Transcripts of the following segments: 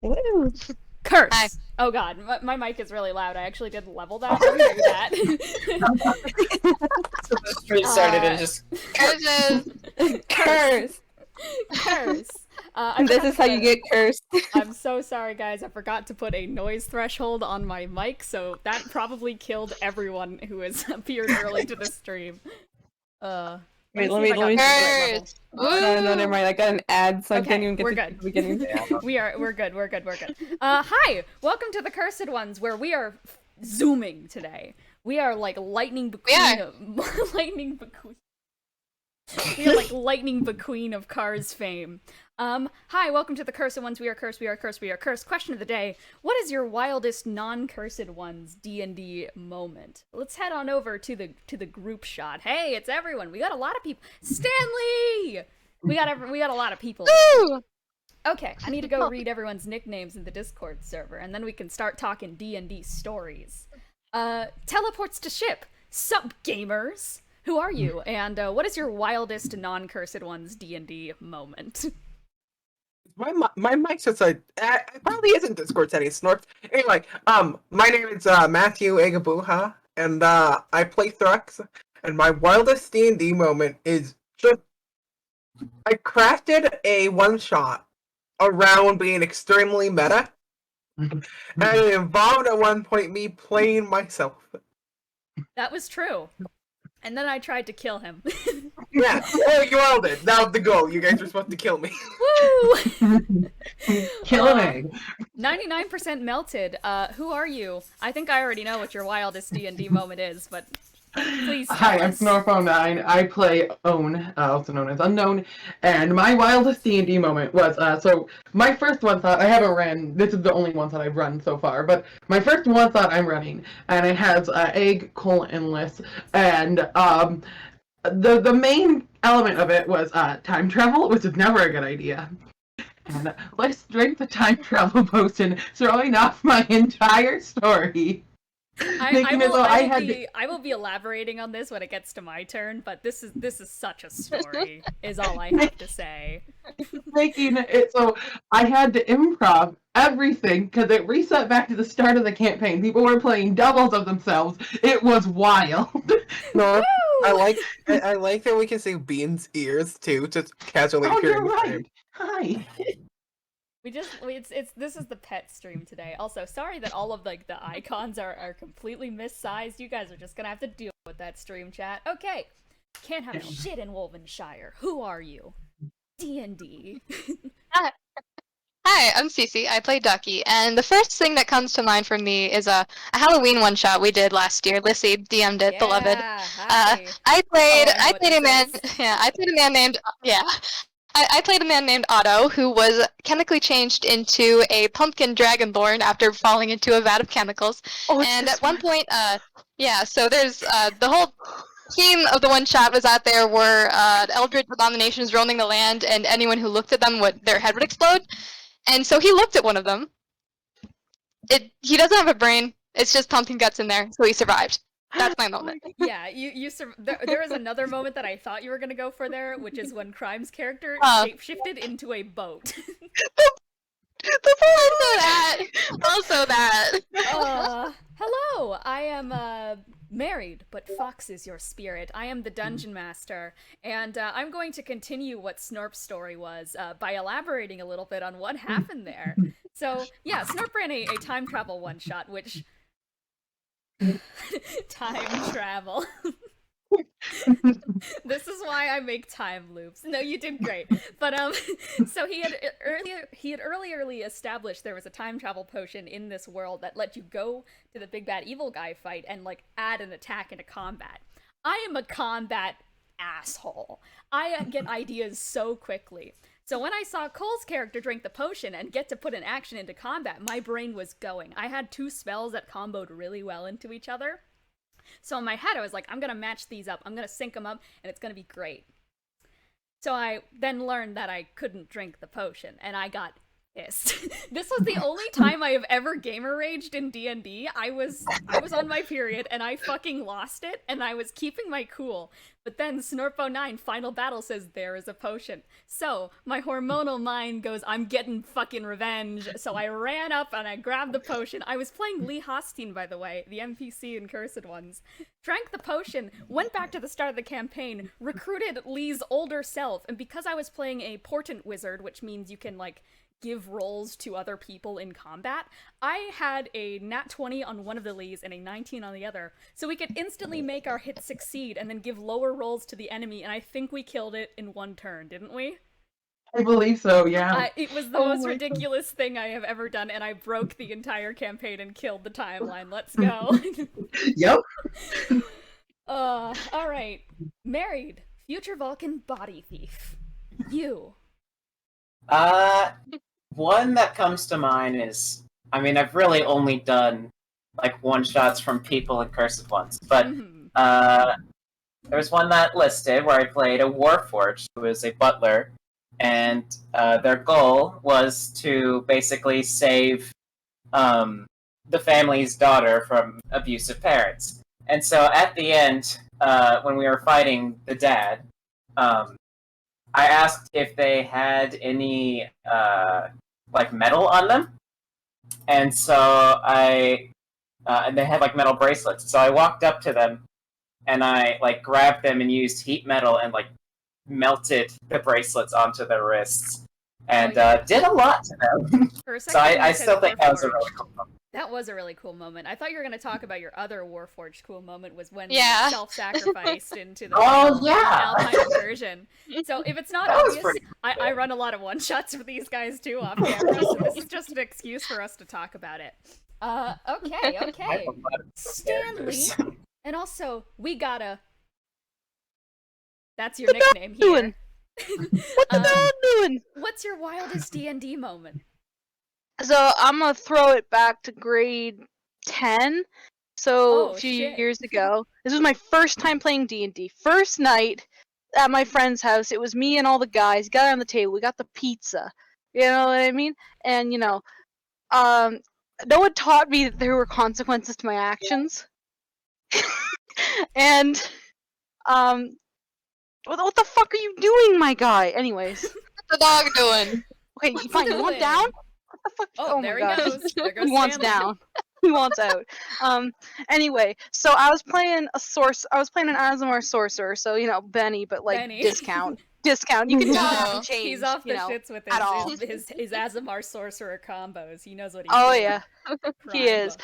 Woo. Curse! Hi. Oh god, my mic is really loud. I actually did level that. Let me do that. So the stream started and just Curses. Curse. Curse! This is how you get cursed. I'm so sorry, guys. I forgot to put a noise threshold on my mic, so that probably killed everyone who has appeared early to the stream. Wait, see if I got let me. the right level. Curse. No, never mind. I got an ad, so I Okay, can't even get we're to good. the beginning. We're good. Hi! Welcome to the Cursed Ones, where we are zooming today. We are like lightning McQueen lightning McQueen. We are like lightning McQueen of Cars fame. Hi, welcome to the Cursed Ones. We are cursed, we are cursed, we are cursed. Question of the day: what is your wildest non-cursed ones D&D moment? Let's head on over to the group shot. Hey, it's everyone. We got a lot of people. Stanley! We got a lot of people. Woo! Okay, I need to go read everyone's nicknames in the Discord server, and then we can start talking D&D stories. Teleports to ship. Sup, gamers? Who are you? And what is your wildest non-cursed ones D&D moment? my mic says it probably isn't Discord setting snorts. Anyway, my name is Matthew Agabuha, and I play Thrux. And my wildest D&D moment is just I crafted a one shot around being extremely meta, and it involved at one point me playing myself. That was true. And then I tried to kill him. Yeah, oh, you all did. That was the goal. You guys were supposed to kill me. Woo! Kill an egg. 99% melted. Who are you? I think I already know what your wildest D&D moment is, but please tell Hi, I'm us. Snorfo9. I play Own, also known as Unknown, and my wildest D&D moment was, so my first one thought, I haven't ran, this is the only one that I've run so far, but my first one thought I'm running, and it has egg, colon, endless, and the main element of it was time travel, which is never a good idea. And let's drink the time travel potion, throwing off my entire story. I will be elaborating on this when it gets to my turn, but this is such a story, is all I have to say. Making it so I had to improv everything because it reset back to the start of the campaign. People were playing doubles of themselves. It was wild. No, I like that we can see Bean's ears too, just casually Oh, appearing you're in frame. right. Hi. This is the pet stream today. Also, sorry that all of like the icons are completely missized. You guys are just gonna have to deal with that stream chat. Okay. Can't have shit in Wolvenshire. Who are you? D&D. Hi, I'm Cece. I play Ducky, and the first thing that comes to mind for me is a Halloween one shot we did last year. Lissy DM'd it, beloved. Hi. I played a man. Is. Yeah, I played a man named. Yeah, I played a man named Otto who was chemically changed into a pumpkin dragonborn after falling into a vat of chemicals. And at one point, so there's the whole theme of the one shot was out there were eldritch abominations roaming the land, and anyone who looked at them their head would explode. And so he looked at one of them. He doesn't have a brain. It's just pumpkin guts in there, so he survived. That's my moment. Yeah, there was another moment that I thought you were gonna go for there, which is when Crime's character shapeshifted into a boat. Also that. Hello, I am married, but Fox is your spirit. I am the dungeon master, and I'm going to continue what Snorp's story was by elaborating a little bit on what happened there. So yeah, Snorp ran a time travel one shot, which time travel. This is why I make time loops. No, you did great. But so he had earlier established there was a time travel potion in this world that let you go to the big bad evil guy fight and like add an attack into combat. I am a combat asshole. I get ideas so quickly. So when I saw Cole's character drink the potion and get to put an action into combat, my brain was going. I had two spells that comboed really well into each other. So in my head, I was like, I'm going to match these up. I'm going to sync them up, and it's going to be great. So I then learned that I couldn't drink the potion, and I got pissed. This was the only time I have ever gamer raged in D&D. I was on my period and I fucking lost it and I was keeping my cool. But then Snorpo9 Final Battle says there is a potion. So my hormonal mind goes, I'm getting fucking revenge. So I ran up and I grabbed the potion. I was playing Lee Hostine, by the way, the NPC in Cursed Ones. Drank the potion, went back to the start of the campaign, recruited Lee's older self, and because I was playing a portent wizard, which means you can, like, give rolls to other people in combat, I had a nat 20 on one of the Lees and a 19 on the other, so we could instantly make our hits succeed and then give lower rolls to the enemy, and I think we killed it in one turn, didn't we? I believe so, yeah. It was the most ridiculous thing I have ever done, and I broke the entire campaign and killed the timeline. Let's go. Yep. Alright. Married. Future Vulcan body thief. You. One that comes to mind is, I mean, I've really only done, like, one-shots from people in Cursed Ones, but, there was one that listed where I played a Warforged, who was a butler, and, their goal was to basically save, the family's daughter from abusive parents. And so at the end, when we were fighting the dad, I asked if they had any, like, metal on them. And so and they had, like, metal bracelets. So I walked up to them, and I, like, grabbed them and used heat metal and, like, melted the bracelets onto their wrists. And did a lot to them. So I still think that was a really cool moment. That was a really cool moment. I thought you were going to talk about your other Warforged cool moment was when you self-sacrificed into the Alpine version. So if it's not obvious, I run a lot of one-shots with these guys too off camera, so this is just an excuse for us to talk about it. Okay. Stanley, and also, we gotta... That's your nickname here. Doing? What the dog doing? What's your wildest D&D moment? So I'm gonna throw it back to grade 10. So a few years ago, this was my first time playing D&D. First night at my friend's house, it was me and all the guys. Got on the table, we got the pizza. You know what I mean? And no one taught me that there were consequences to my actions. And what the fuck are you doing, my guy? Anyways, What's the dog doing? Okay, fine. You want down? What the fuck? Oh my there God. he goes. There goes He wants Stanley. down. He wants out. Anyway, so I was playing an Azamar sorcerer, so Bennie, but like Bennie. discount. You can tell him change. He's off the shits with at all. his Azamar sorcerer combos. He knows what he's Oh doing. yeah, he is.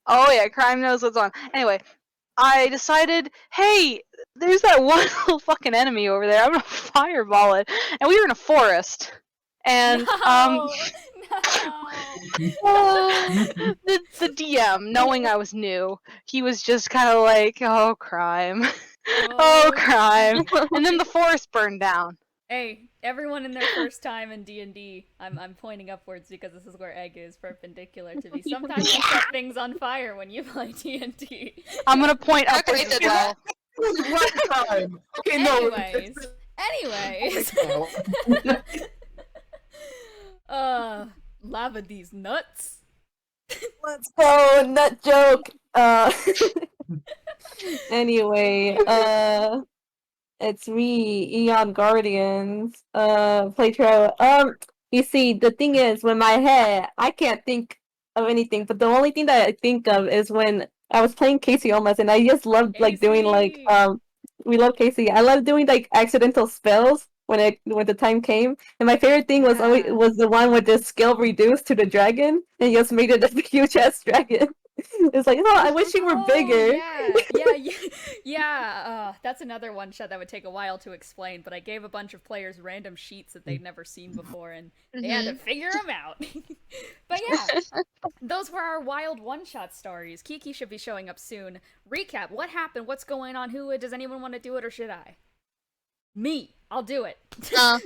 Oh yeah, crime knows what's on. Anyway, I decided, hey, there's that one little fucking enemy over there. I'm gonna fireball it, and we were in a forest, and No. the DM, knowing I was new, he was just kind of like, oh crime, oh crime, and then the forest burned down. Hey, everyone in their first time in D&D, I'm pointing upwards because this is where Egg is perpendicular to me. Sometimes you set things on fire when you play D&D. I'm gonna point Actually upwards as did well. Right time. Okay, Anyways. Lava these nuts. Let's go, nut joke. Anyway, it's me, Eon Guardians. Play Triao. You see, the thing is, with my head, I can't think of anything. But the only thing that I think of is when I was playing Casey Omas, and I just loved like doing like we love Casey. I love doing like accidental spells when the time came. And my favorite thing was always was the one with the skill reduced to the dragon, and just made it a huge ass dragon. It's like, I wish you were bigger. Yeah. That's another one shot that would take a while to explain, but I gave a bunch of players random sheets that they'd never seen before, and they had to figure them out. But yeah, those were our wild one-shot stories. Kiki should be showing up soon. Recap, what happened? What's going on? Does anyone want to do it, or should I? Me. I'll do it. Uh,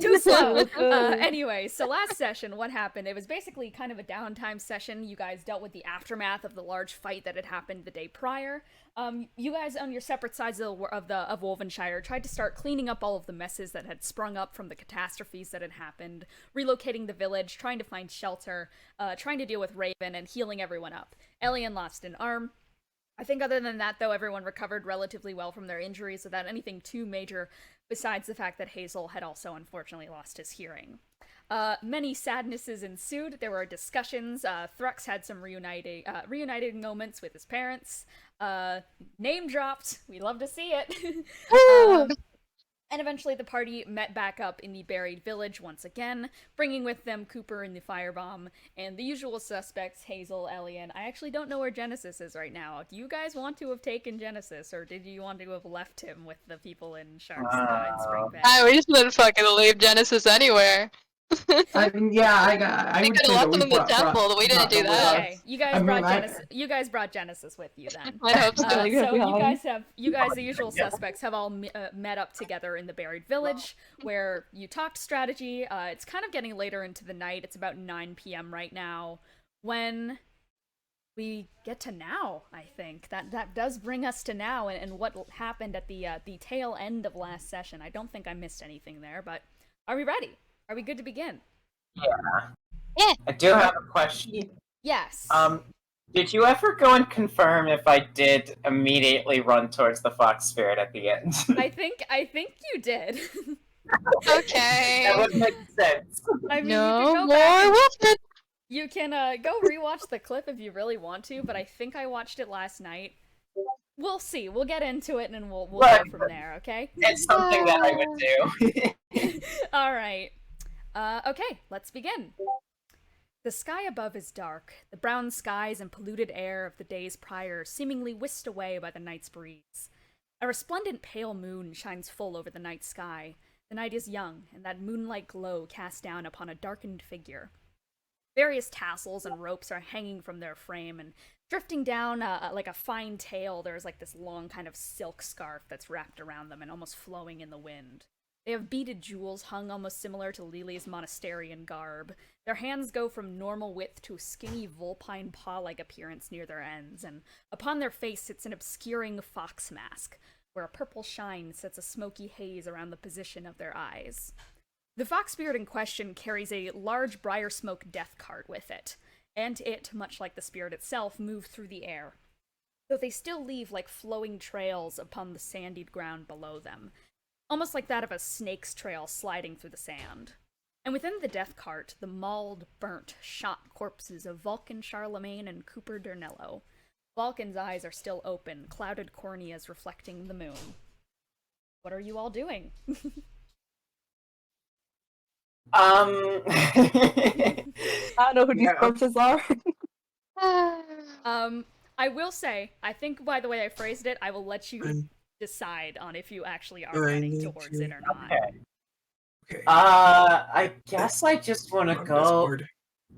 Too slow. Anyway, so last session, what happened? It was basically kind of a downtime session. You guys dealt with the aftermath of the large fight that had happened the day prior. You guys on your separate sides of Wolvenshire tried to start cleaning up all of the messes that had sprung up from the catastrophes that had happened, relocating the village, trying to find shelter, trying to deal with Raven, and healing everyone up. Elian lost an arm. I think other than that, though, everyone recovered relatively well from their injuries without anything too major, besides the fact that Hazel had also unfortunately lost his hearing. Many sadnesses ensued. There were discussions. Thrux had some reuniting moments with his parents. Name dropped. We love to see it. And eventually the party met back up in the buried village once again, bringing with them Cooper and the firebomb, and the usual suspects, Hazel, Elian. I actually don't know where Genesis is right now. Do you guys want to have taken Genesis, or did you want to have left him with the people in Sharks in Spring Bay? we just didn't fucking leave Genesis anywhere. I mean, yeah, I We would could say have left that them in we the temple, but we didn't do that. Okay, you guys You guys brought Genesis with you then. I hope so. So you guys, the usual suspects, have all met up together in the buried village, where you talked strategy. It's kind of getting later into the night. It's about 9 p.m. right now. When we get to now, I think that does bring us to now, and what happened at the tail end of last session. I don't think I missed anything there, but are we ready? Are we good to begin? Yeah. I do have a question. Yes. Did you ever go and confirm if I did immediately run towards the fox spirit at the end? I think you did. Okay. That would make sense. I mean, No you can go more back and- Wolfman. You can go rewatch the clip if you really want to, but I think I watched it last night. We'll see. We'll get into it and we'll go from there, okay? It's something that I would do. All right. Okay, let's begin. The sky above is dark, the brown skies and polluted air of the days prior seemingly whisked away by the night's breeze. A resplendent pale moon shines full over the night sky. The night is young, and that moonlight glow casts down upon a darkened figure. Various tassels and ropes are hanging from their frame, and drifting down like a fine tail, there's like this long kind of silk scarf that's wrapped around them and almost flowing in the wind. They have beaded jewels hung almost similar to Lelee's monasterian garb. Their hands go from normal width to a skinny vulpine paw-like appearance near their ends, and upon their face sits an obscuring fox mask, where a purple shine sets a smoky haze around the position of their eyes. The fox spirit in question carries a large briar smoke death cart with it, and it, much like the spirit itself, move through the air, though they still leave like flowing trails upon the sandied ground below them, almost like that of a snake's trail sliding through the sand. And within the death cart, the mauled, burnt, shot corpses of Vulcan Charlemagne and Cooper Dernello. Vulcan's eyes are still open, clouded corneas reflecting the moon. What are you all doing? I don't know who these corpses are. I will say, I think by the way I phrased it, I will let you decide on if you actually are running towards it or not. Okay. I guess I just want to go.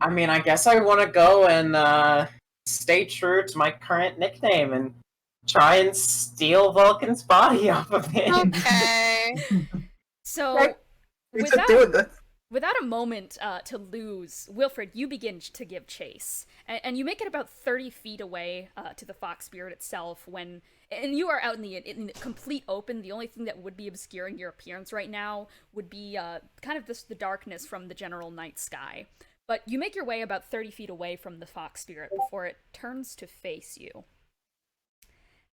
I mean, I guess I want to go and stay true to my current nickname and try and steal Vulcan's body off of him. Okay. So, without a moment to lose, Wilfred, you begin to give chase. And you make it about 30 feet away to the fox spirit itself when... And you are out in the complete open. The only thing that would be obscuring your appearance right now would be kind of the darkness from the general night sky. But you make your way about 30 feet away from the fox spirit before it turns to face you.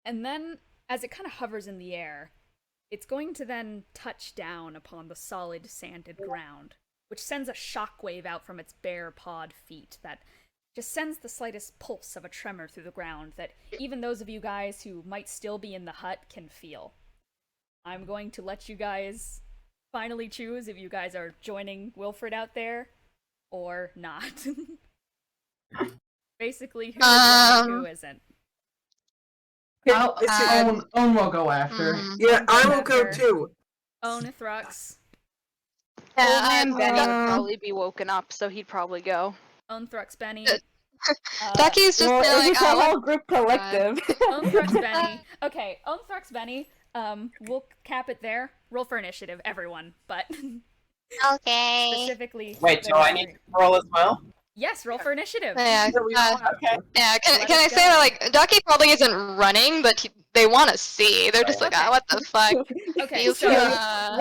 And then, as it kind of hovers in the air, it's going to then touch down upon the solid, sanded ground, which sends a shockwave out from its bare pawed feet that just sends the slightest pulse of a tremor through the ground that even those of you guys who might still be in the hut can feel. I'm going to let you guys finally choose if you guys are joining Wilfred out there or not. Basically, who is and who isn't. Owen will go after. Yeah, I will go too. Own Thrux. And Benny would probably be woken up, so he'd probably go. Own Thrux, Bennie. Ducky's just Well, like, it's a whole group collective. Own Thrux, Bennie. Okay, Own Thrux, Bennie. we'll cap it there. Roll for initiative, everyone, but Okay. specifically. Wait, do I need to roll as well? Yes, roll for initiative. Yeah. Okay. Yeah. Can Let I us say go. that like Ducky probably isn't running, but they want to see. They're just like, Okay. ah, what the fuck? Okay, You so feel-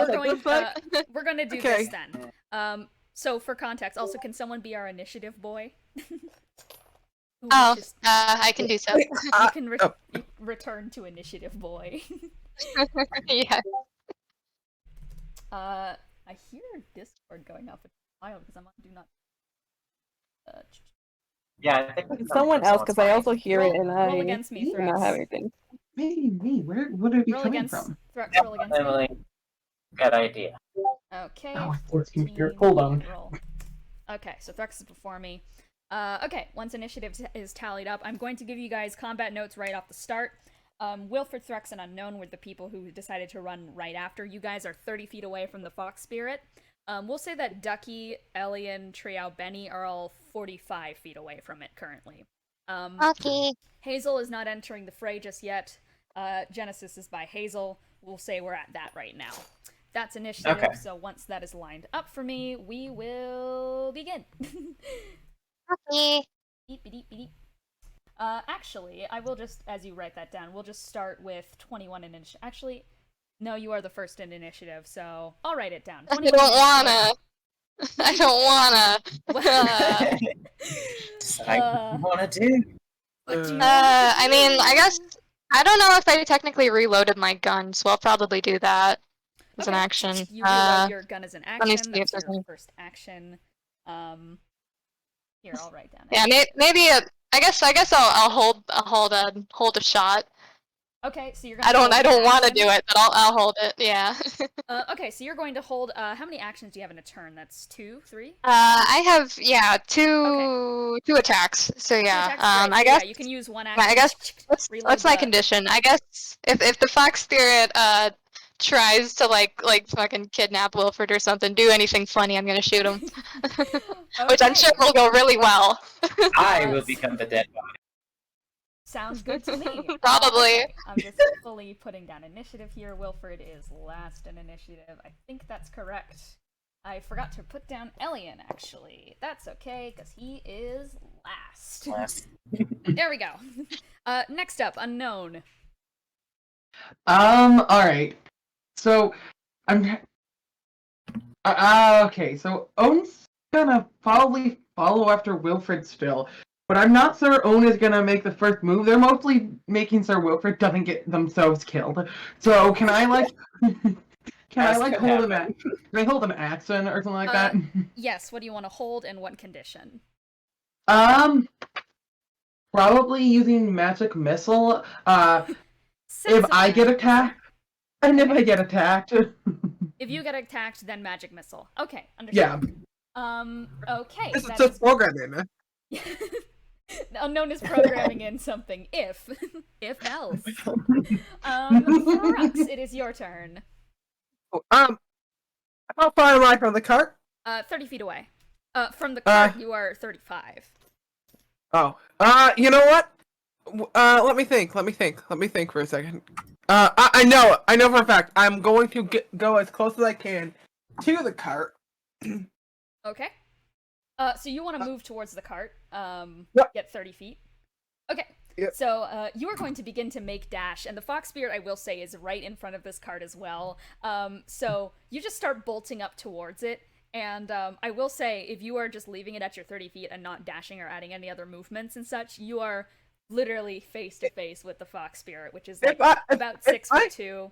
we're going to do Okay. this then. So for context, also, can someone be our initiative boy? Who Oh, wishes- I can do so. you can return to initiative boy. Yeah. I hear Discord going off a while because I'm on do not. Yeah, I think we can Someone else, because I also hear it and roll I against me, do not Thrux. have anything. Maybe me. Where would it be Roll coming against from? Thrux. Yeah, Roll against me. Emily. Good idea. Okay. Oh, it's computer. 14, Hold on. Roll. Okay, so Thrux is before me. Okay, once initiative is tallied up, I'm going to give you guys combat notes right off the start. Wilfred, Thrux, and Unknown were the people who decided to run right after. You guys are 30 feet away from the Fox Spirit. We'll say that Ducky, Elian, Triao, Bennie are all 45 feet away from it currently. Okay. Hazel is not entering the fray just yet. Genesis is by Hazel. We'll say we're at that right now. That's initiative, Okay. so once that is lined up for me, we will begin. Okay. Beep, beep, beep, beep. Actually, I will just, as you write that down, we'll just start with 21 in initiative. Actually, no, you are the first in initiative, so I'll write it down. I 21 don't initiative. wanna. I don't wanna. I want to do. What do you I mean, I guess I don't know if I technically reloaded my gun, so I'll probably do that as an Okay. action. You reload your gun as an me action. see if That's there's your any- first action. Here, I'll write down. Yeah, maybe. I guess I'll hold a shot. Okay, so you're gonna. I don't hold want to action. do it, but I'll hold it. Yeah. Okay, so you're going to hold. How many actions do you have in a turn? That's 2, 3. I have two attacks. So yeah. Attacks, right, I so guess yeah, you can use one action. I guess reload what's my the- condition? I guess if the fox spirit tries to like fucking kidnap Wilfred or something, do anything funny, I'm gonna shoot him. Which I'm Okay. sure will go really well. I will become the dead body. Sounds good to me. Probably. Okay, I'm just fully putting down initiative here. Wilfred is last in initiative. I think that's correct. I forgot to put down Elian, actually. That's okay, because he is last. There we go. Next up, Unknown. Alright. So, I'm... okay, so Owen's gonna probably follow after Wilfred still, but I'm not sure Owen is gonna make the first move. They're mostly making sure Wilfred doesn't get themselves killed. So, can I, like... hold an action or something like that? Yes, what do you want to hold and what condition? Probably using magic missile. If I get attacked, and if I get attacked. If you get attacked, then magic missile. Okay, understood. Yeah. Okay. This is that just is- programming, man. Unknown is programming in something. If else. Thrux, it is your turn. How far am I from the cart? 30 feet away. From the cart, you are 35. Oh. You know what? Let me think for a second. I know for a fact. I'm going to go as close as I can to the cart. Okay. So you want to move towards the cart. Yep. Get 30 feet. Okay. Yep. So you are going to begin to make dash, and the fox spirit, I will say, is right in front of this cart as well. So you just start bolting up towards it, and I will say, if you are just leaving it at your 30 feet and not dashing or adding any other movements and such, you are literally face to face with the fox spirit, which is like about 6'2",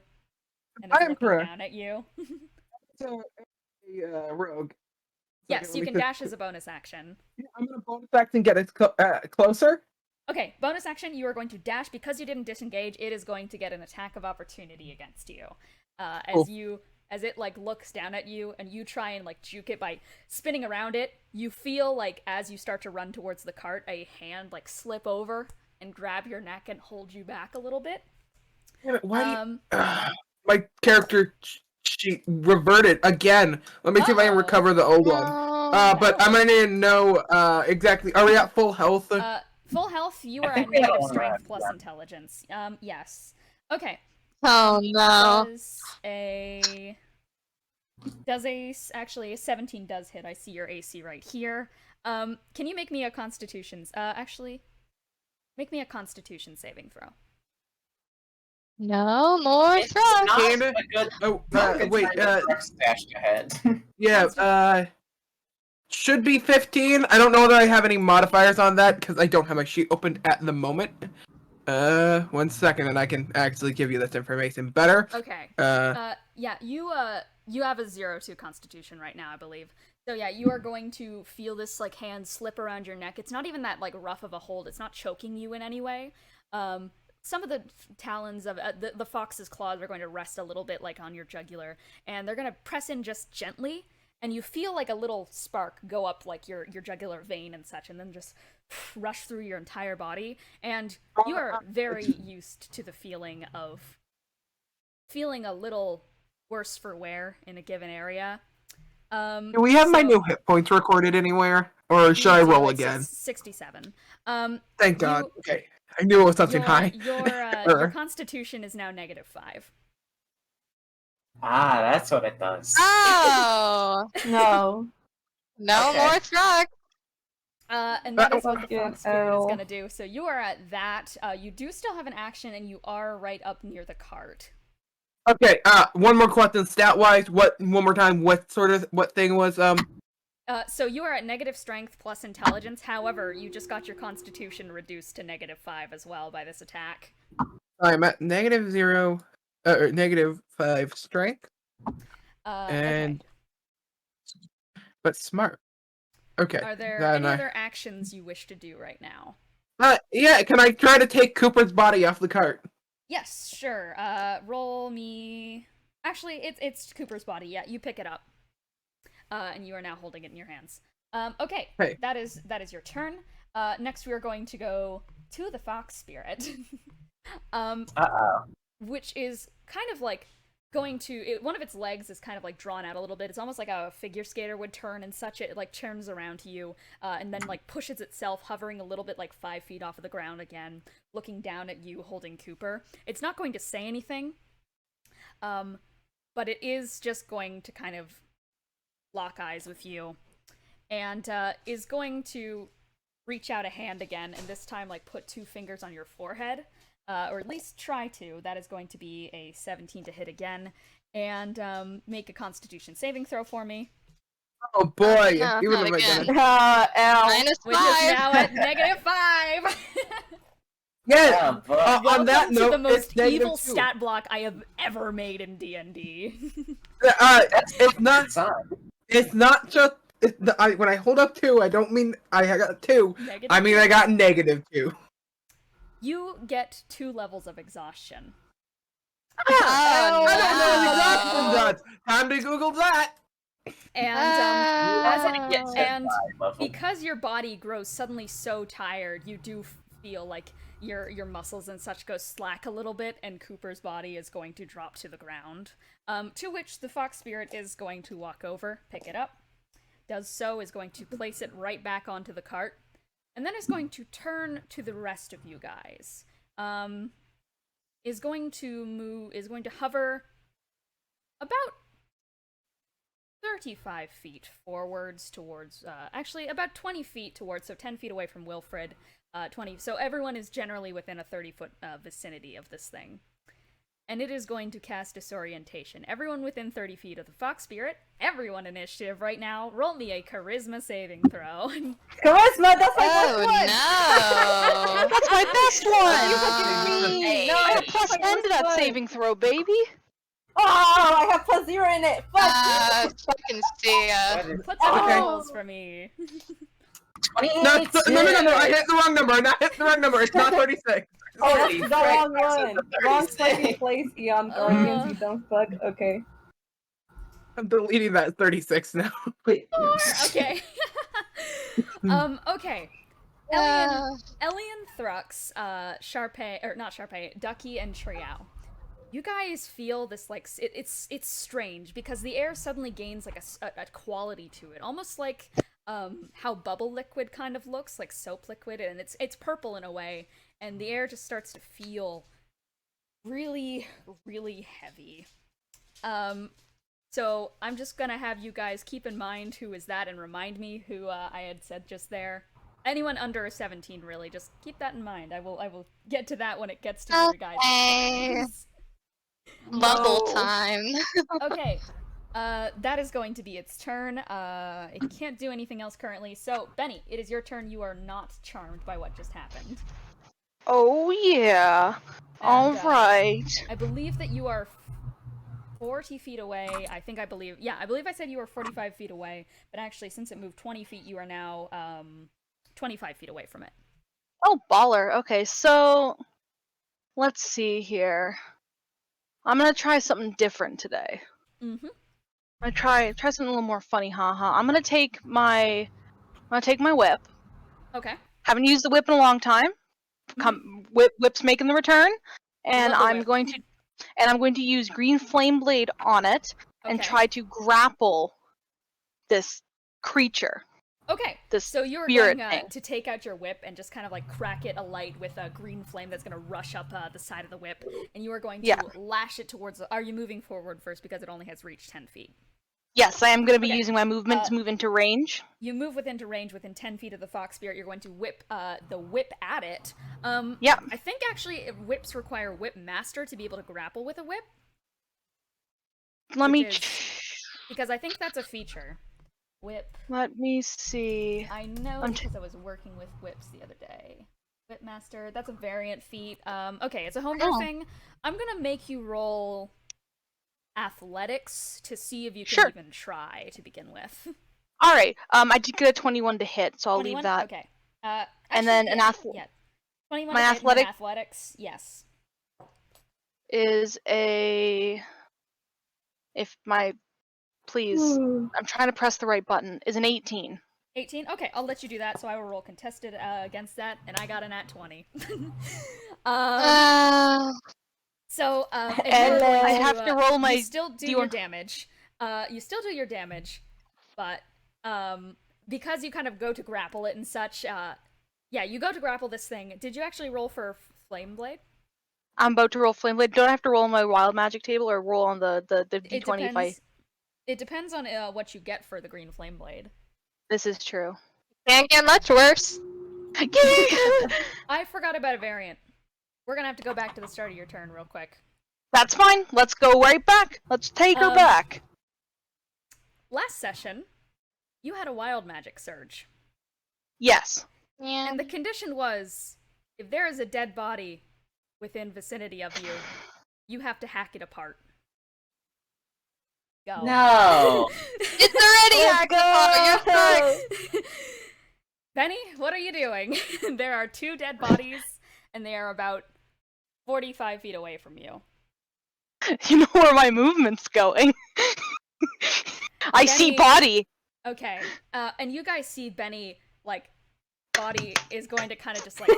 and is I am looking correct. down at you. So, rogue. Yes, you can dash as a bonus action. I'm gonna bonus action and get it closer. Okay, bonus action, you are going to dash. Because you didn't disengage, it is going to get an attack of opportunity against you. As it like looks down at you and you try and like juke it by spinning around it, you feel like as you start to run towards the cart, a hand like slip over and grab your neck and hold you back a little bit. Damn it, why my character sheet reverted again. Let me see if I can recover the old one. But I'm gonna need to know exactly. Are we at full health? Full health, you are at think we have negative one strength left, plus yeah. intelligence. Yes. Okay, Oh no. Actually a 17 does hit. I see your AC right here. Can you make me a make me a Constitution saving throw. No more It's Thrux. not Kinda. a good. Oh, good wait. time to dash ahead. Yeah. Should be 15. I don't know that I have any modifiers on that because I don't have my sheet opened at the moment. 1 second, and I can actually give you this information better. Okay. Yeah, you have a 0-2 Constitution right now, I believe. So yeah, you are going to feel this like hand slip around your neck. It's not even that like rough of a hold. It's not choking you in any way. Some of the talons of the fox's claws are going to rest a little bit like on your jugular, and they're going to press in just gently, and you feel like a little spark go up like your jugular vein and such, and then just rush through your entire body, and you are very used to the feeling of feeling a little worse for wear in a given area. Do we have my new hit points recorded anywhere? Or should I roll again? 67. Thank God. Okay. I knew it was something high. Your Constitution is now -5. Ah, that's what it does. Oh. No. No Okay. more Thrux. And that is what the Fucking Fox Spirit is hell. going to do. So you are at that. You do still have an action, and you are right up near the cart. Okay, one more question stat-wise. One more time, what thing was, So you are at negative strength plus intelligence. However, you just got your Constitution reduced to -5 as well by this attack. I'm at -0, or -5 strength, and, but smart. Okay. Are there then any other actions you wish to do right now? Yeah, can I try to take Cooper's body off the cart? Yes, sure. Roll me. Actually, it's Cooper's body. Yeah, you pick it up, and you are now holding it in your hands. Okay, Hey. that is your turn. Next, we are going to go to the Fox Spirit, Uh-oh. which is kind of like going to one of its legs is kind of like drawn out a little bit. It's almost like a figure skater would turn and such. It like turns around to you, and then like pushes itself, hovering a little bit like 5 feet off of the ground again, looking down at you, holding Cooper. It's not going to say anything, but it is just going to kind of lock eyes with you, and is going to reach out a hand again, and this time like put 2 fingers on your forehead. Or at least try to. That is going to be a 17 to hit again. And make a Constitution saving throw for me. Oh boy! No, Even not if I again. get it. Ow. Which is -5. now at -5! Yeah. Oh, boy. On Welcome that note, to the most it's evil -2. stat block I have ever made in D&D. It's not. It's on. It's not just. When I hold up 2, I don't mean I got 2. I mean I got -2. You get 2 levels of exhaustion. Oh, I don't know no. what exhaustion does. Time to Google that. And Get to and 5 level. because your body grows suddenly so tired, you do feel like your muscles and such go slack a little bit, and Cooper's body is going to drop to the ground. To which the Fox Spirit is going to walk over, pick it up, does so, is going to place it right back onto the cart, and then is going to turn to the rest of you guys. Is going to hover about 35 feet forwards towards, actually about 20 feet towards, so 10 feet away from Wilfred, 20, so everyone is generally within a 30-foot vicinity of this thing. And it is going to cast Disorientation. Everyone within 30 feet of the Fox Spirit, everyone initiative right now, roll me a Charisma saving throw. Charisma, that's my best Oh one! no. That's my best one! No, I I have plus 10 to that saving throw, baby! Oh, I have +0 in it. Fuck. Fucking see ya. Put the Okay. rolls for me. 28. No, I hit the wrong number. It's not 36. Oh, that's Holy the frick, wrong I said one. the Wrong 36. fucking place, Eon Guardians, you dumb fuck. Okay. I'm deleting that 36 now. Wait. Okay. Okay. Elian, Thrux, Sharpay, or not Sharpay, Ducky, and Triao. You guys feel this, like, it's strange, because the air suddenly gains, like, a quality to it. Almost like, how bubble liquid kind of looks, like soap liquid, and it's purple in a way, and the air just starts to feel really, really heavy. So I'm just gonna have you guys keep in mind who is that and remind me who I had said just there. Anyone under 17, really, just keep that in mind. I will get to that when it gets to your guys' turns. Bubble time. Okay. That is going to be its turn. It can't do anything else currently. So, Bennie, it is your turn. You are not charmed by what just happened. Oh yeah. All right. I believe that you are 40 feet away. I believe I said you were 45 feet away, but actually, since it moved 20 feet, you are now 25 feet away from it. Oh, baller. Okay, so let's see here. I'm gonna try something different today. Mm-hmm. I'm gonna try something a little more funny, haha. I'm gonna take my whip. Okay. Haven't used the whip in a long time. Whip's making the return, and I'm going to use green flame blade on it and try to grapple this creature. Okay. So you're going to take out your whip and just kind of like crack it alight with a green flame that's going to rush up the side of the whip, and you are going to lash it towards. Are you moving forward first because it only has reached 10 feet? Yes, I am going to be using my movement to move into range. You move within range within 10 feet of the fox spirit. You're going to whip the whip at it. Yeah. I think actually whips require whip master to be able to grapple with a whip. Because I think that's a feature. Whip. Let me see. I know because I was working with whips the other day. Whip master. That's a variant feat. Okay, it's a homebrew thing. I'm gonna make you roll athletics to see if you can even try to begin with. All right. I did get a 21 to hit, so I'll 21? leave that. Okay. And then an 21 my athletics. Yes. Is a please. I'm trying to press the right button. Is an 18. 18? Okay, I'll let you do that, so I will roll contested against that, and I got an at 20. So, and I have to roll my... You still do your damage. But, because you kind of go to grapple it and such, you go to grapple this thing. Did you actually roll for Flame Blade? I'm about to roll Flame Blade. Don't I have to roll on my wild magic table or roll on the D20 if I... It depends on what you get for the green Flame Blade. This is true. Can't get much worse. I forgot about a variant. We're gonna have to go back to the start of your turn real quick. That's fine. Let's go right back. Let's take her back. Last session, you had a wild magic surge. Yes. Yeah. And the condition was, if there is a dead body within vicinity of you, you have to hack it apart. Go. No! It's already hacked apart! You're fucked! Bennie, what are you doing? There are 2 dead bodies, and they are about 45 feet away from you. You know where my movement's going. I see body! Okay, and you guys see Bennie, like, body is going to kind of just, like,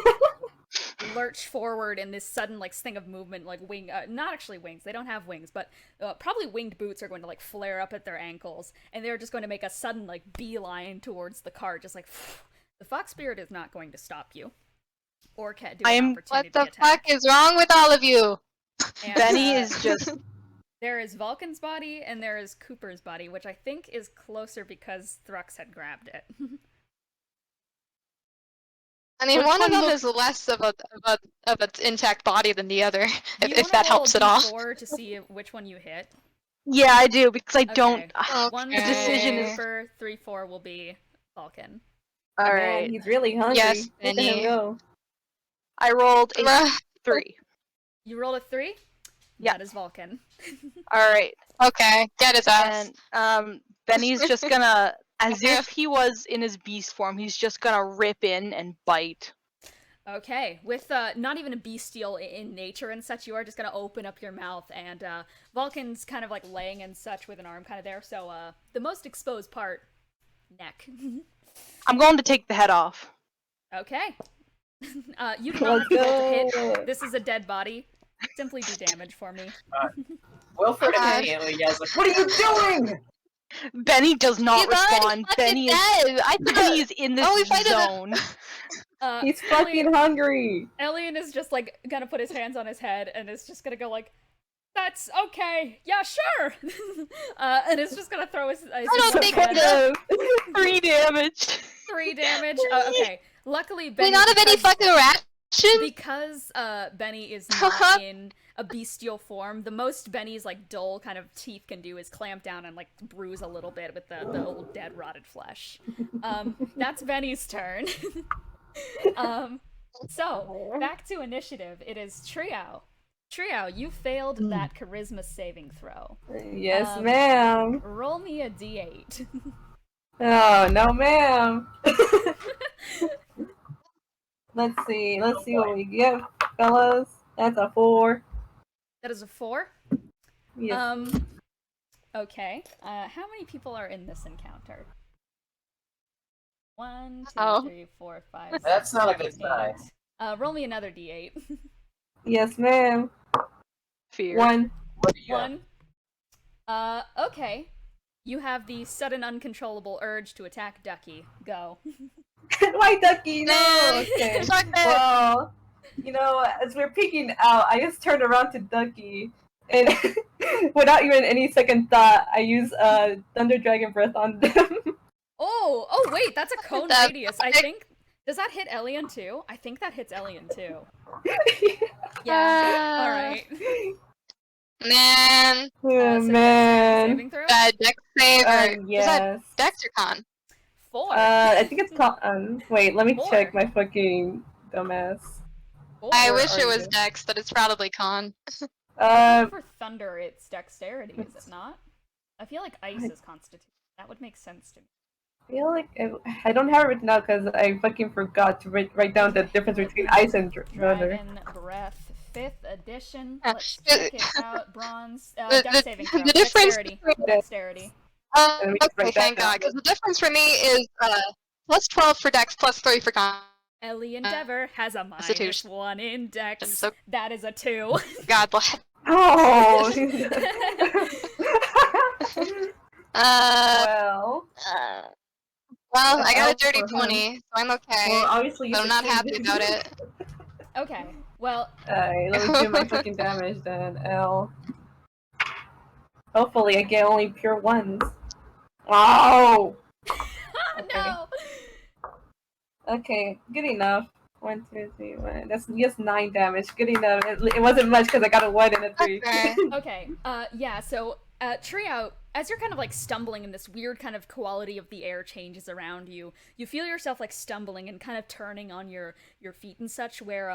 lurch forward in this sudden, like, thing of movement, like, not actually wings, they don't have wings, but probably winged boots are going to, like, flare up at their ankles, and they're just going to make a sudden, like, beeline towards the cart, just like, the fox spirit is not going to stop you. Or do an opportunity What the attack. fuck is wrong with all of you? And, Bennie is just... There is Vulcan's body, and there is Cooper's body, which I think is closer because Thrux had grabbed it. I mean, one of them is less of an intact body than the other, if that helps at all. To see which one you hit. Yeah, I do, because I don't... One the decision is... Cooper, 3-4 will be Vulcan. Alright. He's really hungry. Yes, Let him go. I rolled a 3. You rolled a 3? Yeah. That is Vulcan. Alright. Okay, get his ass. And, Bennie's just gonna, as if he was in his beast form, he's just gonna rip in and bite. Okay, with not even a bestial in nature and such, you are just gonna open up your mouth, and Vulcan's kind of like laying and such with an arm kind of there, so the most exposed part, neck. I'm going to take the head off. Okay. You do not have to roll to hit. This is a dead body. Simply do damage for me. Wilfred immediately yells like, "What are you doing?" Bennie does not respond. Bennie is in this zone. He's fucking hungry. Elian is just like gonna put his hands on his head and is just gonna go like, "That's okay, yeah, sure," and is just gonna throw his. I don't think so. 3 damage. 3 damage. Okay. Luckily, Bennie. We not have any fucking ration. Because Bennie is not in a bestial form, the most Bennie's like dull kind of teeth can do is clamp down and like bruise a little bit with the old dead rotted flesh. That's Bennie's turn. So back to initiative. It is Triao. Triao, you failed that charisma saving throw. Yes, ma'am. Roll me a d8. Oh no, ma'am. Let's see what we get, fellas. That's a 4. That is a 4. Yes. Okay. How many people are in this encounter? 1, 2, Oh. 3, 4, 5, 6, That's not a good 7, sign. 8. Roll me another d8. Yes, ma'am. Fear. 1. What do you got? 1. Okay. You have the sudden uncontrollable urge to attack Ducky. Go. Why, Ducky? No. Man, Okay. fuck that. Well, you know, as we're peeking out, I just turned around to Ducky, and without even any second thought, I use Thunder Dragon Breath on them. Oh, wait, that's a cone That- radius. I think. Does that hit Elian too? I think that hits Elian too. Yeah. All right. Man. Oh, So man. saving throw. Dex save. Or, Yes. Is that Dex or Con? 4. I think it's called. Wait, let me 4. check my fucking dumbass. 4. I wish it are was you? Dex, but it's probably Con. For thunder, it's dexterity, is it not? I feel like ice is constitution. That would make sense to me. I feel like I don't have it written out because I fucking forgot to write down the difference between ice and thunder. Dragon Breath, 5th edition. Yeah. Let's check it out. Bronze. The- Dex saving throw. the difference Dexterity. between- Dexterity. Let me just Okay, write that thank down. God. Because the difference for me is plus 12 for Dex, plus 3 for Con. Ellie Endeavor has a minus Constitution. 1 in Dex. So- That is a 2. God bless. Oh. Oh. Well, I got a dirty for him. 20, so I'm okay. Well, obviously you but I'm not succeeded. happy about it. Okay. Well, Alright, let me do my fucking damage then. L. Hopefully I get only pure ones. Oh! no. Okay, good enough. 1, 2, 3, 1. That's just 9 damage. Good enough. It wasn't much because I got a 1 and a 3. Okay. Okay. Yeah. So, Triao, as you're kind of like stumbling and this weird kind of quality of the air changes around you, you feel yourself like stumbling and kind of turning on your feet and such. Where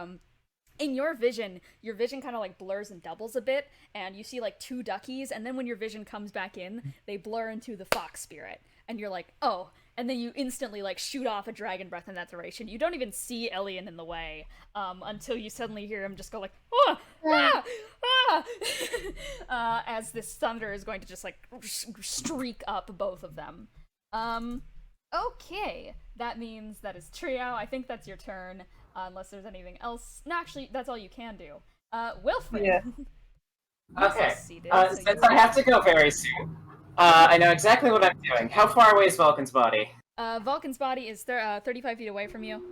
in your vision kind of like blurs and doubles a bit, and you see like 2 duckies, and then when your vision comes back in, they blur into the fox spirit, and you're like, oh. And then you instantly, like, shoot off a dragon breath in that duration. You don't even see Elian in the way, until you suddenly hear him just go like, ah, ah, ah, as this thunder is going to just, like, streak up both of them. Okay. That means that is Triao. I think that's your turn, unless there's anything else. No, actually, that's all you can do. Wilfred. Yeah. Okay. Succeeded, so Since you- I have to go very soon, I know exactly what I'm doing. How far away is Vulcan's body? Vulcan's body is 35 feet away from you.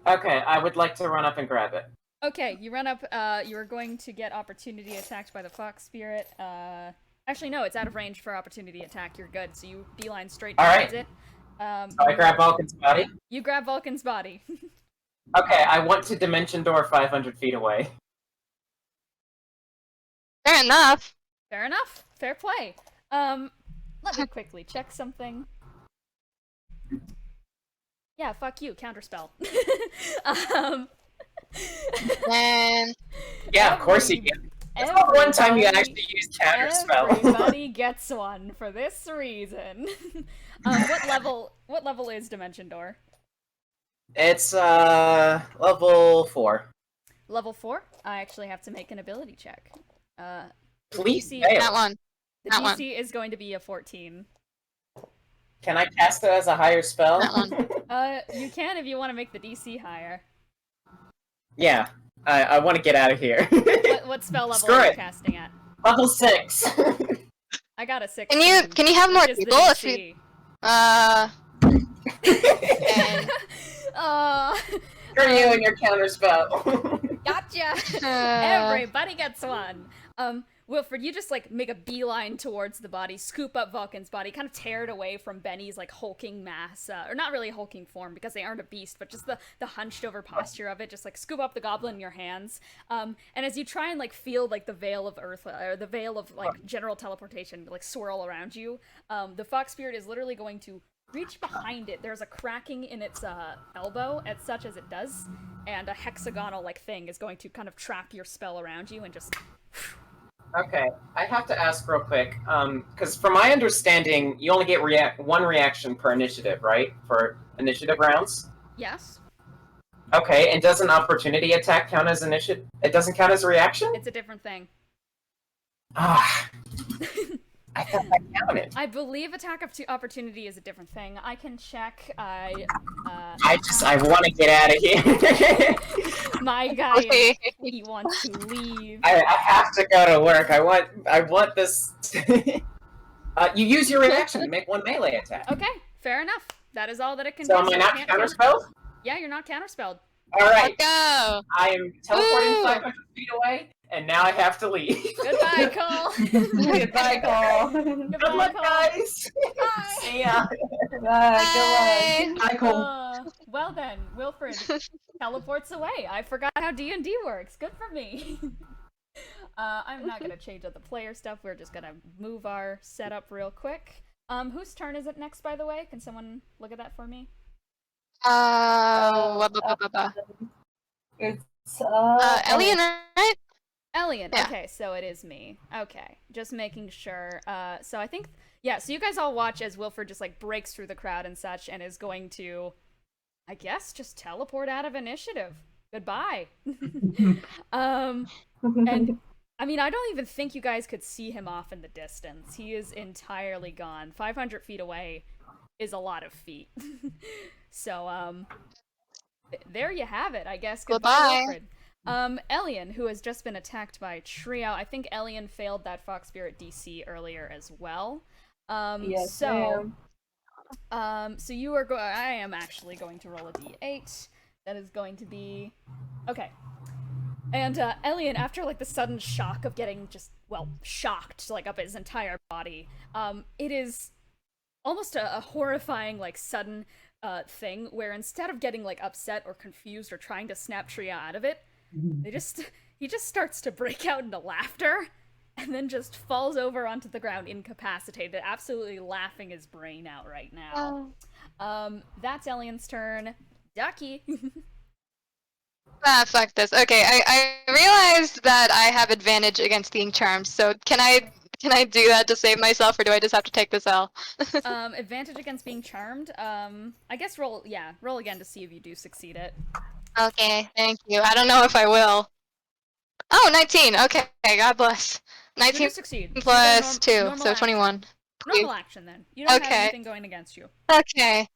Okay, I would like to run up and grab it. Okay, you run up, you are going to get opportunity attacked by the fox spirit. Actually, no, it's out of range for opportunity attack. You're good, so you beeline straight Alright. towards it. So I grab Vulcan's body. You grab Vulcan's body. Okay, I want to dimension door 500 feet away. Fair enough. Fair enough. Fair play. Let me quickly check something. Yeah, fuck you, counterspell. And Yeah, of course you can. It's not one time you actually used counterspell. Everybody gets one for this reason. What level is Dimension Door? It's level 4. Level 4? I actually have to make an ability check. Please DC fail. that one. The That one. DC is going to be a 14. Can I cast it as a higher spell? That one. You can if you want to make the DC higher. Yeah, I want to get out of here. What spell level Screw are you it. casting at? Level 6. I got a 6. Can you have more which is the people if you DC. and Screw you and your counterspell. Gotcha! Everybody gets one. Wilfred, you just like make a beeline towards the body, scoop up Vulcan's body, kind of tear it away from Benny's like hulking mass, or not really hulking form because they aren't a beast, but just the hunched over posture of it. Just like scoop up the goblin in your hands, and as you try and like feel like the veil of earth or the veil of like general teleportation like swirl around you, the fox spirit is literally going to reach behind it. There's a cracking in its elbow, as such as it does, and a hexagonal like thing is going to kind of trap your spell around you and just. Okay, I have to ask real quick, because from my understanding, you only get one reaction per initiative, right? For initiative rounds? Yes. Okay, and does an opportunity attack count as initiative? It doesn't count as a reaction? It's a different thing. Ah. I thought I counted. I believe attack of opportunity is a different thing. I can check. I want to get out of here. My guy, he wants to leave. I have to go to work. I want this. You use your reaction to make one melee attack. Okay, fair enough. That is all that it can do. So am I not counterspelled? Yeah, you're not counterspelled. All right. Go. I am teleporting 500 feet away. And now I have to leave. Goodbye, Cole. Goodbye, Cole. Good luck, guys. Bye. See ya. Bye. Hi, Cole. Well then, Wilfred teleports away. I forgot how D&D works. Good for me. I'm not gonna change up the player stuff. We're just gonna move our setup real quick. Whose turn is it next, by the way? Can someone look at that for me? It's Elian, right? Elian. Yeah. Okay, so it is me. Okay, just making sure. So I think, yeah, so you guys all watch as Wilfred just, like, breaks through the crowd and such and is going to, I guess, just teleport out of initiative. Goodbye. And, I mean, I don't even think you guys could see him off in the distance. He is entirely gone. 500 feet away is a lot of feet. So, there you have it, I guess. Goodbye, Wilfred. Elian, who has just been attacked by Triao. I think Elian failed that Fox Spirit DC earlier as well. Yes, so you are I am actually going to roll a d8. That is going to be... Okay. And, Elian, after, like, the sudden shock of getting just, well, shocked, like, up his entire body, it is almost a horrifying, like, sudden, thing where instead of getting, like, upset or confused or trying to snap Triao out of it, he just starts to break out into laughter and then just falls over onto the ground incapacitated, absolutely laughing his brain out right now. That's Elian's turn. Ducky. Fuck this. Okay, I realized that I have advantage against being charmed, so can I do that to save myself, or do I just have to take this L? Advantage against being charmed? I guess roll again to see if you do succeed it. Okay, thank you. I don't know if I will. Oh, 19. Okay, God bless. 19 plus 2, so 21. Normal action, then. You don't have anything going against you. Okay.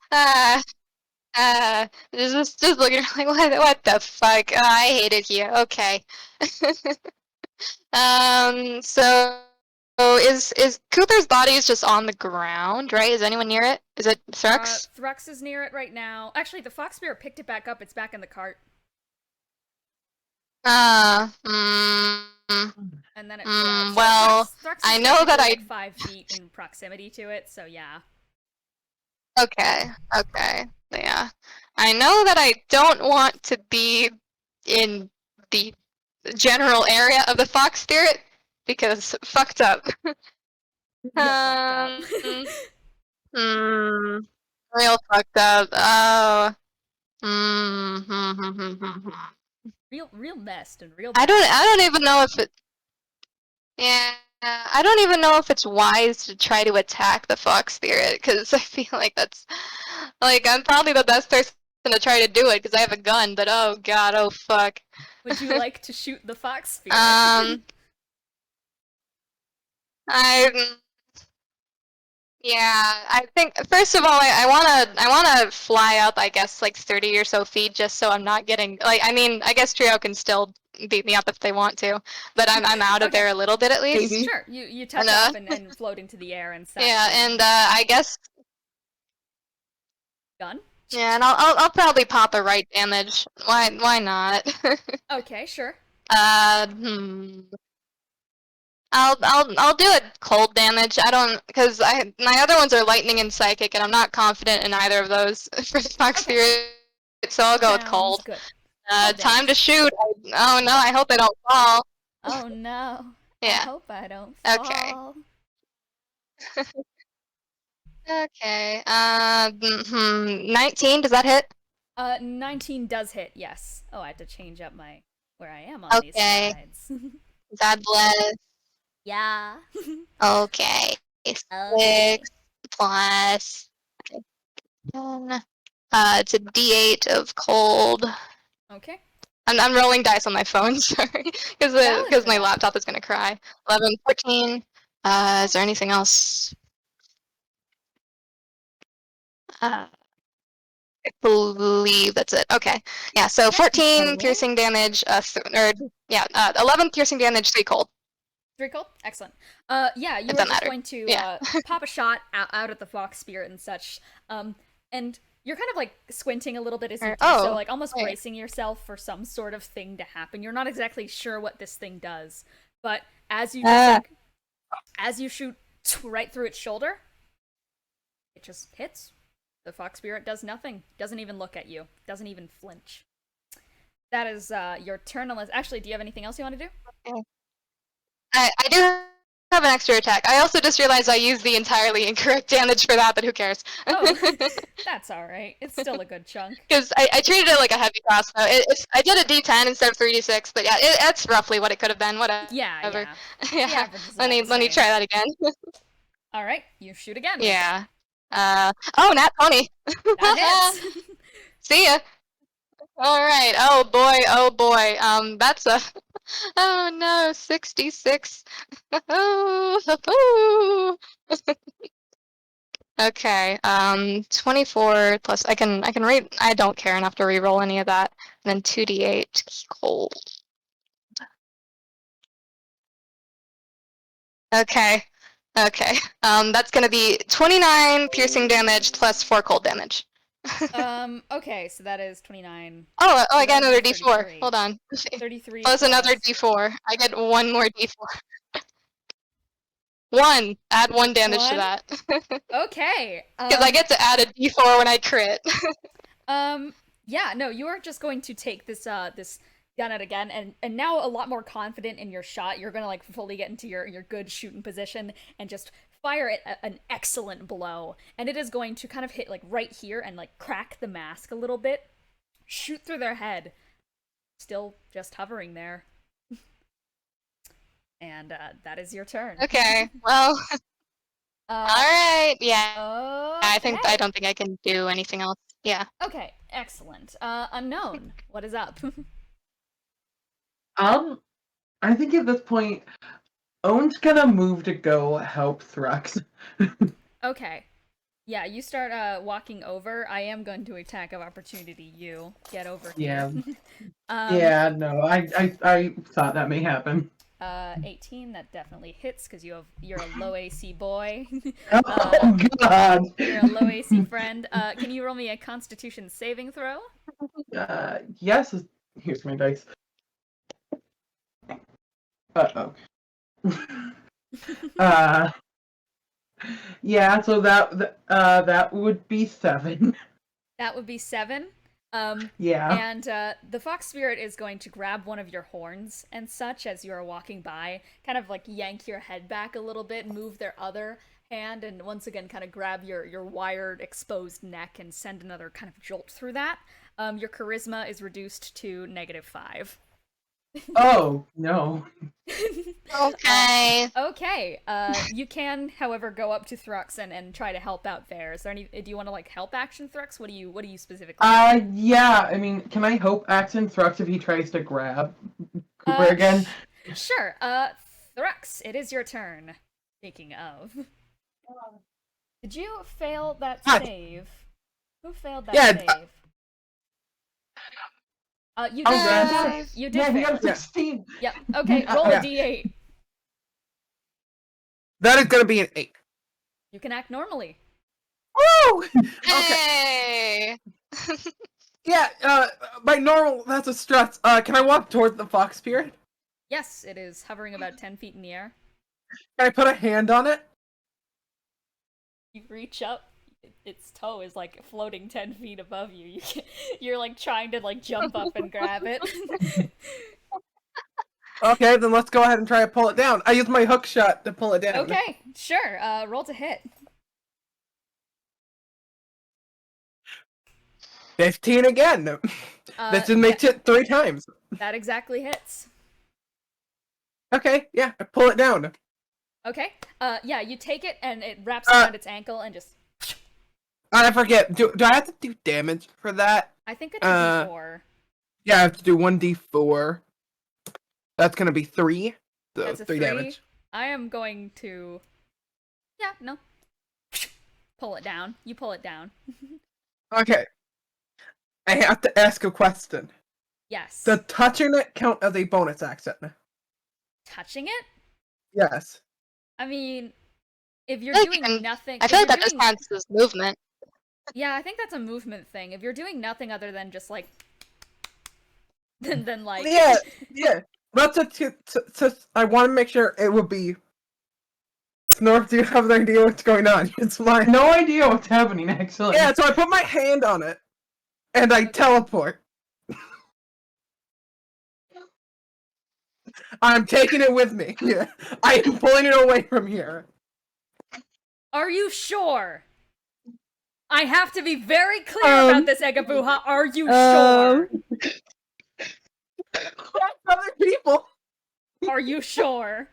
Just looking like, what the fuck? Oh, I hate it here. Okay. So is Cooper's body is just on the ground, right? Is anyone near it? Is it Thrux? Thrux is near it right now. Actually, the Fox Spirit picked it back up. It's back in the cart. And then it well, Thrux I know that like 5 feet in proximity to it, so yeah. Okay, yeah. I know that I don't want to be in the general area of the Fox Spirit, because fucked up. Real fucked up. Oh. Real messed and real. I don't even know if it. Yeah, I don't even know if it's wise to try to attack the Fox Spirit, because I feel like that's, like, I'm probably the best person to try to do it because I have a gun. But oh god, oh fuck. Would you like to shoot the Fox Spirit? I think first of all, I wanna fly up, I guess, like 30 or so feet, just so I'm not getting, like, I mean, I guess Triao can still beat me up if they want to, but I'm out of there a little bit at least. Sure, you touch up and float into the air and stuff. Yeah, and I guess gun. Yeah, and I'll probably pop a right damage. Why not? Okay, sure. I'll do a cold damage. I don't, because my other ones are lightning and psychic, and I'm not confident in either of those for the Fox Spirit, so I'll go with cold. Good. Time to shoot. Oh no, I hope I don't fall. Oh no. Yeah. I hope I don't fall. Okay. Okay. 19. Does that hit? 19 does hit. Yes. Oh, I have to change up where I am on these slides. God bless. Yeah. Okay. 6 plus 10. It's a D8 of cold. Okay. I'm rolling dice on my phone, sorry, because my laptop is gonna cry. 11, 14. Is there anything else? I believe that's it. Okay. Yeah. So 14 piercing damage. 11 piercing damage, 3 cold. 3 cold? Excellent. Yeah, you were just going to pop a shot out at the fox spirit and such. And you're kind of like squinting a little bit as you do so, like almost bracing yourself for some sort of thing to happen. You're not exactly sure what this thing does, but as you as you shoot right through its shoulder, it just hits. The fox spirit does nothing. Doesn't even look at you. Doesn't even flinch. That is your turn. Unless, actually, do you have anything else you want to do? Okay. I do have an extra attack. I also just realized I used the entirely incorrect damage for that, but who cares? Oh, that's alright. It's still a good chunk. Because I treated it like a heavy crossbow. I did a D10 instead of 3D6, but yeah, that's roughly what it could have been. Whatever. Yeah. Yeah. Let me try that again. Alright, you shoot again. Yeah. Nat 20. That hits. See ya. Alright, oh boy, that's a, oh no, 66. Okay, 24 plus, I can read, I don't care enough to re-roll any of that, and then 2d8 cold. Okay, that's gonna be 29 piercing damage plus 4 cold damage. Okay, so that is 29. Oh, I got another D4. Hold on. 33. Plus another D4. I get one more D4. 1. Add 1 damage to that. Okay. Because I get to add a D4 when I crit. Yeah, no, you are just going to take this this gun out again, and now a lot more confident in your shot. You're gonna like fully get into your good shooting position and just fire it an excellent blow, and it is going to kind of hit like right here and like crack the mask a little bit, shoot through their head, still just hovering there. And that is your turn. Okay, well, all right, yeah. Okay. I don't think I can do anything else. Yeah. Okay, excellent. Unknown, what is up? I think at this point, Owen's gonna move to go help Thrux. Okay. Yeah, you start walking over. I am going to attack of opportunity you. Get over here. Yeah. No, I thought that may happen. 18, that definitely hits because you're a low AC boy. Oh god. You're a low AC friend. Can you roll me a Constitution saving throw? Yes. Here's my dice. Uh-oh. Yeah, so that would be 7. That would be 7. Yeah. And the fox spirit is going to grab one of your horns and such as you are walking by, kind of like yank your head back a little bit, move their other hand, and once again kind of grab your wired exposed neck and send another kind of jolt through that. Your charisma is reduced to -5. Oh, no. Okay. Okay. You can, however, go up to Thrux and try to help out there. Is there any? Do you want to like help action Thrux? What do you specifically? Yeah. I mean, can I hope action Thrux if he tries to grab Cooper again? Sure. Thrux, it is your turn. Speaking of, did you fail that save? Who failed that save? You did save. You did fail. He got a 16. Yep. Okay, roll a d8. That is gonna be an 8. You can act normally. Woo! Hey! Yeah, by normal, that's a strut. Can I walk towards the fox spirit? Yes, it is hovering about 10 feet in the air. Can I put a hand on it? You reach up, its toe is like floating 10 feet above you. You're like trying to like jump up and grab it. Okay, then let's go ahead and try to pull it down. I use my hook shot to pull it down. Okay, sure. Roll to hit. 15 again. This just makes it 3 times. That exactly hits. Okay, yeah, I pull it down. Okay. Yeah, you take it and it wraps around its ankle and just. I forget. Do I have to do damage for that? I think it's a D4. Yeah, I have to do 1d4. That's gonna be 3. So That's a 3 3. damage. I am going to. Yeah, no. Pull it down. You pull it down. Okay. I have to ask a question. Yes. Does touching it count as a bonus action? Touching it? Yes. I mean, if you're I doing think- nothing. I if feel like you're that just doing- counts as movement. Yeah, I think that's a movement thing. If you're doing nothing other than just like. then like. Yeah. That's I want to make sure it would be. Snorf, do you have an idea what's going on? It's mine. No idea what's happening, actually. Yeah, so I put my hand on it, and I teleport. I'm taking it with me. Yeah, I am pulling it away from here. Are you sure? I have to be very clear about this, Egabuha. Are you sure? Other people. Are you sure?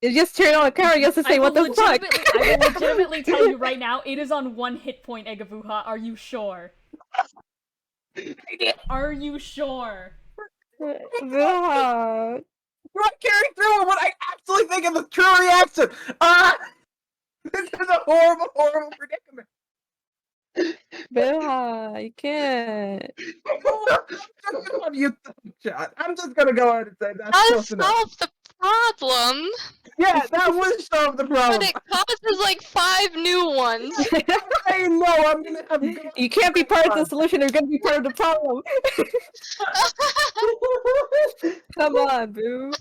You just turn on the camera, you have to say, what the fuck? I will legitimately tell you right now, it is on 1 hit point, Egabuha. Are you sure? Are you sure? Vilha. Not carrying through what I actually think is a true reaction. This is a horrible, horrible predicament. Vilha, you can't. I'm just gonna go ahead and say that's That close enough. solves the problem, Yeah, that would solve the but problem. it causes like 5 new ones. I know I'm gonna have. You can't be part of the solution, you're gonna be part of the problem. Come on, boo.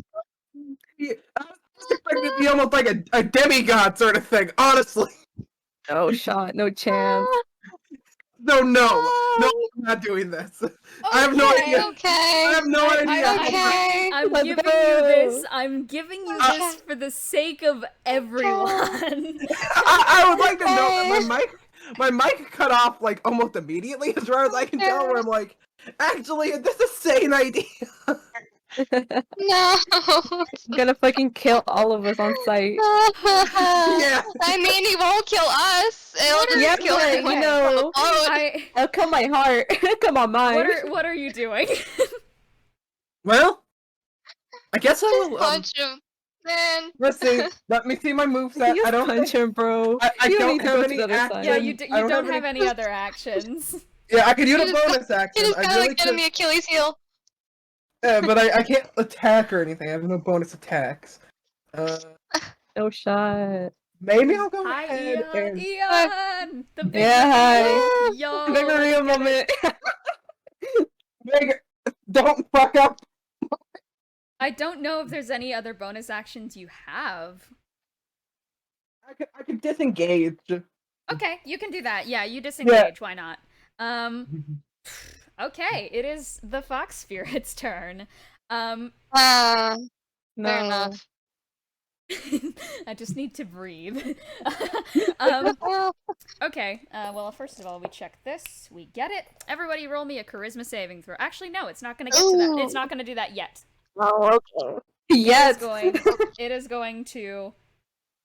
Yeah, I was expecting it to be almost like a demigod sort of thing. Honestly, No shot, no chance. no, I'm not doing this. I have no idea. I Okay. have no idea. Okay. I'm Let's giving go. you this. I'm giving you this for the sake of everyone. I would like to note that my mic cut off like almost immediately, as far as I can tell. Where I'm like, actually, this is a sane idea. No. I'm gonna fucking kill all of us on sight. Yeah. I mean, he won't kill us. It'll just Yeah, kill but, everyone you know, on the boat. I'll kill my heart. Come on, mine. What are you doing? Well, I guess I Just will. punch him, man. Let's see. Let me see my moveset. You I don't punch him, bro. I You don't need to have go to any the other side. action. Yeah, you I don't have any other actions. Yeah, I could use You a just bonus You action. just I gotta really like, get him could. the Achilles heel. But I can't attack or anything. I have no bonus attacks. No shot. Maybe I'll go Hi, ahead Eon! and. Eon! The big Yeah, hi. Yo, Big let's real get it. moment. Big, don't fuck up. I don't know if there's any other bonus actions you have. I could disengage. Okay, you can do that. Yeah, you disengage. Why not? Okay, it is the fox spirit's turn. Fair No. enough. I just need to breathe. Okay, well, first of all, we check this. We get it. Everybody roll me a charisma saving throw. Actually, no, it's not gonna get to that. It's not gonna do that yet. Oh, okay. Yes. It is going to,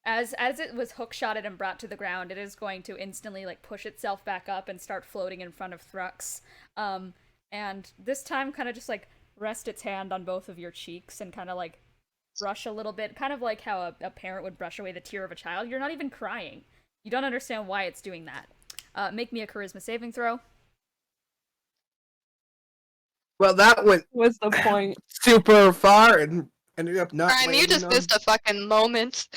as it was hookshotted and brought to the ground, it is going to instantly like push itself back up and start floating in front of Thrux. And this time kind of just like rest its hand on both of your cheeks and kind of like brush a little bit, kind of like how a parent would brush away the tear of a child. You're not even crying. You don't understand why it's doing that. Make me a charisma saving throw. Well, that went What's the point? super far and ended up not. Brian, you just missed a fucking moment.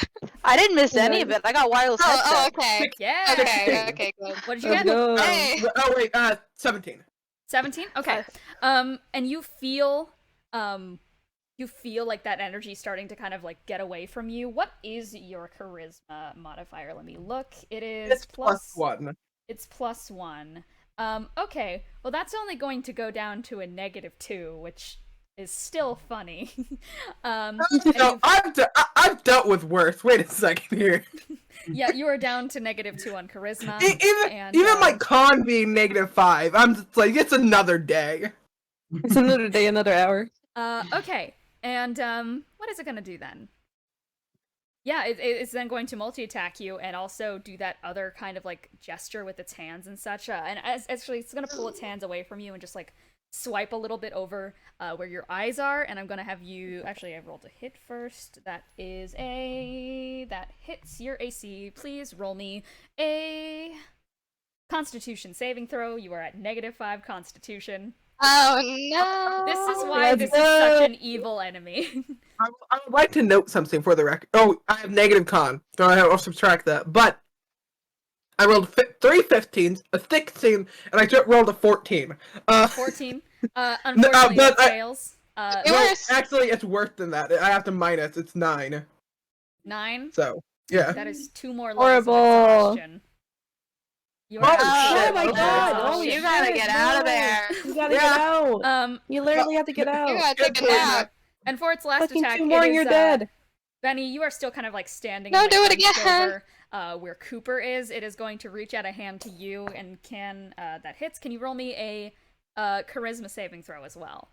I didn't miss any of it. I got wireless headset. Oh, okay. Yeah. Okay, good. What did you Let's get? go. Hey. Oh wait, 17. 17? Okay. And you feel like that energy starting to kind of like get away from you. What is your charisma modifier? Let me look. It is It's +1. It's +1. Okay. Well, that's only going to go down to a -2, which is still funny. No, I've dealt with worse. Wait a second here. Yeah, you are down to -2 on charisma. Even my con being -5, I'm just like, it's another day. It's another day, another hour. Okay. And what is it gonna do then? Yeah, it's then going to multi-attack you and also do that other kind of like gesture with its hands and such. And actually, it's gonna pull its hands away from you and just like swipe a little bit over where your eyes are. And I'm gonna have you. Actually, I rolled a hit first. That hits your AC. Please roll me a Constitution saving throw. You are at -5 Constitution. Oh no! This is why this is such an evil enemy. I would like to note something for the record. Oh, I have negative con, so I'll subtract that. But I rolled 3 15s, a 16, and I just rolled a 14. 14. Unfortunately, it fails. Actually, it's worse than that. I have to minus. It's 9. 9? So, yeah. That is 2 more levels of Horrible. exhaustion. You Oh, are Oh shit, my okay. god! Oh, You shit, gotta get out of there. You gotta get out. You literally have to get You out. gotta take a Good nap. And for its last Fucking attack, 2 more it and is, you're dead. Benny, you are still kind of like standing No, and, like, do it hunched again. over, where Cooper is. It is going to reach out a hand to you and that hits. Can you roll me a charisma saving throw as well?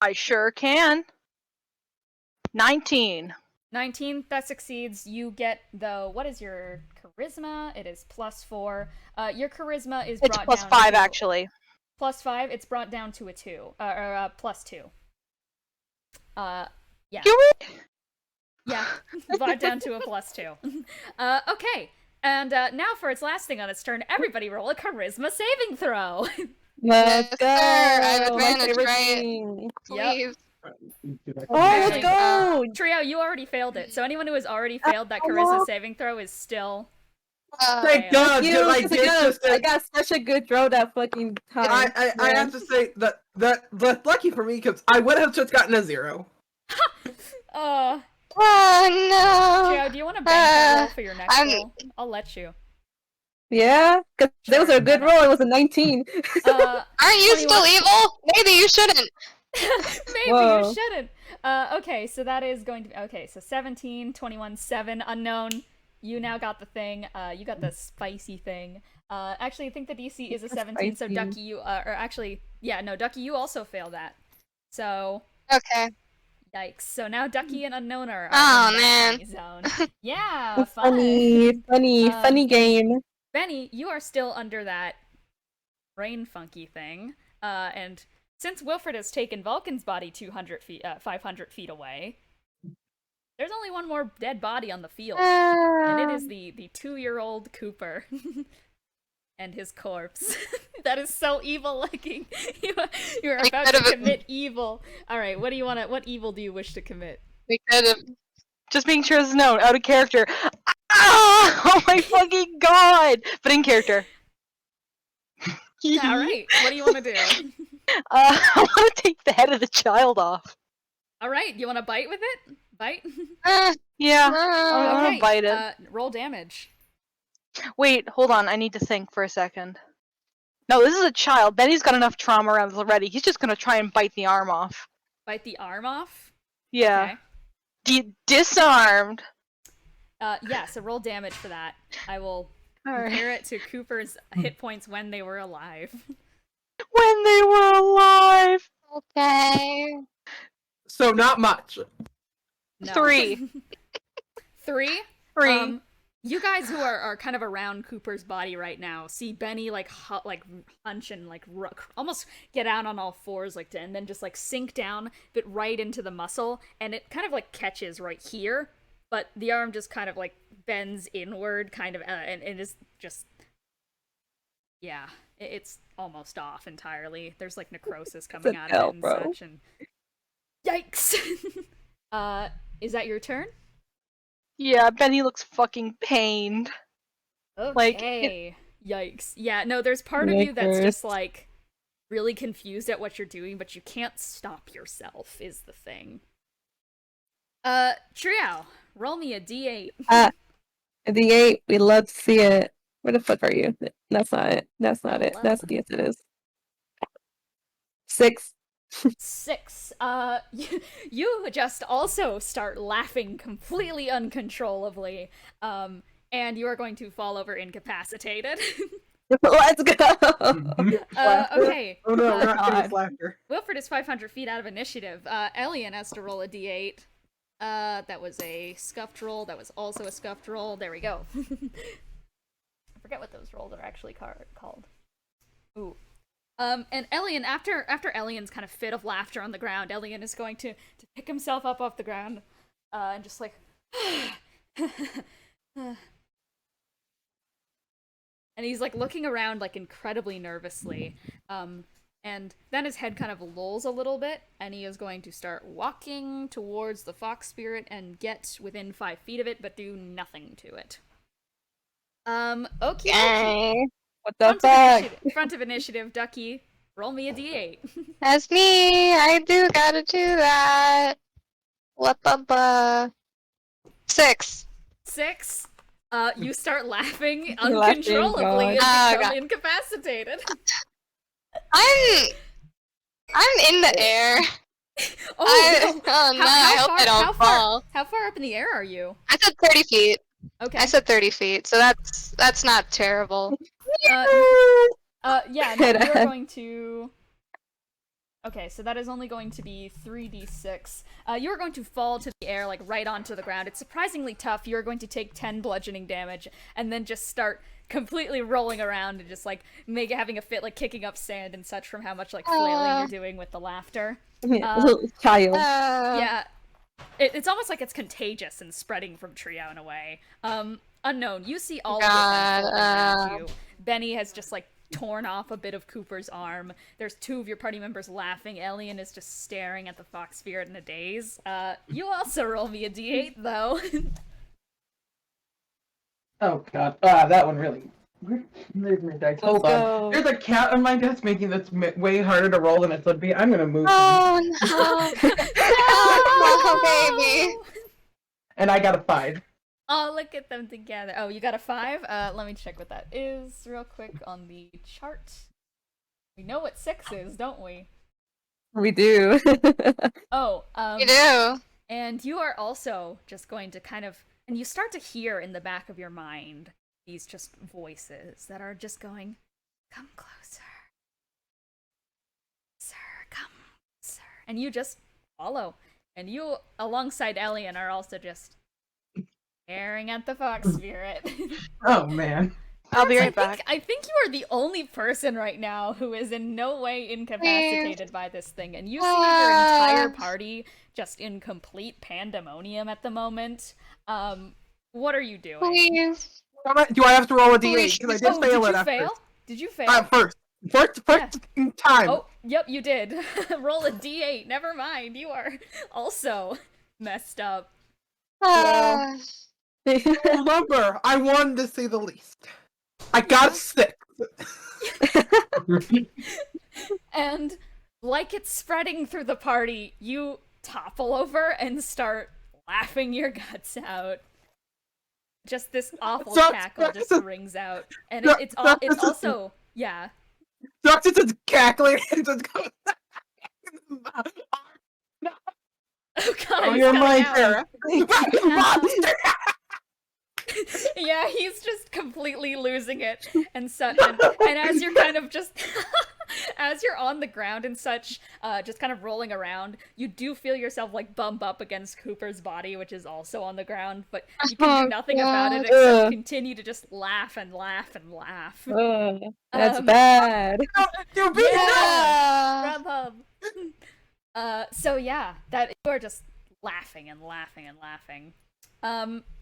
I sure can. 19. 19, that succeeds. You get what is your charisma? It is +4. Your charisma is It's brought down +5 to, actually. +5. It's brought down to a 2, or +2. Yeah. Do we? Yeah, brought down to a +2. Okay, and now for its last thing on its turn, everybody roll a charisma saving throw. Let's go. Sir, I have My advantage, favorite right? thing. Please. Oh, let's Actually, go. Trio, you already failed it, so anyone who has already failed that charisma saving throw is still... Thank God, You, like, it's a it's good- just I got such a good throw that fucking time. I have to say that's lucky for me because I would have just gotten a 0. Oh no! Trio, do you want to bank that roll for your next roll? I'll let you. Yeah, because that was a good roll. It was a 19. Aren't you 21. still evil? Maybe you shouldn't. Maybe Whoa. you shouldn't. Okay, so that is going to be... Okay, so 17, 21, 7, unknown. You now got the thing. You got the spicy thing. Actually, I think the DC is a 17, so Spicy. Ducky, you... or actually... Yeah, no, Ducky, you also fail that. So... Okay. Yikes. So now Ducky and Unknown are Oh, in the man. funny zone. Yeah, fun. Funny game. Benny, you are still under that brain funky thing. And since Wilfred has taken Vulcan's body 500 feet away, there's only one more dead body on the field. And it is the 2-year-old Cooper. And his corpse. That is so evil looking. You are about to commit evil. Alright, what evil do you wish to commit? We could have. Just making sure this is known. Out of character. Ah! Oh my fucking god! But in character. Alright, what do you want to do? I want to take the head of the child off. Alright, you want to bite with it? Bite? Yeah, I want Okay, to bite it. Roll damage. Wait, hold on. I need to think for a second. No, this is a child. Benny's got enough trauma around already. He's just gonna try and bite the arm off. Bite the arm off? Yeah. Okay. Disarmed. Yeah, so roll damage for that. I will compare it to Cooper's hit points when they were alive. When they were alive. Okay. So not much. No. 3. 3? 3. You guys who are kind of around Cooper's body right now see Benny like hunch and like almost get out on all fours and then just like sink down but right into the muscle, and it kind of like catches right here, but the arm just kind of like bends inward kind of and it is just it's almost off entirely. There's like necrosis coming out of it and such, and yikes. Is that your turn? Yeah, Benny looks fucking pained. Okay. Yikes. Yeah, no, there's part of you that's just like really confused at what you're doing, but you can't stop yourself, is the thing. Triao, roll me a D8. A D8, we love to see it. Where the fuck are you? That's not it. That's not it. Hello. Yes, it is. 6. 6. You just also start laughing completely uncontrollably. And you are going to fall over incapacitated. Let's go. Okay. Oh no, we're not getting laughter. Wilfred is 500 feet out of initiative. Elian has to roll a d8. That was a scuffed roll. That was also a scuffed roll. There we go. I forget what those rolls are actually called. Ooh. And Elian, after Elian's kind of fit of laughter on the ground, Elian is going to pick himself up off the ground, and just like, and he's like looking around like incredibly nervously, and then his head kind of lolls a little bit, and he is going to start walking towards the fox spirit and get within 5 feet of it, but do nothing to it. Okay. What the fuck? Front of initiative, Ducky. Roll me a d8. That's me. I do gotta do that. What the 6. 6. You start laughing uncontrollably and become incapacitated. I'm in the air. No. I hope I don't fall. How far up in the air are you? I said 30 feet. Okay. I said 30 feet, so that's not terrible. Yeah, no, you're going to... Okay, so that is only going to be 3d6. You're going to fall to the air, like, right onto the ground. It's surprisingly tough. You're going to take 10 bludgeoning damage, and then just start completely rolling around and just, like, having a fit, like, kicking up sand and such from how much, like, flailing you're doing with the laughter. Little child. Yeah. It's almost like it's contagious and spreading from Triao in a way. Unknown, you see all of this unfolding around you. Bennie has just, like, torn off a bit of Cooper's arm. There's 2 of your party members laughing. Elian is just staring at the fox spirit in a daze. You also roll me a d8, though. Oh god. That one really... There's my dice. Hold on. Go. There's a cat on my desk making this way harder to roll than it should be. I'm gonna move him. Oh no. Oh, baby. And I got a 5. Oh, look at them together. Oh, you got a 5? Let me check what that is real quick on the chart. We know what 6 is, don't we? We do. Oh, You do. and you are also just going to kind of... And you start to hear in the back of your mind these just voices that are just going, come closer. Sir, come, sir. And you just follow. And you, alongside Elian, are also just staring at the fox spirit. Oh man. I'll be right back. I think you are the only person right now who is in no way incapacitated by this thing, and you see your entire party just in complete pandemonium at the moment. What are you doing? Please. Do I have to roll a d8? Because I did fail it at first. Did you fail? First time. Oh, yep, you did. Roll a d8. Never mind. You are also messed up. Remember, I wanted to say the least. I got a 6. And like it's spreading through the party, you topple over and start laughing your guts out. Just this awful cackle just rings out, and it's also Thrux is just cackling and just goes. Oh god! Oh, you're my monster. Yeah, he's just completely losing it and such. And as you're kind of just, as you're on the ground and such, just kind of rolling around, you do feel yourself like bump up against Cooper's body, which is also on the ground, but you can do nothing about it except continue to just laugh and laugh and laugh. That's bad. Yeah, Grubhub. So yeah, that you are just laughing and laughing and laughing.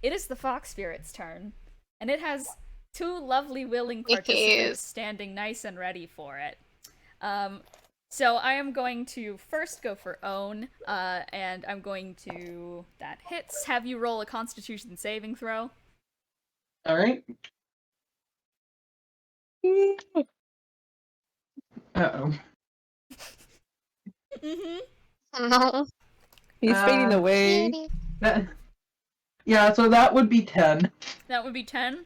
It is the fox spirit's turn, and it has 2 lovely willing participants standing nice and ready for it. So I am going to first go for Own, and I'm going to... That hits. Have you roll a Constitution saving throw. Alright. Uh-oh. No. He's fading away. Yeah, so that would be 10. That would be 10.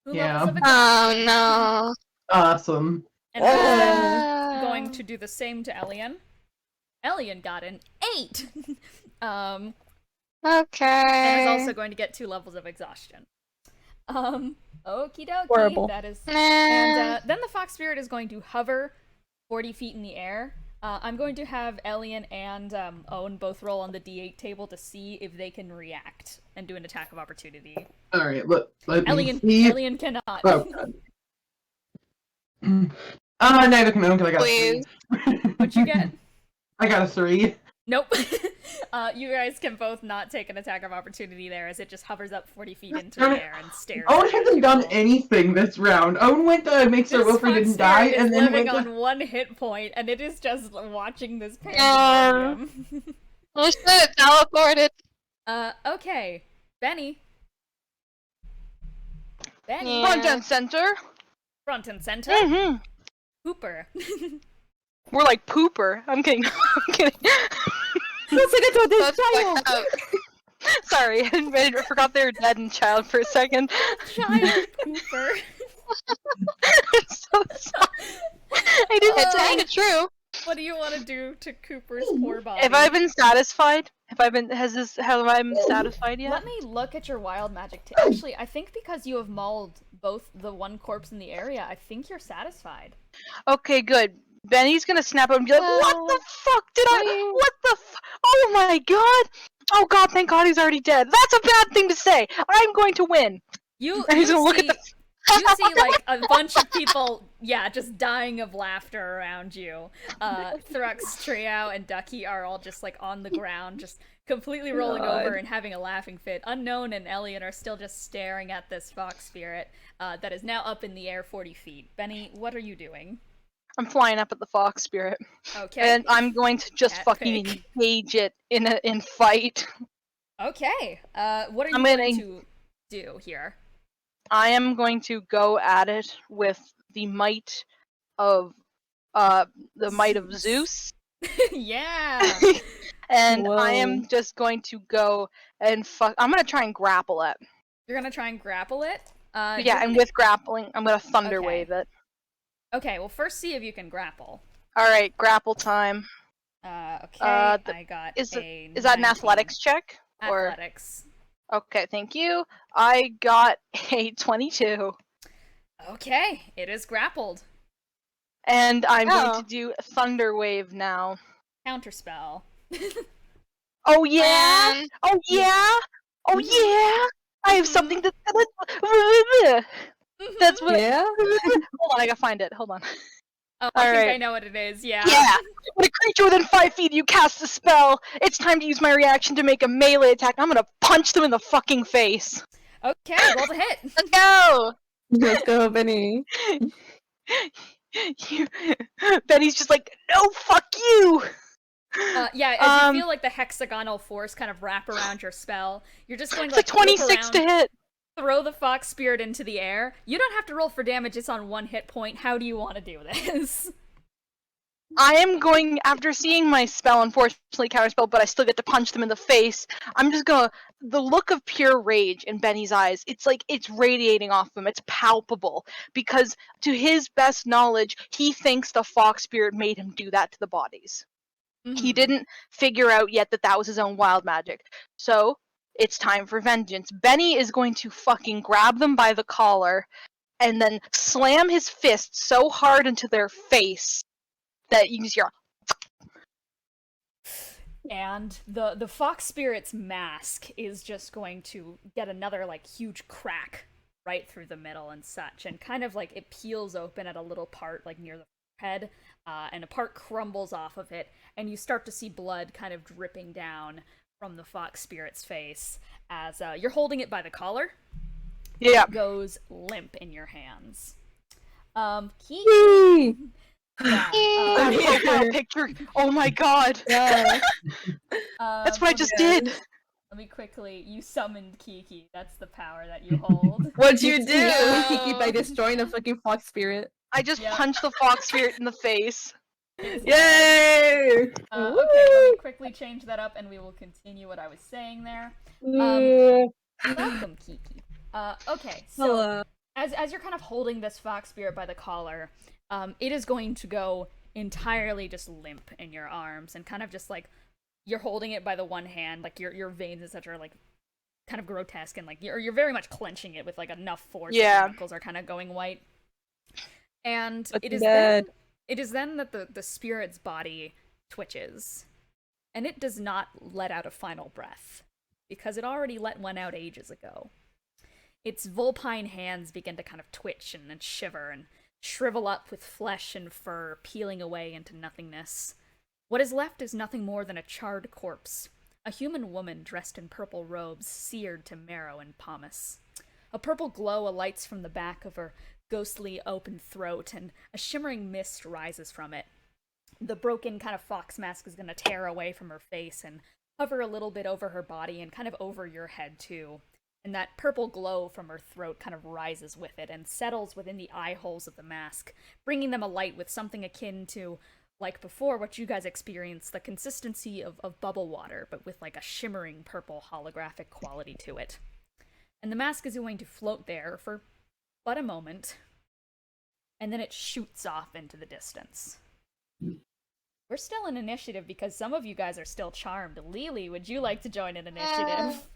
Who Yeah. levels of Oh exhaustion? no. Awesome. And I'm going to do the same to Elian. Elian got an 8! Okay. And is also going to get 2 levels of exhaustion. Okie dokie. Horrible. That is... Nah. And then the Fox Spirit is going to hover 40 feet in the air. I'm going to have Elian and Owen both roll on the D8 table to see if they can react and do an attack of opportunity. Alright, let me Elian, see. Elian cannot. Oh, God. Neither can Owen, because I got Please. a 3. What'd you get? I got a 3. Nope. You guys can both not take an attack of opportunity there, as it just hovers up 40 feet into the air and stares. Owen at you hasn't done all. anything this round. Owen went to make sure This Wilfred Fox didn't die, Spirit and is then living went to... on 1 hit point, and it is just watching this pandemonium. Oh shit, teleported. Okay. Benny. Benny. Yeah. Front and center. Front and center. Mm-hmm. Hooper. We're like pooper. I'm kidding. I'm kidding. Let's look into this That's child. fucked up. Sorry, I forgot they were dead and child for a second. Child Cooper. I'm so sorry. I didn't. It's kinda true. What do you want to do to Cooper's poor body? Have I been satisfied? Have I been satisfied yet? Let me look at your wild magic. Actually, I think because you have mauled both the one corpse in the area, I think you're satisfied. Okay, good. Benny's gonna snap up and be like, "What the fuck did I? What the? Oh my god! Oh god! Thank God he's already dead. That's a bad thing to say. I'm going to win." You And he's gonna look at the. you see like a bunch of people, yeah, just dying of laughter around you. Thrux, Triao, and Ducky are all just like on the ground, just completely rolling over and having a laughing fit. Unknown and Elliot are still just staring at this fox spirit that is now up in the air 40 feet. Benny, what are you doing? I'm flying up at the fox spirit, Okay. and I'm going to just Cat fucking pick. engage it in fight. Okay. What are you I'm going gonna- to do here? I am going to go at it with the might of Zeus. Yeah. And Whoa. I am just going to go and I'm gonna try and grapple it. You're gonna try and grapple it? Yeah, and with grappling, I'm gonna thunder Okay. wave it. Okay, well first see if you can grapple. Alright, grapple time. Okay, I got Is a that an 19. athletics check? Or Athletics. okay, thank you. I got a 22. Okay, it is grappled. And I'm Oh. going to do thunder wave now. Counterspell. Oh yeah? Man. Oh yeah? Oh yeah? I have something to That's what Yeah? Hold on, I gotta find it. Hold on. Oh, I think I Alright. know what it is, yeah. Yeah! When a creature within 5 feet you cast a spell, it's time to use my reaction to make a melee attack. I'm gonna punch them in the fucking face. Okay, roll the hit. Let's go. Let's go, Benny. Benny's just like, no, fuck you! Yeah, as you feel like the hexagonal force kind of wrap around your spell, you're just going to It's a like, whip 26 to around, hit. throw the fox spirit into the air. You don't have to roll for damage, it's on 1 hit point. How do you want to do this? I am going, after seeing my spell, unfortunately counterspell, but I still get to punch them in the face, I'm just gonna, the look of pure rage in Benny's eyes, it's like, it's radiating off him, it's palpable, because to his best knowledge, he thinks the fox spirit made him do that to the bodies. He Mhm. didn't figure out yet that that was his own wild magic. So, it's time for vengeance. Benny is going to fucking grab them by the collar, and then slam his fist so hard into their face that you just hear, And the fox spirit's mask is just going to get another like huge crack right through the middle and such, and kind of like it peels open at a little part like near the head, and a part crumbles off of it, and you start to see blood kind of dripping down from the fox spirit's face as you're holding it by the collar. yeah. It goes limp in your hands. Kiki, Yay! Yeah. Profile picture. Oh my god. Yeah. That's what I just yeah. did. Let me quickly. You summoned Kiki. That's the power that you hold. What'd you do? No. Kiki by destroying a fucking fox spirit. I just Yep. punched the fox spirit in the face. Yay! Okay, let me quickly change that up, and we will continue what I was saying there. Welcome, Kiki. Okay, so Hello. as you're kind of holding this fox spirit by the collar, it is going to go entirely just limp in your arms, and kind of just like you're holding it by the one hand, like your veins and such are like kind of grotesque, and like you're very much clenching it with like enough force. That your knuckles are kind of going white, and it is then that the spirit's body twitches, and it does not let out a final breath because it already let one out ages ago. Its vulpine hands begin to kind of twitch and shiver and shrivel up with flesh and fur peeling away into nothingness. What is left is nothing more than a charred corpse, a human woman dressed in purple robes seared to marrow and pomace. A purple glow alights from the back of her ghostly open throat, and a shimmering mist rises from it. The broken kind of fox mask is going to tear away from her face and hover a little bit over her body and kind of over your head too. And that purple glow from her throat kind of rises with it and settles within the eye holes of the mask, bringing them alight with something akin to, like before, what you guys experienced, the consistency of bubble water, but with like a shimmering purple holographic quality to it. And the mask is going to float there for but a moment, and then it shoots off into the distance. We're still in initiative because some of you guys are still charmed. Lelee, would you like to join an initiative?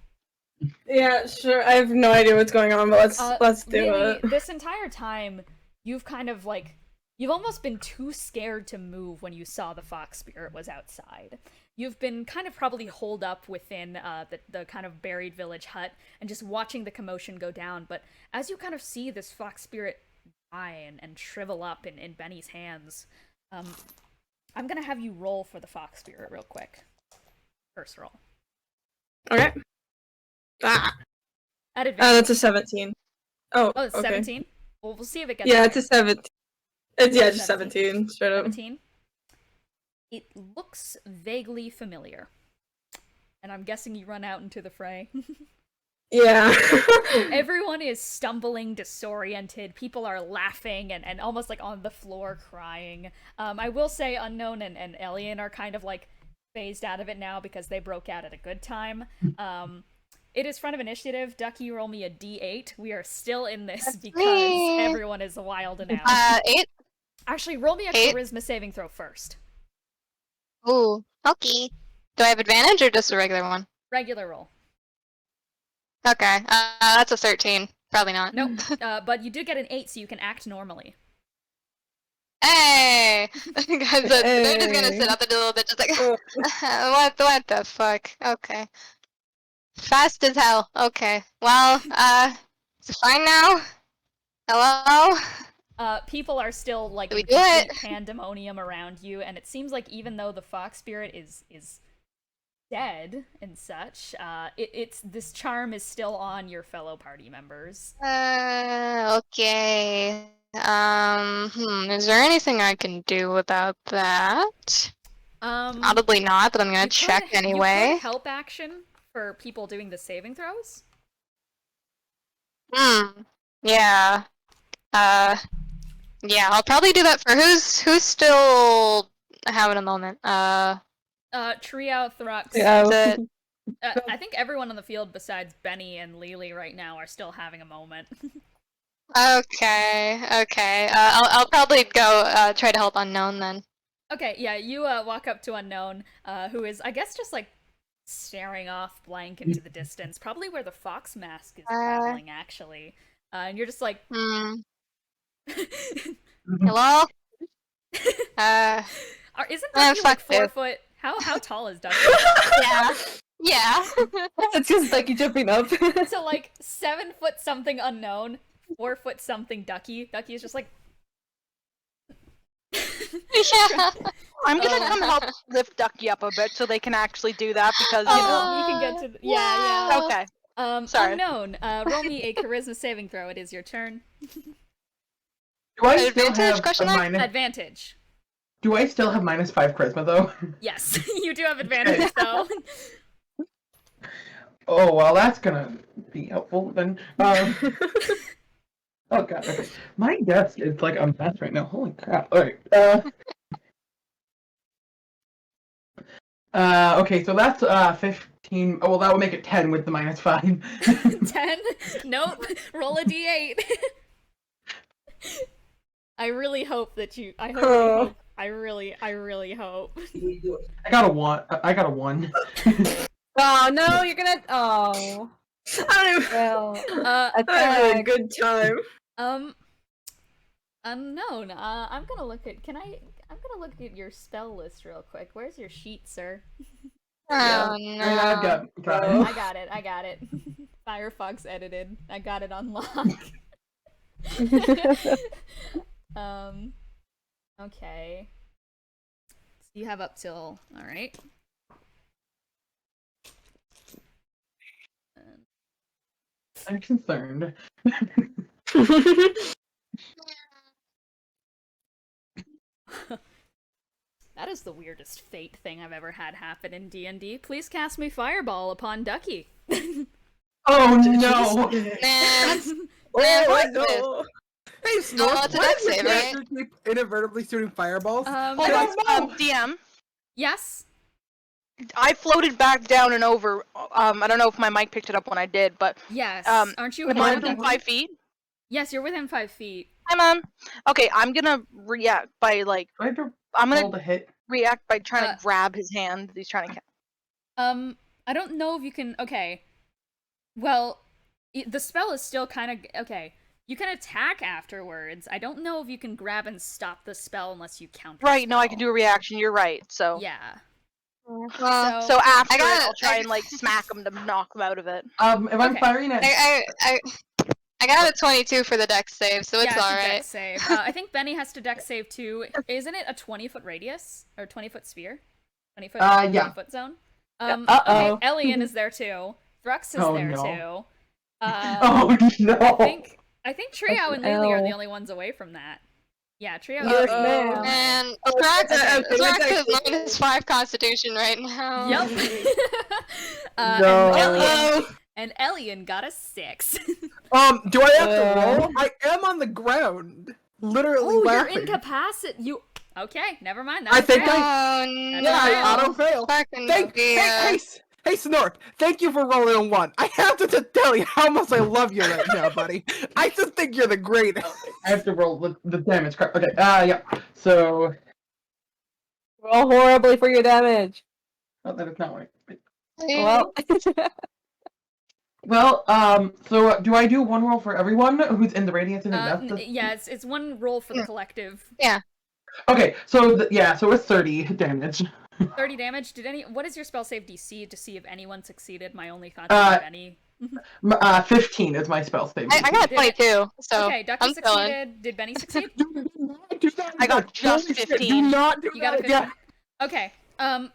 Yeah, sure. I have no idea what's going on, but let's do Lelee, it. this entire time, you've kind of like, you've almost been too scared to move when you saw the fox spirit was outside. You've been kind of probably holed up within the kind of buried village hut and just watching the commotion go down, but as you kind of see this fox spirit die and shrivel up in Benny's hands, I'm gonna have you roll for the fox spirit real quick. First roll. Okay. Ah. At advantage. That's a 17. Oh, it's okay. 17? Well, we'll see if it gets Yeah, higher. it's a 17. It's just 17, straight up. 17? It looks vaguely familiar. And I'm guessing you run out into the fray. Yeah. Everyone is stumbling, disoriented. People are laughing and almost like on the floor crying. I will say Unknown and Alien are kind of like phased out of it now because they broke out at a good time. It is front of initiative. Ducky, roll me a D8. We are still in this because everyone is wild and out. 8. Actually, roll me a charisma saving throw first. Ooh, okay. Do I have advantage or just a regular one? Regular roll. Okay, that's a 13. Probably not. Nope. But you do get an 8, so you can act normally. Hey! They're just gonna sit up a little bit, just like, what the fuck? Okay. Fast as hell. Okay. Well, is it fine now? Hello? People are still like in complete pandemonium around you, and it seems like even though the fox spirit is dead and such, it's this charm is still on your fellow party members. Okay. Is there anything I can do about that? Probably not, but I'm gonna check anyway. You could help action for people doing the saving throws? Yeah. Yeah, I'll probably do that for who's still having a moment. Triao, Thrux. Yeah. I think everyone on the field besides Bennie and Lelee right now are still having a moment. Okay. I'll probably go try to help Unknown then. Okay, yeah, you walk up to Unknown, who is, I guess, just like staring off blank into the distance, probably where the fox mask is traveling, actually. And you're just like, Hello? Isn't Ducky like 4 foot? How tall is Ducky? Yeah. It's just Ducky jumping up. So like 7 foot something Unknown, 4 foot something Ducky. Ducky is just like. Yeah. I'm gonna come help lift Ducky up a bit so they can actually do that because you know. You can get to yeah. Okay. Sorry. Unknown. Roll me a charisma saving throw. It is your turn. Do I still Advantage? have Question a mark? minus? Advantage. Do I still have -5 charisma though? Yes, you do have advantage though. Oh well, that's gonna be helpful then. Oh god, okay. My desk is like a mess right now. Holy crap. Alright. Okay, so that's 15. Oh well, that would make it 10 with the -5. 10? Nope. Roll a d8. I really hope that you. I hope. I really hope. I got a 1. I got a 1. Oh no, you're gonna. Oh. I don't even. Well. I'm having a good time. Unknown. I'm gonna look at. I'm gonna look at your spell list real quick. Where's your sheet, sir? Oh And I've no. got I got it. Firefox edited. I got it on lock. Okay. So you have up till. Alright. I'm concerned. That is the weirdest fate thing I've ever had happen in D&D. Please cast me Fireball upon Ducky. Oh no! Man. Oh, what's no. Hey, Snort, Oh, it's a why deck does your save, right? character keep inadvertently shooting fireballs? Hold I on, don't know. DM. Yes? I floated back down and over. I don't know if my mic picked it up when I did, but Yes. Aren't you am I within within 5 feet? Yes, you're within 5 feet. Hi, Mom. Okay, I'm gonna react by Do I have to I'm roll gonna to hit? react by trying to grab his hand that he's trying to. I don't know if you can. Okay. Well, the spell is still kind of okay. You can attack afterwards. I don't know if you can grab and stop the spell unless you counter. Right, no, I can do a reaction. You're right. So Yeah. Well, so after got- I'll try and like smack him to knock him out of it. If I'm Okay. firing at I got a 22 for the dex save, so it's yeah, all it's a right. dex save. I think Benny has to dex save too. Isn't it a 20-foot radius or 20-foot sphere? 20-foot. Yeah. 20-foot zone. Uh-oh. Okay, Elian is there too. Thrux is Oh, there no. too. Oh no! I think Triao and Lelee are the only ones away from that. Yeah, Triao. Yes, and ma'am. Lelee. And okay, Thrax is -5 constitution right now. Yep. No. And Elian got a 6. Do I have to roll? I am on the ground, literally Oh, you're laughing. incapacitated. You. Okay, never mind. I That's think fair. Oh Yeah, no. I auto fail. Fucking Thank, hey, Snort, thank you for rolling a 1. I have to tell you how much I love you right now, buddy. I just think you're the greatest. I have to roll the damage. Crap. Okay. Yeah. So. Roll horribly for your damage. Oh, that is not right. Well. Well, so do I do one roll for everyone who's in the radius and Yeah, it's one roll for the collective. Okay, so so it's 30 damage. 30 damage. What is your spell save DC to see if anyone succeeded? My only thought is Benny. 15 is my spell save. I got 22, so Okay, Ducky I'm succeeded. chilling. Did Benny succeed? I got just Holy shit, 15. Do not do You got a that. 15? Okay.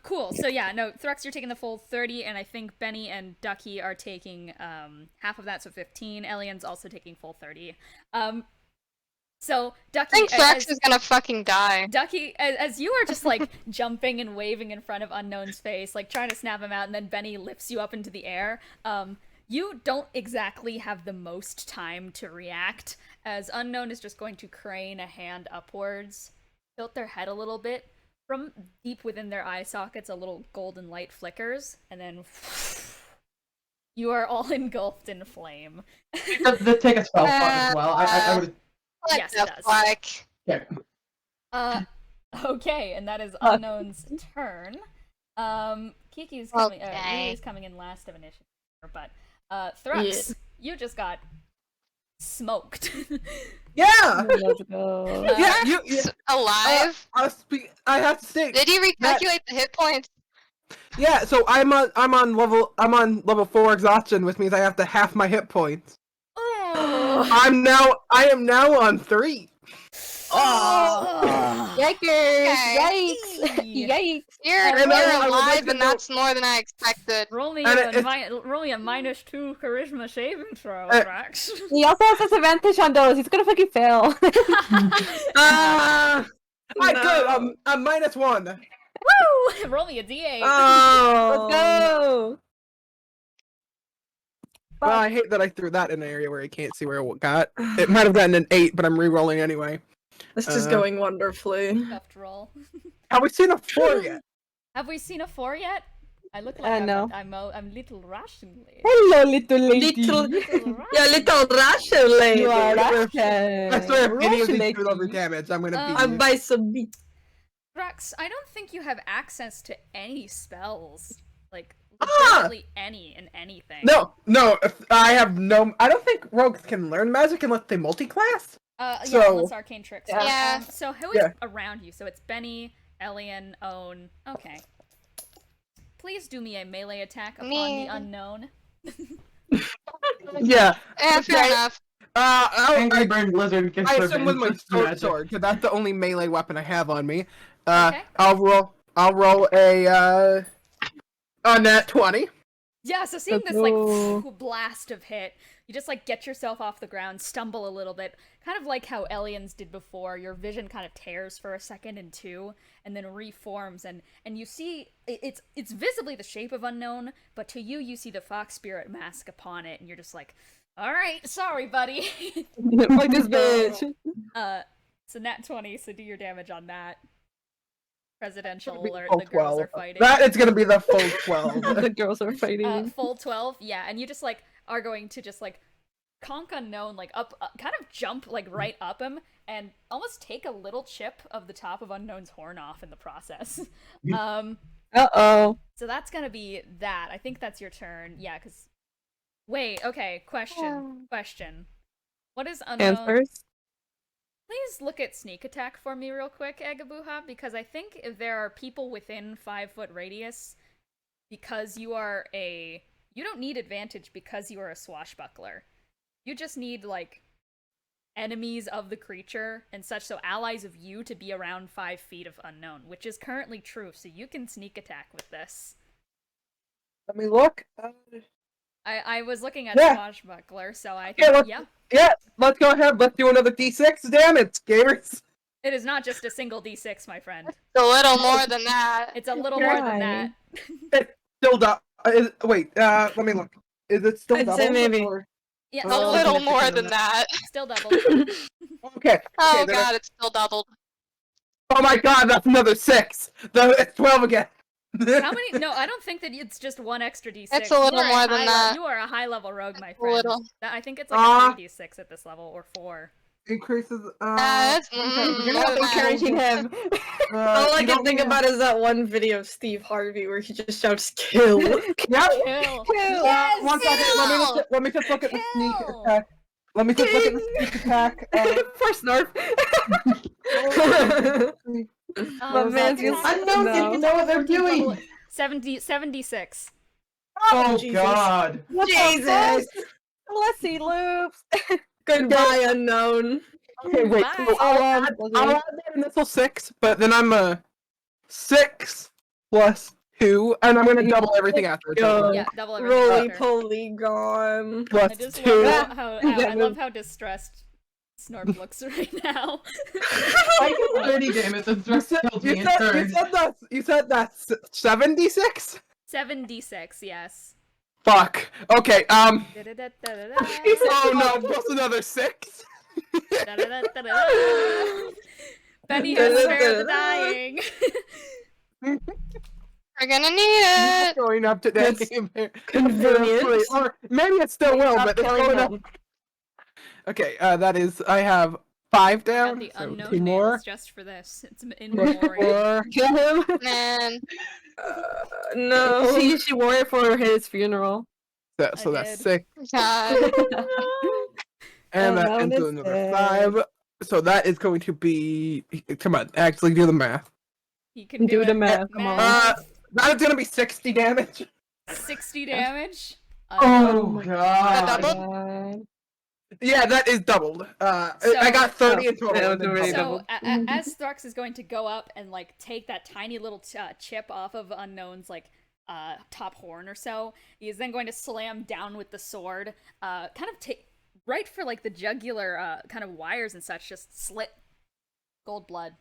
Cool. So yeah, no, Thrux, you're taking the full 30, and I think Benny and Ducky are taking half of that, so 15. Elian's also taking full 30. So Ducky, I think Thrax is gonna fucking die. Ducky, as you are just like jumping and waving in front of Unknown's face, like trying to snap him out, and then Benny lifts you up into the air. You don't exactly have the most time to react, as Unknown is just going to crane a hand upwards, tilt their head a little bit. From deep within their eye sockets, a little golden light flickers, and then you are all engulfed in flame. Does this take a spell slot as well? I would. What Yes, the it does. fuck? Yeah. Okay, and that is Unknown's turn. Kiki's coming. Okay. Lelee is coming in last of initiative, but Thrux, you just got smoked. Yeah. Let's go. Yeah. You. Alive? I have to say. Did you recalculate the hit points? Yeah. So I'm on level 4 exhaustion, which means I have to half my hit points. Oh. I am now on 3. Oh. Yikers! Okay. Yikes! Yikes! You're And I would like alive, to and know- that's more than I expected. Roll me And a it's- -2 charisma saving throw, Uh, Thrax. He also has disadvantage on those. He's gonna fucking fail. Alright, good. I'm -1. Woo! Roll me a d8. Let's go. Well, I hate that I threw that in an area where I can't see where it got. It might have gotten an 8, but I'm re-rolling anyway. This is going wonderfully. Scuffed roll. Have we seen a 4 yet? Have we seen a 4 yet? I look like I'm little Russian lady. Hello, little lady. Little, Little yeah, little Russian lady. You are I Russian. swear, if any of Russian these do over lady. damage, I'm gonna Um, beat I'll you. buy some meat. Rex, I don't think you have access to any spells. Like, Ah! literally any and anything. No, I have no. I don't think rogues can learn magic unless they multi-class. Yeah, So- unless arcane tricks. Yeah. So who is Yeah. around you? So it's Bennie, Elian, Own. Okay. Please do me a melee attack upon Me. the unknown. Yeah. Yeah, fair Okay. enough. Angry Bird Blizzard gets I their assume with my vengeance short magic. sword, because that's the only melee weapon I have on me. Okay. I'll roll a nat 20. Yeah, so seeing this, Ooh. like, blast of hit, you just, like, get yourself off the ground, stumble a little bit, kind of like how Elian's did before. Your vision kind of tears for a second in two, and then reforms, and you see, it's visibly the shape of Unknown, but to you, you see the fox spirit mask upon it, and you're just like, alright, sorry, buddy. Fuck this bitch. So nat 20, so do your damage on that. Presidential Be alert, full the girls 12. are fighting. That is gonna be the full 12. The girls are fighting. Full 12, yeah, and you just, like, are going to just, like, conk Unknown, like, up, kind of jump, like, right up him, and almost take a little chip of the top of Unknown's horn off in the process. Uh-oh. So that's gonna be that. I think that's your turn. Yeah, because... Wait, okay, question. What is Unknown... Answers? Please look at sneak attack for me real quick, Agabuha, because I think if there are people within 5-foot radius, because you are a... You don't need advantage because you are a swashbuckler. You just need, like, enemies of the creature and such, so allies of you to be around 5 feet of Unknown, which is currently true, so you can sneak attack with this. Let me look. I was looking at Yeah. swashbuckler, so I Yeah, think, let's- Yeah, let's go ahead. Let's do another d6 damage, gamers. It is not just a single d6, my friend. It's a little more than that. It's a little more than that. It's still wait, let me look. Is it still I'd double? say maybe. Or... Yeah, A Oh, little okay. more than that. still double. Okay. Oh okay, then god, it's still doubled. Oh my god, that's another 6. It's 12 again. How many? No, I don't think that it's just one extra d6. It's a little You are more than that. You are a high level rogue, my A friend. little. I think it's like a 3d6 at this level, or 4. Increases. That's you're more not than that. Encouraging him. All I you can don't think need- about is that one video of Steve Harvey where he just shouts "kill." Yep. Kill. Yes, One second. kill! Let me just look at the sneak Kill! attack. Let me just look at the sneak attack. For Snarf. Um, man's sneak just- attack- Unknown No. didn't know what they're doing. 76. Oh Jesus. god. Jesus. Let's see, loops. Goodbye, Unknown. Okay, wait. Bye. So I'll add the initial 6, but then I'm 6 plus 2, and I'm gonna double everything after. Go. Yeah, double everything Roly after. poly gone. Plus I just 2. love I love how distressed Snorp looks right now. I get 30 damage and Thrux killed me in turn. You said that's 76? 7d6, yes. Fuck. Okay. Da-da-da-da-da-da. Oh no! Plus another 6. Da-da-da-da-da-da. Benny has spared the dying. We're gonna need it. Going up to that That's game. convenient. Or maybe it still will, Stop but it's killing going up. him. Okay. That is. I have 5 down. And the So unknown 2 more. nails just for this. It's in memoriam. 4. Kill him. Man. No. She wore it for his funeral. So I that's did. 6. God. And Oh, that no, ends with it's another sad. 5. So that is going to be. Come on, actually do the math. You can Do do the it. math, come on. That is gonna be 60 damage. 60 damage. Oh my god. double? God. Yeah, that is doubled. I So- got 30 in that total. was already So double. as Thrux is going to go up and like take that tiny little chip off of Unknown's like top horn or so, he is then going to slam down with the sword, kind of take right for like the jugular kind of wires and such, just slit gold blood.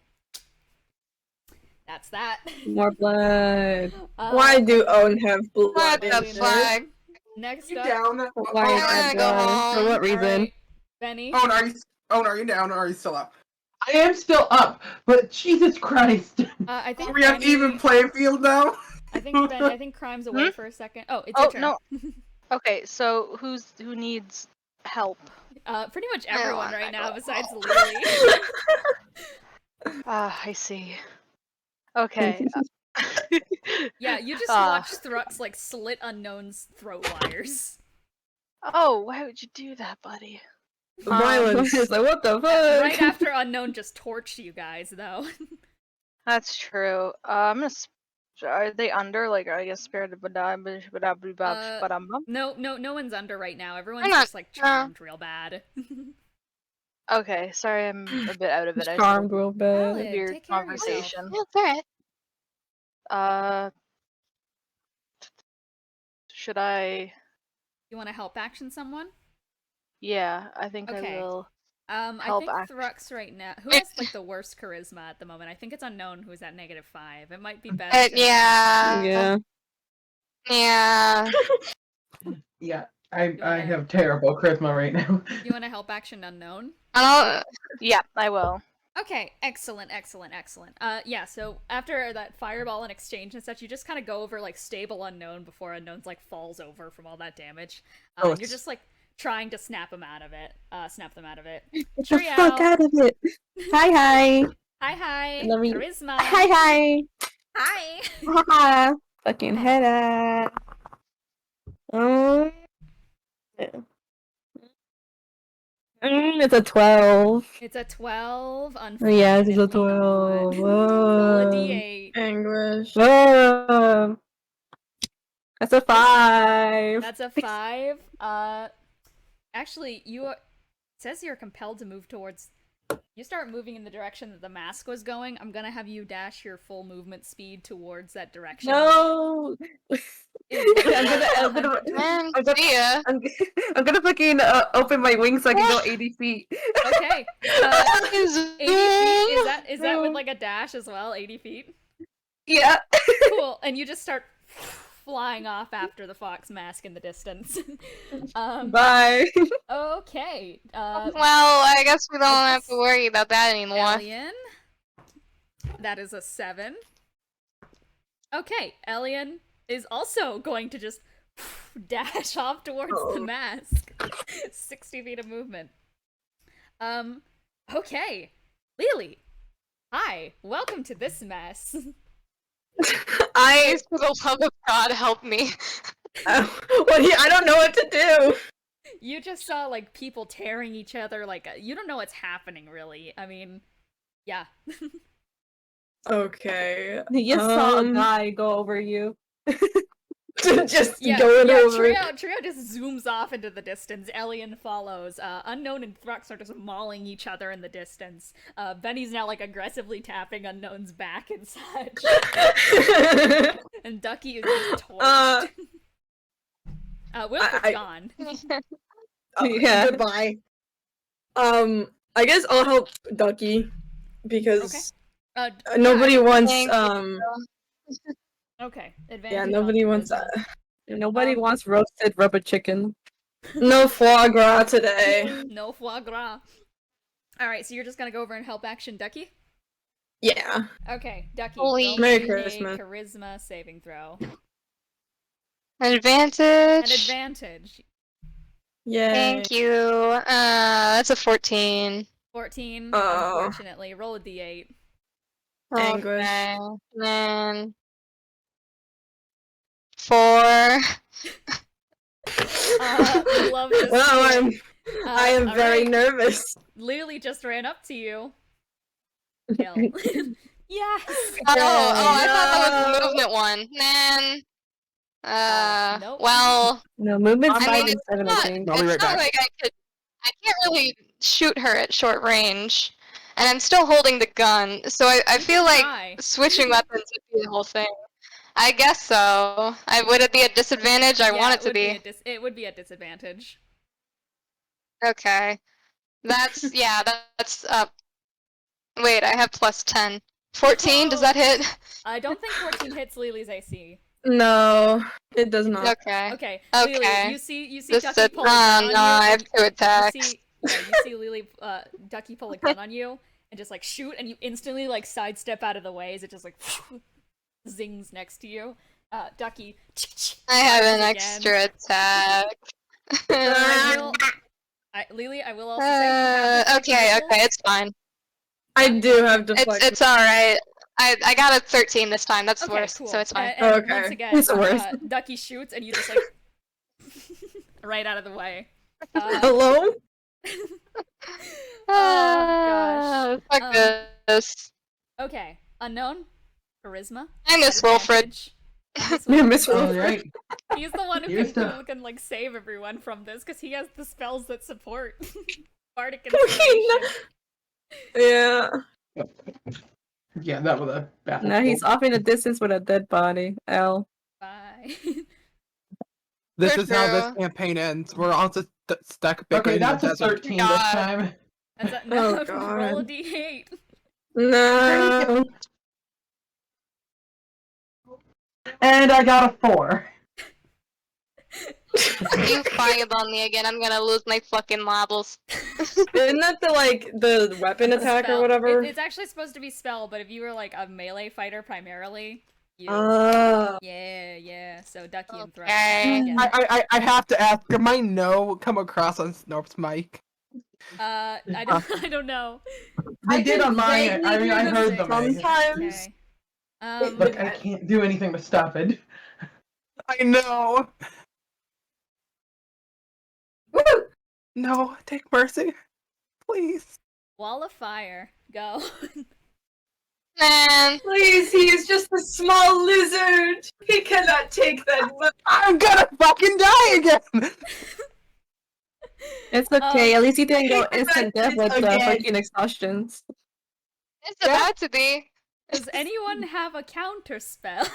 That's that. More blood. Why do Owen have blood What in the this? flag? Next You up, down? Why I is that wanna go blood? home. For what reason? alright, Benny. Are you down or are you still up? I am still up, but Jesus Christ. I think Are we on Benny- even playing field now? I think Crime's away for a second. Oh, it's your turn. no. Okay, so who needs help? Pretty much I don't everyone want right that now girl. besides Lelee. I see. Okay. Yeah, you just watch Thrux like slit Unknown's throat wires. Oh, why would you do that, buddy? Violence. It's like, what the fuck? Right after Unknown just torched you guys, though. That's true. I'm gonna. Are they under? Like, I guess Spirit of No one's under right now. Everyone's I'm not- just like charmed real bad. Okay, sorry, I'm a bit out of it. I Charmed had real bad. Valid. weird Take care of yourself. conversation. Yeah, it's alright. Should I? You want to help action someone? Yeah, I think Okay. I will. I Help think act. Thrux right now. Who has like the worst charisma at the moment? I think it's Unknown who's at -5. It might be best. Yeah. Yeah. Yeah. Yeah, I have terrible charisma right now. You want to help action Unknown? Yeah, I will. Okay, excellent. Yeah, so after that fireball and exchange and such, you just kind of go over like stable Unknown before Unknown's like falls over from all that damage. You're just like trying to snap them out of it. Get the Triao. fuck out of it. Hi. Hi. Let me- Charisma. Hi. Hi. Haha. Fucking head at. It's a 12. It's a 12. Yes, it's a Unfortunately 12. not. Roll a d8. Anguish. That's a 5. That's a 5. Actually, it says you're compelled to move towards. You start moving in the direction that the mask was going. I'm gonna have you dash your full movement speed towards that direction. No. I'm gonna fucking open my wings so I can go 80 feet. Okay. 80 feet. Is that with like a dash as well? 80 feet. Yeah. Cool. And you just start flying off after the fox mask in the distance. Bye. Okay. Well, I guess we don't have to worry about that anymore. Elian. That is a 7. Okay, Elian is also going to just dash off towards the mask. 60 feet of movement. Okay. Lelee. Hi, welcome to this mess. For the love of God, help me. I don't know what to do. You just saw, like, people tearing each other, like, you don't know what's happening, really. I mean, yeah. Okay. You saw a guy go over you. Just going over. Triao just zooms off into the distance. Elian follows. Unknown and Thrux are just mauling each other in the distance. Benny's now like aggressively tapping Unknown's back and such. And Ducky is just torched. Wilford's gone. Yeah. Goodbye. I guess I'll help Ducky because nobody wants Okay. Advantage yeah, nobody on wants charisma. that. Nobody wants roasted rubber chicken. No foie gras today. No foie gras. Alright, so you're just gonna go over and help action Ducky? Yeah. Okay, Ducky. Holy- roll Merry me a Christmas. Charisma saving throw. An advantage. An advantage. Yay. Thank you. That's a 14. 14, Oh. unfortunately. Roll a d8. Anguish. Okay. Then 4. Love to Wow, see it. I am very alright. nervous. Lily just ran up to you. Kill. Yes! Oh, I thought that was the movement one. Man. Nope. Well, No, movement's I 5 mean, and it's 7, I not, think. I'll be it's right not back. like I can't really shoot her at short range. And I'm still holding the gun, so I feel like Try. switching weapons would be the whole thing. I guess so. Would it be a disadvantage? I want it to be. It would be a disadvantage. Okay. That's, yeah, that's up. Wait, I have plus 10. 14, does that hit? I don't think 14 hits Lelee's AC. No, it does not. Okay. Okay, Okay. Lelee, you see This Ducky is pull a gun on you. I have 2 attacks. You see Lelee, Ducky pull a gun on you and just like shoot, and you instantly like sidestep out of the way as it just like zings next to you. Ducky. I have an again. extra attack. Lelee, I will also say. Okay, it's fine. I do have deflection. It's alright. I got a 13 this time, that's Okay, worse, cool. so it's fine. And Okay. once again, It's worse. Ducky shoots, and you just like right out of the way. Hello? Oh, gosh. Fuck this. Okay, unknown, charisma. I miss Wilfred. Miss All Wilfred. right. He's the one Here's who can like save everyone from this because he has the spells that support bardic Okay, inspiration. Yeah. Yeah, that was a bad. Now he's off in a distance with a dead body. L. Bye. This For is how this sure. campaign ends. We're all just stuck Okay, bickering in the that's a desert. 13 God. this time. That's no, Oh, God. roll a d8. No. And I got a 4. You fired on me again, I'm gonna lose my fucking marbles. Isn't that the weapon attack Spell. or whatever? It's actually supposed to be spell, but if you were like a melee fighter primarily, you. Oh. Yeah. So Ducky and Thrux. Okay. again. I have to ask, did my no come across on Snorp's mic? I don't know. They did on mine. vaguely I mean, I hear heard them them. sometimes. Okay. But I can't do anything to stop it. I know. No, take mercy. Please. Wall of fire. Go. Man. Please, he is just a small lizard. He cannot take that. I'm gonna fucking die again! It's okay. At least you didn't go Take instant that death with the again. fucking exhaustions. It's about to be. Does anyone have a counter spell?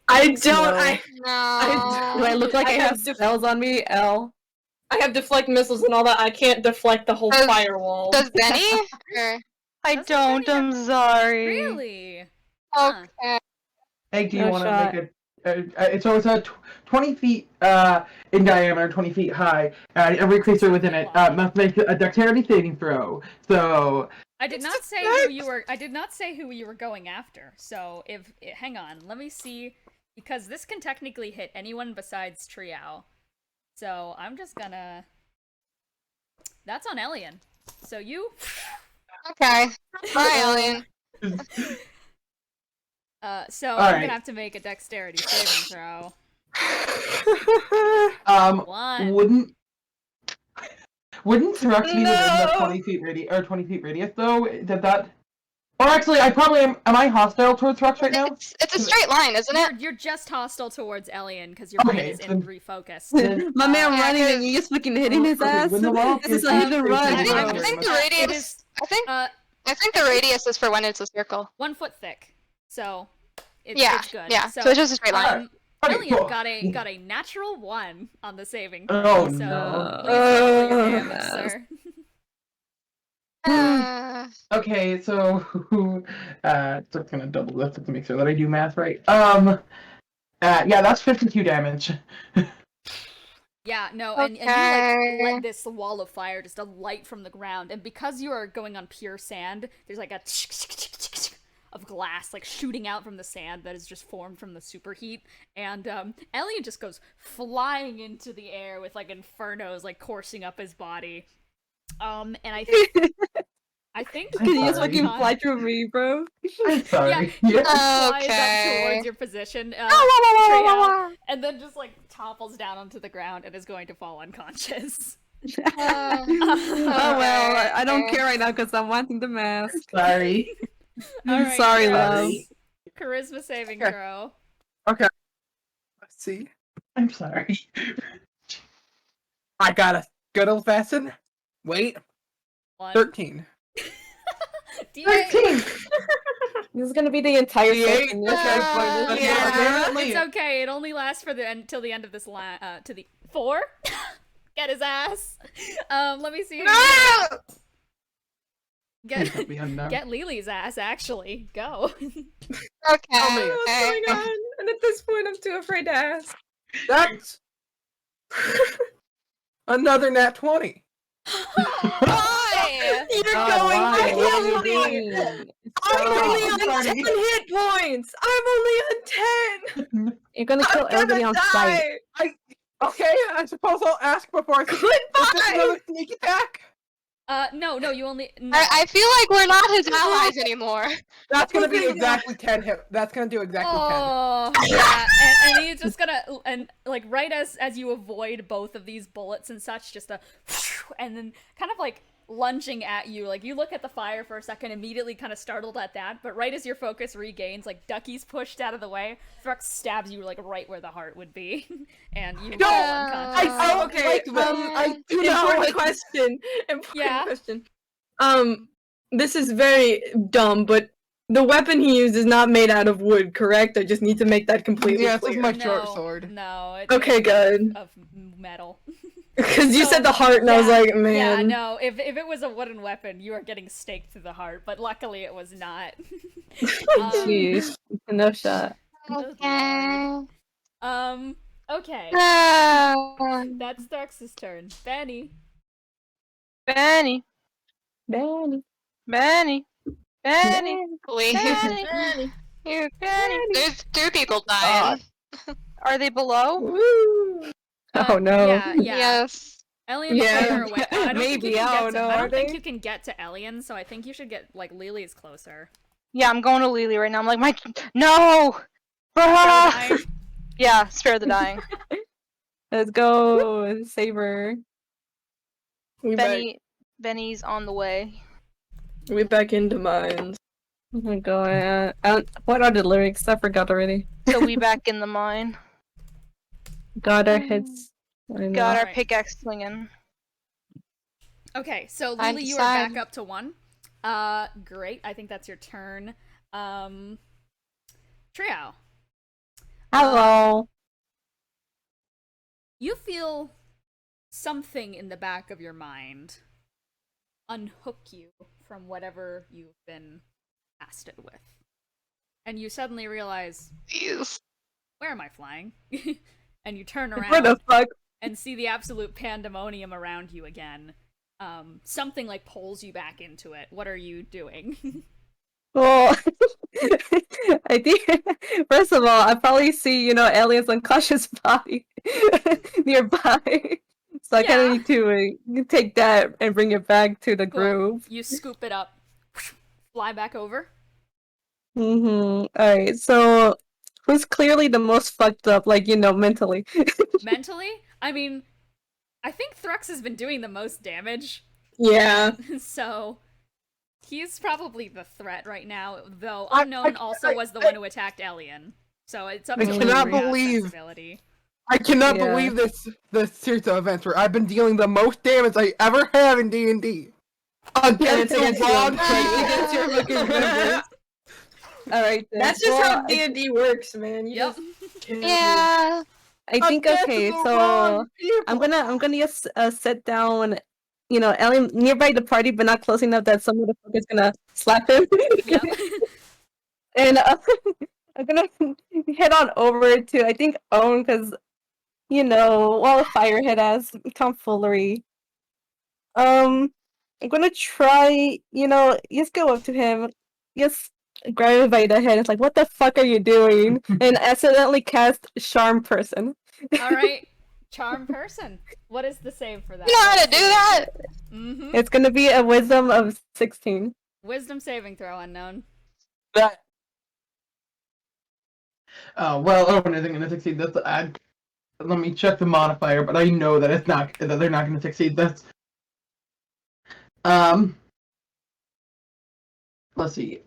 I don't. No. Do I look like I have spells on me? L. I have deflect missiles and all that. I can't deflect the whole Does- firewall. Does Benny? Or... I Doesn't don't. Benny I'm sorry. Really? Huh. Okay. Hey, do you No want shot. to make so it's a 20 feet in diameter, 20 feet high. Every creature within it must make a dexterity saving throw. So I did not say who you were. I did not say who you were going after. So hang on, let me see, because this can technically hit anyone besides Triao. So I'm just gonna. That's on Elian. So you. Okay. Bye, Alien. So All I'm right. gonna have to make a dexterity saving throw. One. wouldn't Thrux be within the No! 20 feet radius though? Did that? Or actually, I probably am. Am I hostile towards Thrux right now? It's a straight line, isn't it? You're just hostile towards Elian because your brain Okay, is then- refocused. Then- My man Yeah, running 'cause- and you just fucking hitting his Okay, ass. when the wall This is appears, how you can I run, think- I bro. think the It radius. is I think the radius is for when it's a circle. 1 foot thick. So it's good. Yeah. So it's just a straight line. Okay, Elian cool. got a natural 1 on the saving throw. Oh, so no. please roll your Oh, damage, no. sir. Okay, so just gonna double this to make sure that I do math right. Yeah, that's 52 damage. Yeah, no, and you Okay. like let this wall of fire just alight from the ground, and because you are going on pure sand, there's like a of glass like shooting out from the sand that is just formed from the superheat, and Elliot just goes flying into the air with like infernos like coursing up his body. And I think I'm Can you just sorry. fucking fly through me, bro? I'm sorry. Yeah, he Yeah. flies up Okay. towards your position, Triao, and then just like topples down onto the ground and is going to fall unconscious. Oh well, I don't care right now because I'm wanting the mask. Sorry. Alright, Sorry, Triao. love. Charisma saving Okay. throw. Let's see. I'm sorry. I got a good old fashioned. Wait, 1. 13. D8. 13! This is gonna be the entire D8? session. Yeah. Apparently. It's okay. It only lasts for till the end of this to the 4. Get his ass. Let me see. Get Let me unknown. get Lelee's ass. Actually, go. Okay. I don't know what's going on, and at this point, I'm too afraid to ask. That's another nat 20. Why? You're God, going why? to What are you kill me! doing? I'm only Stop. on 10 hit points! I'm only on 10! You're gonna kill I'm everybody gonna on sight. die! Okay, I suppose I'll ask before I... Is this Goodbye! another sneak attack? No, you only. No. I feel like we're not his allies anymore. That's gonna be Okay, exactly 10 hit. That's gonna do exactly 10. Oh yeah, and he's just gonna like right as you avoid both of these bullets and such, just and then kind of like lunging at you, like you look at the fire for a second, immediately kind of startled at that, but right as your focus regains, like Ducky's pushed out of the way, Thrux stabs you like right where the heart would be, and you fall unconscious. I okay, like them. I do not Important like question. Important Yeah. question. This is very dumb, but the weapon he used is not made out of wood, correct? I just need to make that completely Yeah, this is clear. my short sword. No, it's Okay, good. of metal. Because you So, said the heart, and I was yeah, like, Yeah, man. no, if it was a wooden weapon, you are getting staked through the heart, but luckily it was not. Jeez, no shot. Okay. Okay. Ah. That's Thrux's turn. Bennie. Benny, Bennie. Benny, Benny, Please. Benny. You- There's 2 people dying. Are they below? Woo. Oh no. Yeah. Yes. Elian's Yeah. further away. I don't think you Maybe, can I get don't to, know, I are don't think they? you can get to Elian, so I think you should get like Lelee's closer. Yeah, I'm going to Lelee right now. I'm like, no! Ah! Yeah, spare the dying. Let's go, Saber. We Benny's on the way. back into mines. Oh my god. What are the lyrics? I forgot already. So we back in the mine. God, our heads. I know. Got our Alright. pickaxe swinging. Okay, so I Lelee, you are back decide. up to 1. Great. I think that's your turn. Triao. Hello. You feel something in the back of your mind unhook you from whatever you've been casted with. And you suddenly realize, Jeez. where am I flying? And you turn Where around the fuck? and see the absolute pandemonium around you again. Something like pulls you back into it. What are you doing? Well, I think first of all, I probably see Alien's unconscious body nearby, so I kind Yeah. of need to take that and bring it back to the Cool. groove. You scoop it up, fly back over. All right. So, who's clearly the most fucked up, like mentally? Mentally, I mean, I think Thrux has been doing the most damage, Yeah. so he's probably the threat right now. Though I- Unknown I- also I- was the one who attacked Elian, so it's up I to cannot Tria's believe- sensibility. I cannot Yeah. believe this series of events where I've been dealing the most damage I ever have in D&D. Against against the you. wrong Against your fucking members. All right. Then. That's just Well, how D&D works, man. You Yep. just Yeah. I think Against okay. the So. wrong people. I'm gonna just sit down, Ellie nearby the party, but not close enough that some motherfucker's gonna slap him. Yep. And I'm gonna head on over to I think Owen because while Firehead has tomfoolery. I'm gonna try, just go up to him, just grab him by the head. It's like, what the fuck are you doing? And accidentally cast Charm Person. All right, charm person. What is the save for that? You know how to do that? Mm-hmm. It's gonna be a wisdom of 16. Wisdom saving throw, Unknown. That Well, Owen isn't going to succeed. That's let me check the modifier, but I know that it's not that they're not going to succeed. That's let's see.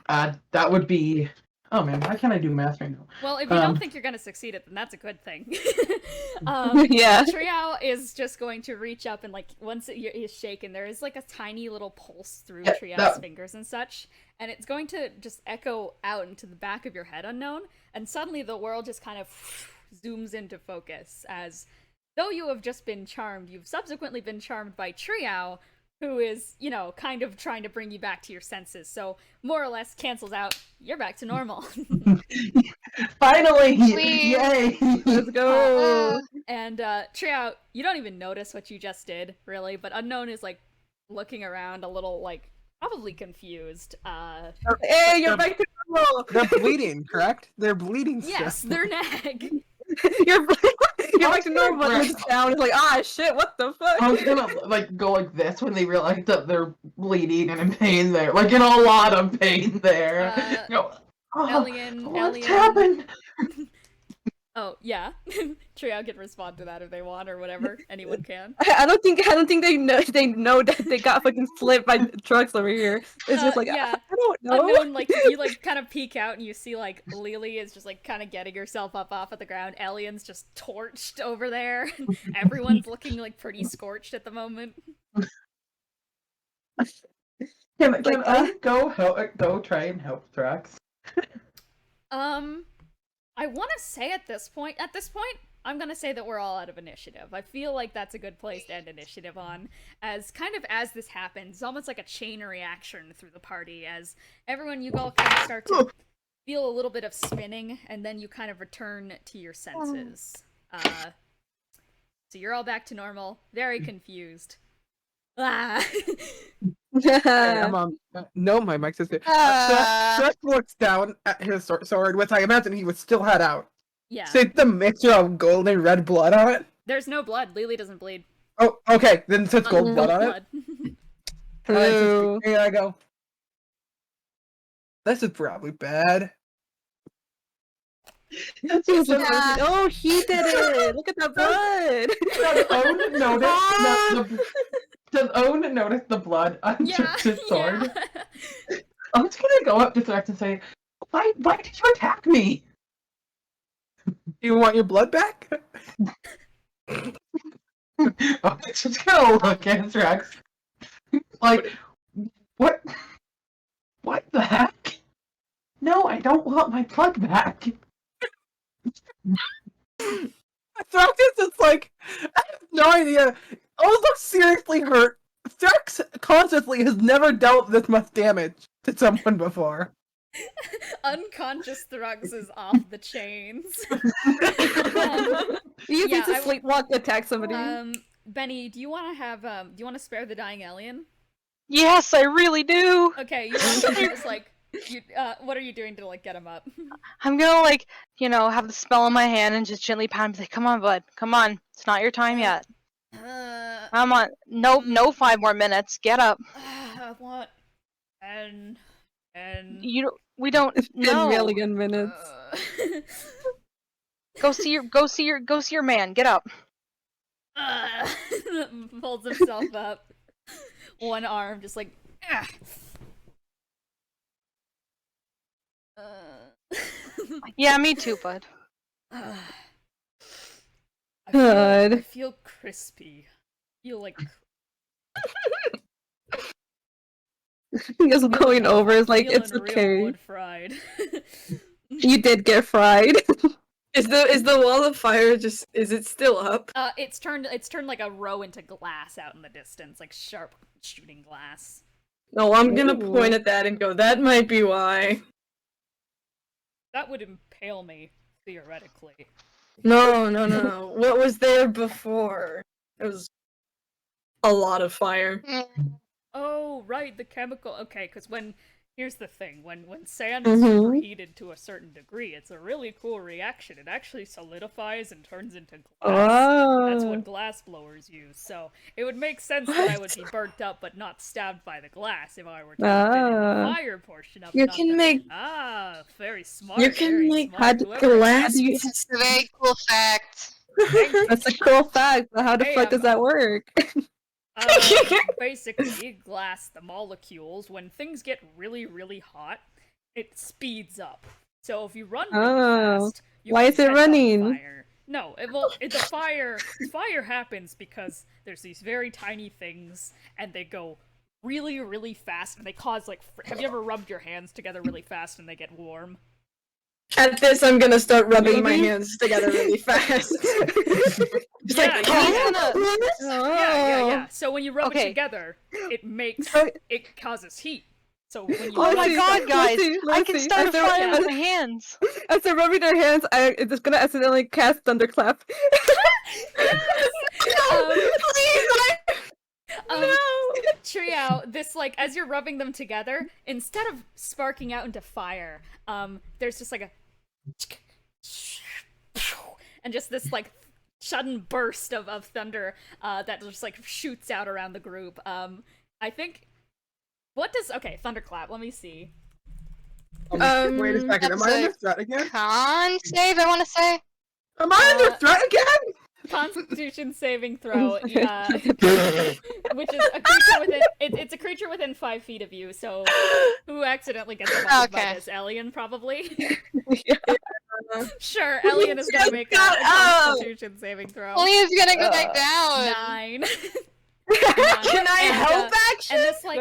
That would be. Oh man, why can't I do math right now? Well, if you don't think you're gonna succeed it, then that's a good thing. Yeah. Triao is just going to reach up and once it is shaken, there is like a tiny little pulse through Yeah, Triao's that- fingers and such, and it's going to just echo out into the back of your head, Unknown, and suddenly the world just kind of zooms into focus as though you have just been charmed, you've subsequently been charmed by Triao, who is, you know, kind of trying to bring you back to your senses. So more or less cancels out. You're back to normal. Finally! Sweet. Yay! Let's go. And Triao, you don't even notice what you just did, really, but Unknown is like looking around a little, like, probably confused. Hey, you're back to normal. They're bleeding, correct? They're bleeding still. Yes, their neck. You're back to normal. But it's down. It's like, ah, shit. What the fuck? I was gonna like go like this when they realize that they're bleeding and in pain there, like in a lot of pain there. Go, Alien. What's happened? Oh yeah, Triao can respond to that if they want or whatever. Anyone can. I don't think they know that they got fucking slipped by trucks over here. It's just like yeah. I don't know. Unknown, like you like kind of peek out and you see like Lelee is just like kind of getting herself up off of the ground. Alien's just torched over there. Everyone's looking like pretty scorched at the moment. Can I go try and help Thrux? I want to say at this point, I'm gonna say that we're all out of initiative. I feel like that's a good place to end initiative on, as this happens, it's almost like a chain reaction through the party, as everyone, you all kind of start to feel a little bit of spinning, and then you kind of return to your senses. So you're all back to normal, very confused. Ah. No, my mic's just Seth looks down at his sword, which I imagine he would still had out. Yeah. So it's a mixture of gold and red blood on it. There's no blood. Lelee doesn't bleed. Oh, okay. Then it says gold blood on it. Hello. Here I go. This is probably bad. Oh, he did it! Look at that blood! Does Owen notice the blood on his sword? Yeah. I'm just gonna go up to Thrux and say, why did you attack me? You want your blood back? I'm just gonna look at Thrux. Like, what the heck? No, I don't want my blood back. Thrux is just like, I have no idea. Owen looks seriously hurt. Thrux consciously has never dealt this much damage to someone before. Unconscious Thrux is off the chains. You need to sleepwalk attack somebody. Bennie, do you want to spare the dying alien? Yes, I really do. Okay, you want to just like, what are you doing to like get him up? I'm gonna like, have the spell in my hand and just gently pat him. Say, "Come on, bud. Come on. It's not your time yet. Come on. No, 5 more minutes. Get up." I want and we don't It's been know. really good minutes. Go see your man. Get up. Pulls himself up. One arm just like. Yeah, me too, bud. I feel crispy. I feel like Just going over is like, it's real okay. wood fried. You did get fried. Is the wall of fire is it still up? It's turned like a row into glass out in the distance, like sharp shooting glass. No, I'm gonna Ooh. point at that and go, that might be why. That would impale me, theoretically. No. What was there before? It was a lot of fire. Oh, right, the chemical. Okay, because here's the thing: when sand is superheated to a certain degree, it's a really cool reaction. It actually solidifies and turns into glass. That's what glass blowers use. So it would make sense that I would be burnt up, but not stabbed by the glass if I were to have been in the fire portion of it. You can make. Very smart. You can make glass. It's a very cool fact. That's a cool fact, but how the fuck does that work? Basically, glass, the molecules, when things get really, really hot, it speeds up. So if you run really fast, you why can is it catch on running? fire. No, fire happens because there's these very tiny things, and they go really, really fast, and they cause like. Have you ever rubbed your hands together really fast and they get warm? At this, I'm gonna start rubbing my Maybe? hands together really fast. Just Yeah, like, yeah. So when you rub it Okay. together, it causes heat. So when you Oh rub my it god, guys! Let's I can see. start a I throw- fire with my hands. As they're rubbing their hands, I'm just gonna accidentally cast Thunderclap. Triao, this like as you're rubbing them together, instead of sparking out into fire, there's just like a and just this like sudden burst of thunder that just like shoots out around the group. I think Thunderclap, let me see. Wait a second, am I under threat again? Con save, I want to say. Am I under threat again? Constitution saving throw, which is a creature within it's a creature within 5 feet of you, so who accidentally gets affected by this? Elian, probably? Sure, Elian is gonna make a Constitution saving throw. Elian's gonna go back down. 9. can I help action? And this Like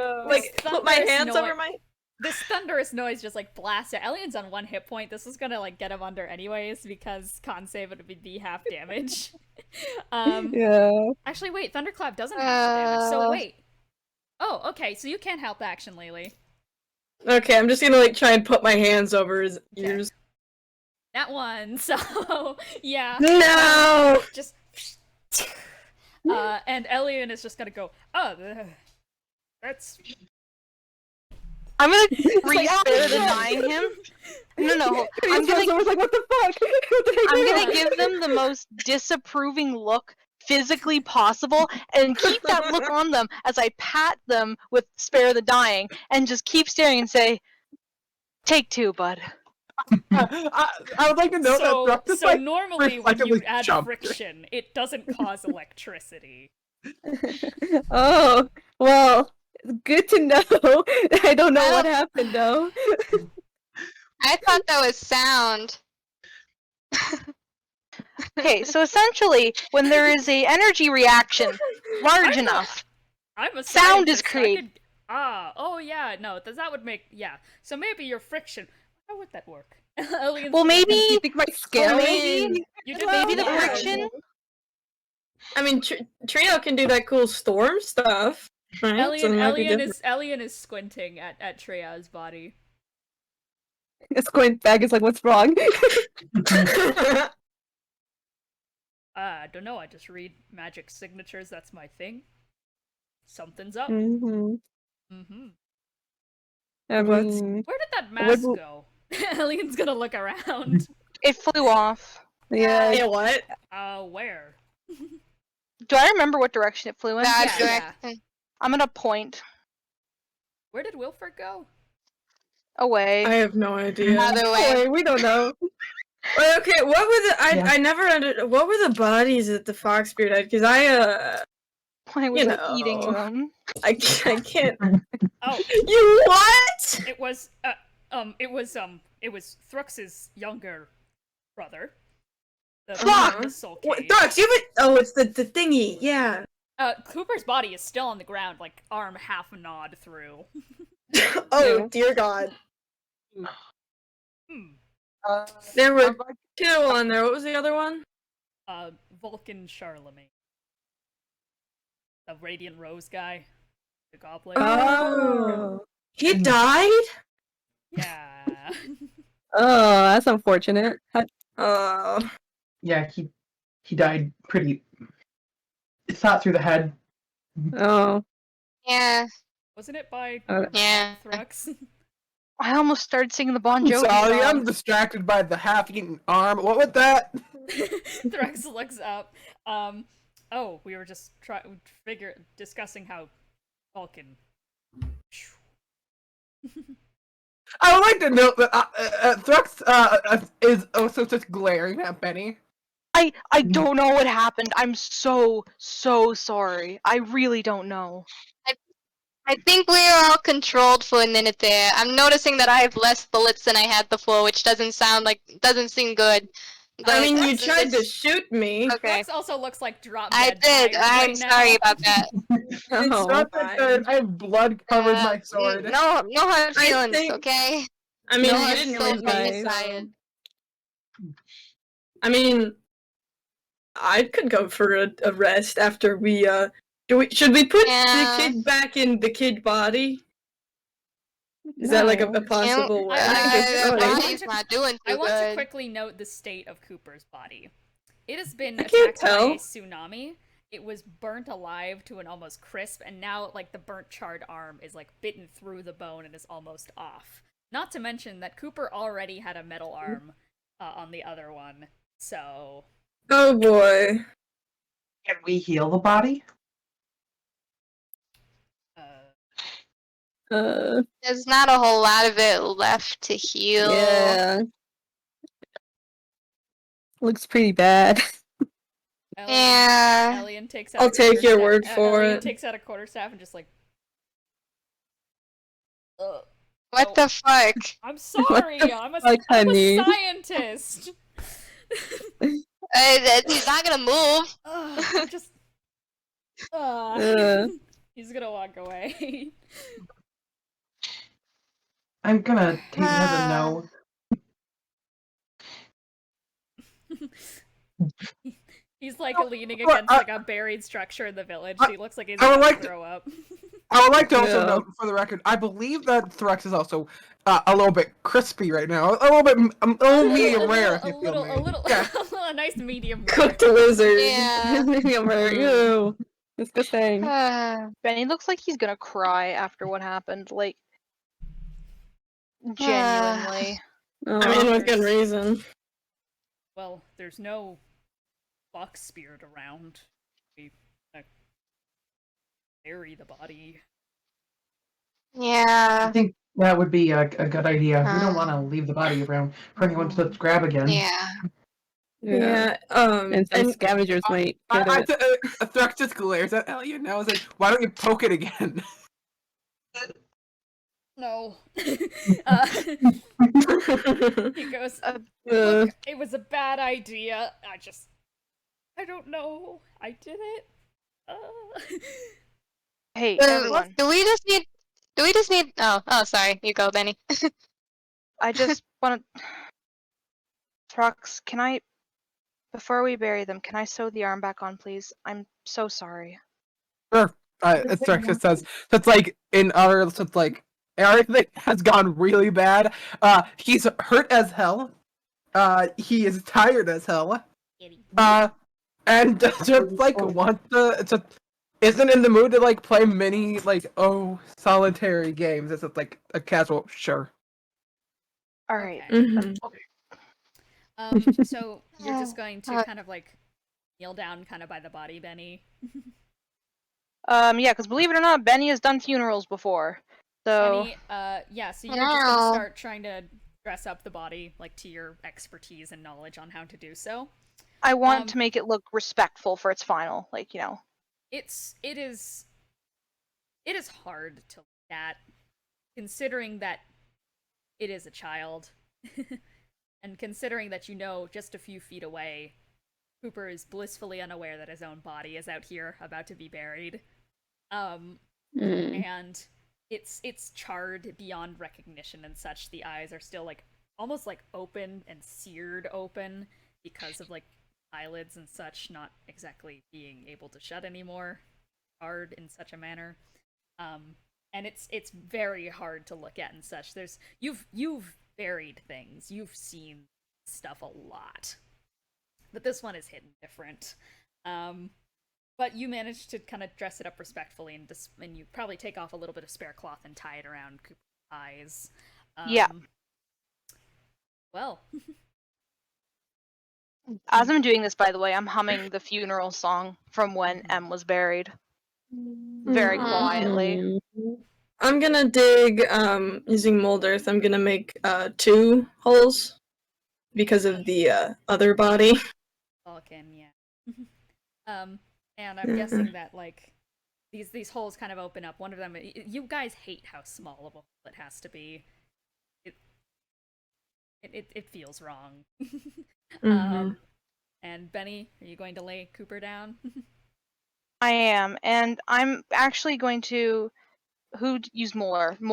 put my hands over my. This thunderous noise just like blasts it. Elian's on 1 hit point. This is gonna like get him under anyways because con save would be half damage. Yeah. Actually, wait. Thunderclap doesn't have damage. So wait. Oh, okay. So you can't help action, Lelee. Okay, I'm just gonna like try and put my hands over his ears. That one. So yeah. No. Just. And Elian is just gonna go. Oh, that's. I'm gonna re-spare the dying him. No. I'm gonna like, what the fuck? What did I I'm do? gonna give them the most disapproving look physically possible and keep that look on them as I pat them with spare the dying and just keep staring and say, "Take 2, bud." I would like to note that Thrux is like normally when you reflectively add jumped. friction, it doesn't cause electricity. Oh, well, good to know. I don't know what happened though. I thought that was sound. Okay, so essentially, when there is a energy reaction large enough, I'm a sound is scientist, I created. could- no, that would make So maybe your friction. How would that work? Aliens Well, Do maybe you think my scale? maybe you did maybe the yeah. friction. I mean, Trio can do that cool storm stuff. Right? So it might be different. Elian is squinting at Tria's body. Squint back is like, what's wrong? I don't know. I just read magic signatures. That's my thing. Something's up. Mm-hmm. I What's- mean, Where did that mask What- go? Elian's gonna look around. It flew off. yeah. Yeah, what? Where? Do I remember what direction it flew in? Bad Yeah. direction. I'm gonna point Where did Wilford go? away. I have no idea. Other way. Wait, we don't know. Wait, okay, what were the? Yeah. I never under. What were the bodies that the Foxbeard had? Because I I was you like, know. eating them. I can't. Oh, You what? it was it was Thrux's younger brother. The Fuck! the soul What? cage. Docs, you have it. Oh, it's the thingy. Yeah. Cooper's body is still on the ground, like arm half gnawed through. Oh dear God. There were 2 on there. What was the other one? Vulcan Charlemagne. The Radiant Rose guy. The goblin. Oh. He died. Yeah. Oh, that's unfortunate. Oh. Yeah, he died pretty. Shot through the head. Oh. Yeah. Wasn't it by Yeah. Thrux? I almost started singing the Bon I'm Jovi sorry, I'm song. distracted by the half-eaten arm. What was that? Thrux looks up. Oh, we were just discussing how Vulcan. I would like to note that Thrux is also just glaring at Bennie. I don't know what happened. I'm so sorry. I really don't know. I think we were all controlled for a minute there. I'm noticing that I have less bullets than I had before, which doesn't seem good. I mean, you It's- tried to shoot me. Okay. Thrux also looks like drop I dead did. tired I'm right sorry now. about that. It's Oh, not that good. I have blood covered my sword. No hard I feelings, think- okay? I mean, No you hard didn't feelings really on die. this side. I mean, I could go for a rest after we should we put the kid back in the kid body? Is that like a possible way? The body's not doing too I want good. to quickly note the state of Cooper's body. It has been I can't attacked by tell. a tsunami. It was burnt alive to an almost crisp, and now like the burnt charred arm is like bitten through the bone and is almost off. Not to mention that Cooper already had a metal arm on the other one, so. Oh boy. Can we heal the body? There's not a whole lot of it left to heal. Yeah. Looks pretty bad. Yeah. Elian takes out I'll take your word for Elian it. takes out a quarterstaff and just like. What the fuck? I'm sorry. I'm a honey? scientist. He's not gonna move. I'm just. He's gonna walk away. I'm gonna take it as a no. He's like leaning against like a buried structure in the village. He looks like he's I would about like to throw up. I would like to also note, for the record, I believe that Thrux is also a little bit crispy right now. A little medium rare. A little, Yeah. a nice medium rare. Cooked lizard. Yeah. Medium rare. Ew. Disgusting. Benny looks like he's gonna cry after what happened. Like, genuinely. I mean, with good reason. Well, there's no fox spirit around. We bury the body. Yeah. I think that would be a good idea. We don't want to leave the body around for anyone to grab again. Yeah. Yeah. And some scavengers might get it. Thrux just glares at Elian now. It's like, why don't you poke it again? No. He goes, look, it was a bad idea. I don't know. I did it. Hey, everyone. Do we just need oh sorry, you go, Benny. I just want to. Thrux, can I, before we bury them, can I sew the arm back on, please? I'm so sorry. Sure. Thrux just says, that's like, in our, since like, everything has gone really bad. He's hurt as hell. He is tired as hell. And just like isn't in the mood to like play many like solitary games. It's like a casual sure. All right. So you're just going to kind of like kneel down kind of by the body, Benny. Yeah, because believe it or not, Benny has done funerals before. So Benny, yeah, so you're just gonna start trying to dress up the body like to your expertise and knowledge on how to do so. I want to make it look respectful for its final, like, you know. It is hard to look at, considering that it is a child, and considering that just a few feet away, Cooper is blissfully unaware that his own body is out here about to be buried, and it's charred beyond recognition and such. The eyes are still like almost like open and seared open because of like eyelids and such not exactly being able to shut anymore, hard in such a manner, and it's very hard to look at and such. You've buried things, you've seen stuff a lot, but this one is hidden different. But you managed to kind of dress it up respectfully, and you probably take off a little bit of spare cloth and tie it around Cooper's eyes. Yeah. Well. As I'm doing this, by the way, I'm humming the funeral song from when M was buried. Very quietly. I'm gonna dig, using mold earth, I'm gonna make 2 holes because of the other body. Vulcan, yeah. And I'm guessing that like these holes kind of open up. One of them, you guys hate how small of a hole it has to be. It feels wrong. And Benny, are you going to lay Cooper down? I am, and I'm actually going to use mold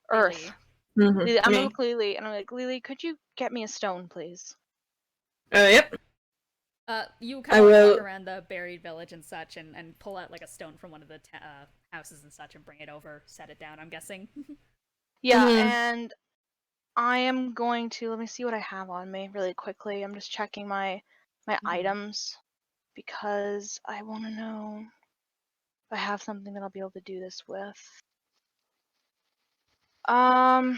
earth. Lelee. I'm gonna look Lelee, and I'm like, Lelee, could you get me a stone, please? Yep. You kind of walk around the buried village and such, and pull out like a stone from one of the houses and such, and bring it over, set it down. I'm guessing. Yeah, and I am going to let me see what I have on me really quickly. I'm just checking my items because I want to know if I have something that I'll be able to do this with. I'm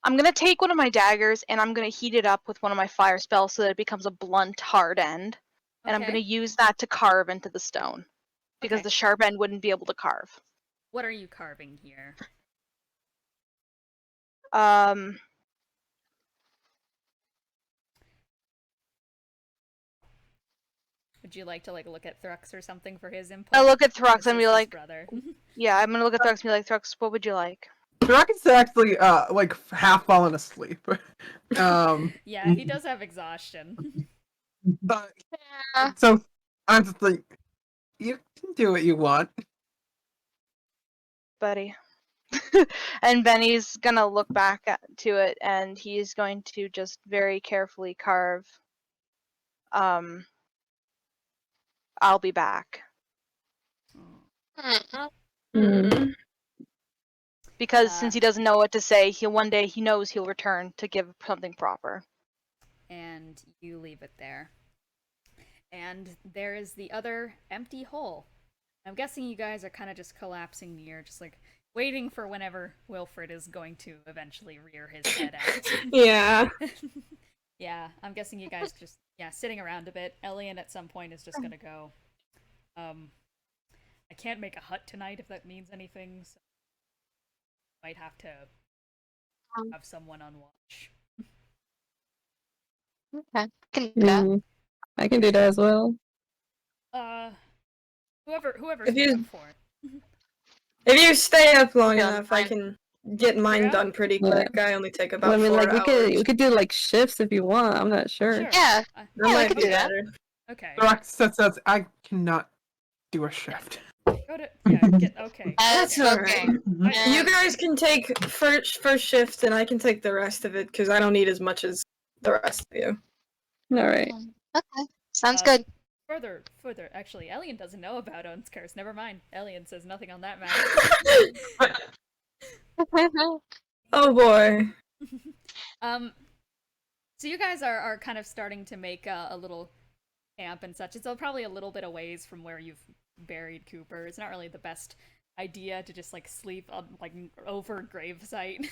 gonna take one of my daggers and I'm gonna heat it up with one of my fire spells so that it becomes a blunt, hard end. And I'm gonna use that to carve into the stone. Because the sharp end wouldn't be able to carve. What are you carving here? Would you like to look at Thrux or something for his input? I look at Thrux and be like, brother. yeah, I'm gonna look at Thrux and be like, Thrux, what would you like? Thrux is actually half fallen asleep. Yeah, he does have exhaustion. But so I'm just like, you can do what you want, buddy. And Benny's gonna look back to it and he's going to just very carefully carve. I'll be back. Because since he doesn't know what to say, one day he knows he'll return to give something proper. And you leave it there. And there is the other empty hole. I'm guessing you guys are kind of just collapsing near, just waiting for whenever Wilfred is going to eventually rear his head out. Yeah. Yeah, I'm guessing you guys just, sitting around a bit. Elian at some point is just gonna go, I can't make a hut tonight if that means anything, so might have to have someone on watch. Okay, can do that. I can do that as well. Whoever's up for it. If you stay up long enough, I can get mine done pretty quick. I only take about 4 hours. We could do shifts if you want. I'm not sure. Yeah, that might be better. Okay. Thrux says I cannot do a shift. Go to okay. That's alright. You guys can take first shift, and I can take the rest of it because I don't need as much as the rest of you. All right. Okay, sounds good. Further. Actually, Elian doesn't know about Owen's curse. Never mind. Elian says nothing on that matter. Oh boy. So you guys are kind of starting to make a little camp and such. It's probably a little bit a ways from where you've buried Cooper. It's not really the best idea to just sleep on over gravesite.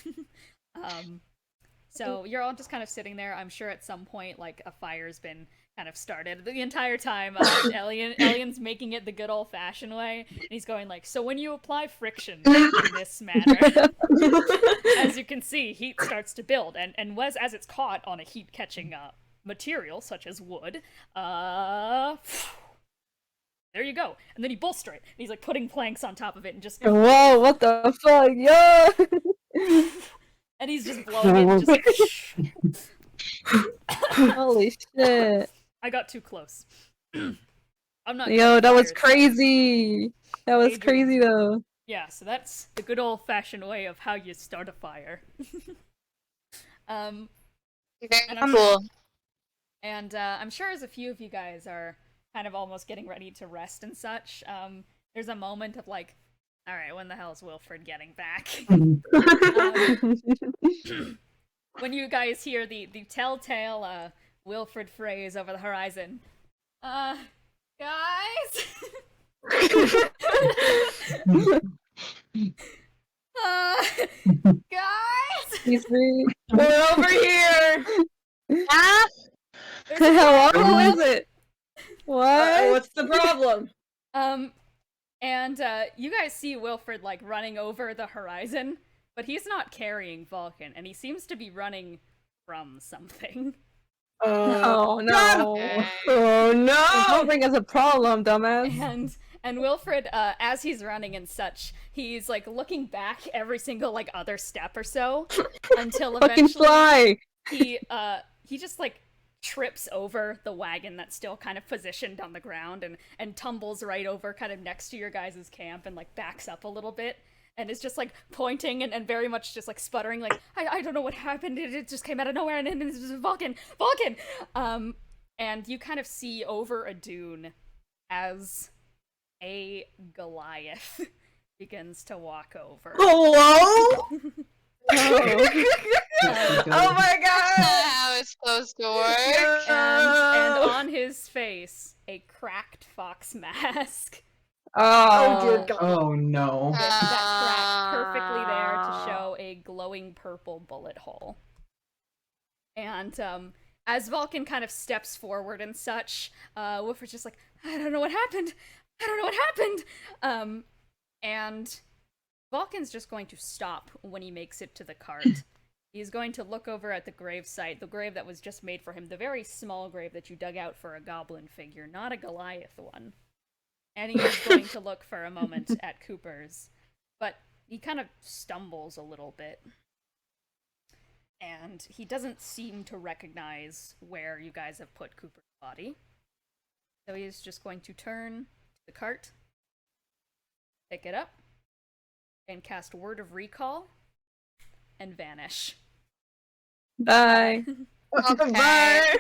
So you're all just kind of sitting there. I'm sure at some point a fire's been kind of started. The entire time Elian's making it the good old-fashioned way, and he's going so when you apply friction in this manner, as you can see, heat starts to build, and as it's caught on a heat-catching material such as wood, there you go. And then you bolster it, and he's putting planks on top of it and just whoa, what the fuck, yo. And he's just blowing it, just holy shit. I got too close. I'm not. Yo, that was crazy. That was crazy though. Yeah, so that's the good old-fashioned way of how you start a fire. Very cool. And I'm sure as a few of you guys are kind of almost getting ready to rest and such, there's a moment of all right, when the hell is Wilfred getting back? When you guys hear the telltale Wilfred phrase over the horizon, guys? Guys? We're over here! How is it? What? What's the problem? And you guys see Wilfred running over the horizon, but he's not carrying Vulcan, and he seems to be running from something. Oh no! Oh no! Don't bring us a problem, dumbass. And Wilfred, as he's running and such, he's looking back every single other step or so until fucking fly. he just trips over the wagon that's still kind of positioned on the ground and tumbles right over kind of next to your guys' camp and backs up a little bit. and is just like pointing and very much just like sputtering, like, I don't know what happened, it just came out of nowhere, and it was Vulcan! And you kind of see over a dune as a Goliath begins to walk over. Hello? Oh my god! How it's supposed to work. And on his face, a cracked fox mask. Oh dear God. Oh no. That cracked perfectly there to show a glowing purple bullet hole. And as Vulcan kind of steps forward and such, Wolfrid's just like, I don't know what happened. And Vulcan's just going to stop when he makes it to the cart. He's going to look over at the gravesite, the grave that was just made for him, the very small grave that you dug out for a goblin figure, not a Goliath one. And he is going to look for a moment at Cooper's, but he kind of stumbles a little bit. And he doesn't seem to recognize where you guys have put Cooper's body. So he's just going to turn to the cart, pick it up, and cast Word of Recall, and vanish. Bye. Okay. Bye.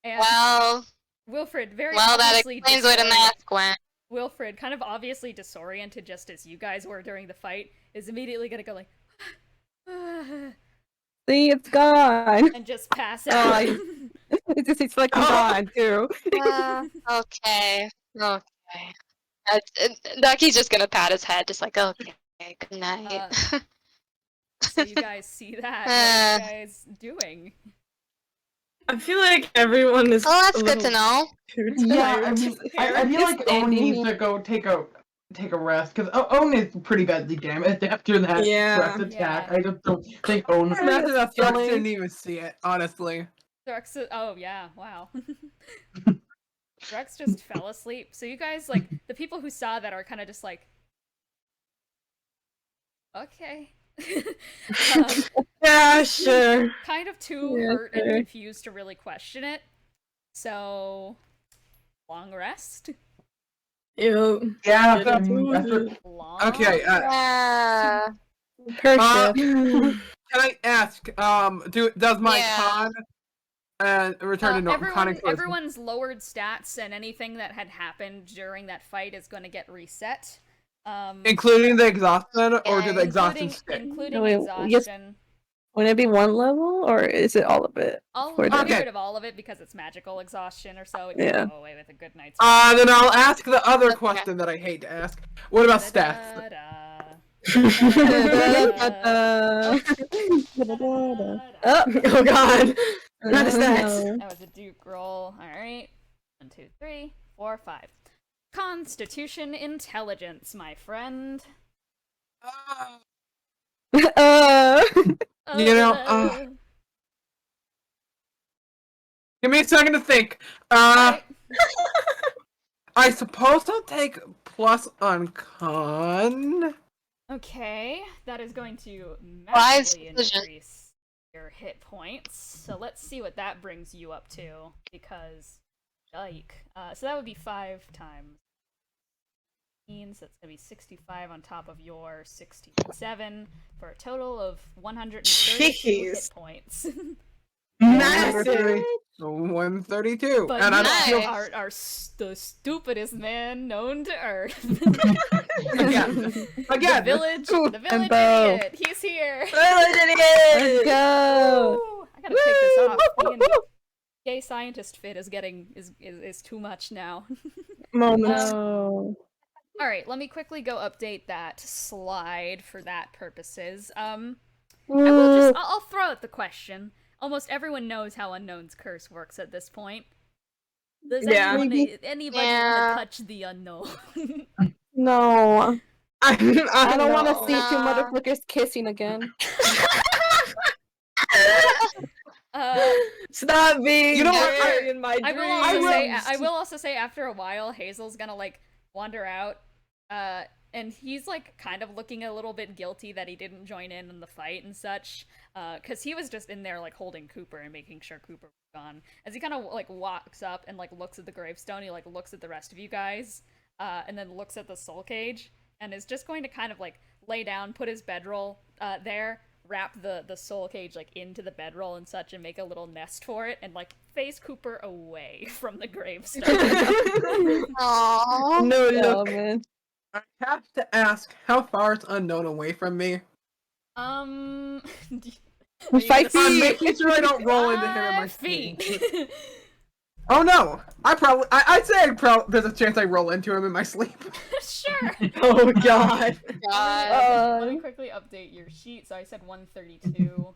And Well, Wilfrid, very that obviously explains where the mask went. Wilfrid, kind of obviously disoriented just as you guys were during the fight, is immediately gonna go like, See, it's gone. and just pass out. It's fucking gone too. Okay. Ducky's just gonna pat his head, just like, okay, good night. So you guys see that? What are you guys doing? I feel like everyone is. Oh, that's good to know. Yeah, I feel like Owen needs to go take a rest, because Owen is pretty badly damaged after that direct attack. Yeah. I just don't think Owen's Imagine that Thrux didn't even see it, honestly. Thrux, oh yeah, wow. Thrux just fell asleep. So you guys, like, the people who saw that are kind of just like, okay. Yeah, sure. Kind of too hurt and confused to really question it. So, long rest. Ew. Yeah, Long Okay, Yeah. can I ask, does my con return to normal? Everyone's lowered stats, and anything that had happened during that fight is going to get reset. Including the exhaustion, or do the exhaustion stay? Including Wait, exhaustion. Would it be one level, or is it all of it? I'll For get the- rid of all of it because it's magical exhaustion or so. It Yeah. can go away with a good night's rest. Then I'll ask the other question that I hate to ask. What about stats? Oh God. Not a stats. That was a Duke roll. Alright. 1, 2, 3, 4, 5. Constitution Intelligence, my friend. Give me a second to think. Alright. I suppose I'll take plus on con. Okay, that is going to Wise massively decision. increase your hit points. So let's see what that brings you up to, because, yike. So that would be 5 times. So that's gonna be 65 on top of your 67 for a total of 132 hit points. Massive. 132. But and you I don't feel are the stupidest man known to Earth. again. The village and bow. idiot. He's here. Let's go. Woo! I gotta take this off. Being gay scientist fit is getting is too much now. No. All right, let me quickly go update that slide for that purposes. I'll throw out the question. Almost everyone knows how Unknown's curse works at this point. Does anybody want to touch the unknown? No. I don't want to know. see two motherfuckers kissing again. Stop being You know what, gay in my dreams. I will also say after a while, Hazel's gonna like wander out, and he's like kind of looking a little bit guilty that he didn't join in the fight and such, because he was just in there like holding Cooper and making sure Cooper was gone. As he kind of like walks up and like looks at the gravestone, he like looks at the rest of you guys, and then looks at the soul cage, and is just going to kind of like lay down, put his bedroll there, wrap the soul cage like into the bedroll and such, and make a little nest for it, and like face Cooper away from the gravestone. Aww. No, Oh, look. man. I have to ask, how far is Unknown away from me? Are you 5 gonna feet. I'm making sure I don't roll into him in my 5 feet. sleep. Oh no! I'd say there's a chance I roll into him in my sleep. Sure. Oh god. Let me quickly update your sheet. So I said 132.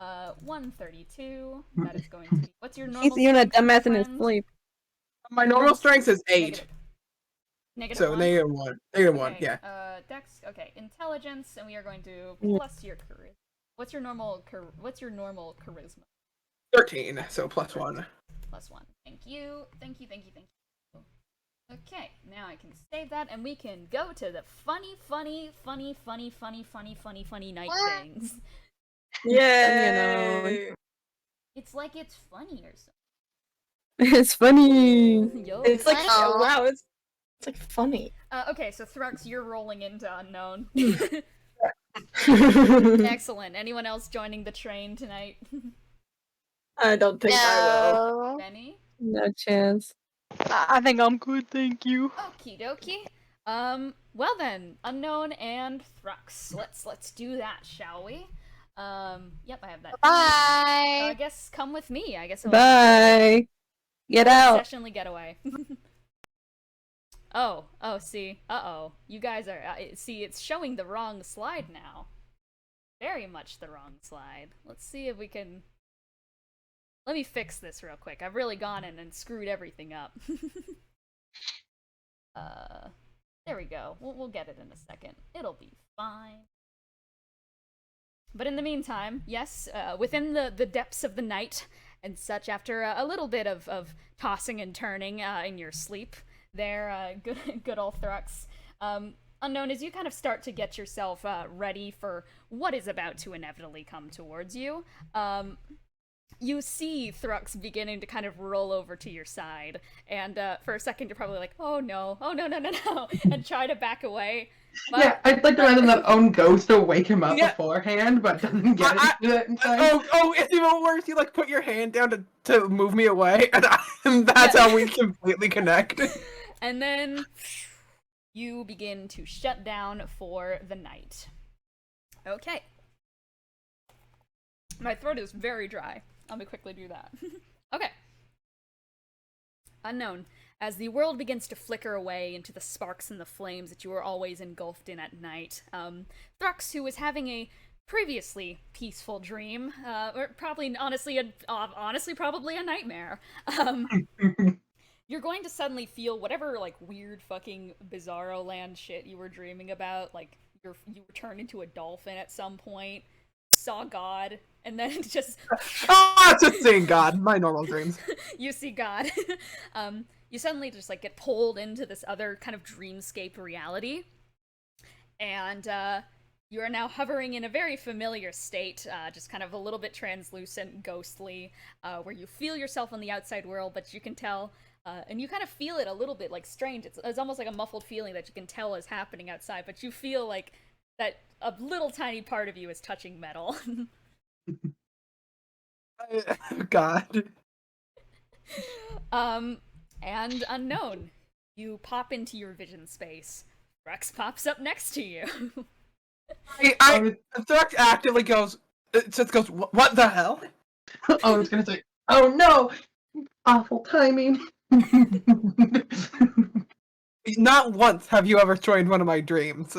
132. That is going to be. What's your normal? He's even a strength, dumbass in his friend? sleep. My normal strength is 8. Negative So one? -1. -1, Okay, yeah. Dex. Okay, intelligence, and we are going to plus your charisma. What's your normal charisma? 13, so +1. +1. Thank you. Thank you. Okay, now I can save that, and we can go to the funny night things. Yay! It's like it's funny or something. It's funny. Yo. It's like wow, it's like funny. Okay, so Thrux, you're rolling into Unknown. Excellent. Anyone else joining the train tonight? I don't think I will. Bennie? No chance. I think I'm good, thank you. Okie dokie. Well then, Unknown and Thrux. Let's do that, shall we? Yep, I have that. Bye. I guess come with me. I guess. Bye. Get out. Sessionally getaway. Oh, see. Uh-oh. You guys are, see, it's showing the wrong slide now. Very much the wrong slide. Let's see if we can... Let me fix this real quick. I've really gone in and screwed everything up. There we go. We'll get it in a second. It'll be fine. But in the meantime, yes, within the depths of the night and such, after a little bit of tossing and turning in your sleep, there, good old Thrux. Unknown, as you kind of start to get yourself ready for what is about to inevitably come towards you, you see Thrux beginning to kind of roll over to your side, and for a second you're probably like, oh no, and try to back away. But... Yeah, I'd like to imagine that own ghost to wake him up beforehand, but doesn't get it in time. Oh, it's even worse. You like put your hand down to move me away, and that's how we completely connect. And then you begin to shut down for the night. Okay. My throat is very dry. Let me quickly do that. Okay. Unknown. As the world begins to flicker away into the sparks and the flames that you were always engulfed in at night, Thrux, who was having a previously peaceful dream, or probably, honestly, probably a nightmare, you're going to suddenly feel whatever, like, weird fucking bizarro land shit you were dreaming about, like, you were turned into a dolphin at some point, saw God, and then it's just... Oh, just seeing God, my normal dreams. You see God. You suddenly just, like, get pulled into this other kind of dreamscape reality, and, you are now hovering in a very familiar state, just kind of a little bit translucent, ghostly, where you feel yourself on the outside world, but you can tell... and you kind of feel it a little bit, like, strange. It's almost like a muffled feeling that you can tell is happening outside, but you feel like that a little tiny part of you is touching metal. God. And Unknown, you pop into your vision space. Rex pops up next to you. Thrux actively goes, what the hell? I was gonna say, oh no! Awful timing. Not once have you ever joined one of my dreams.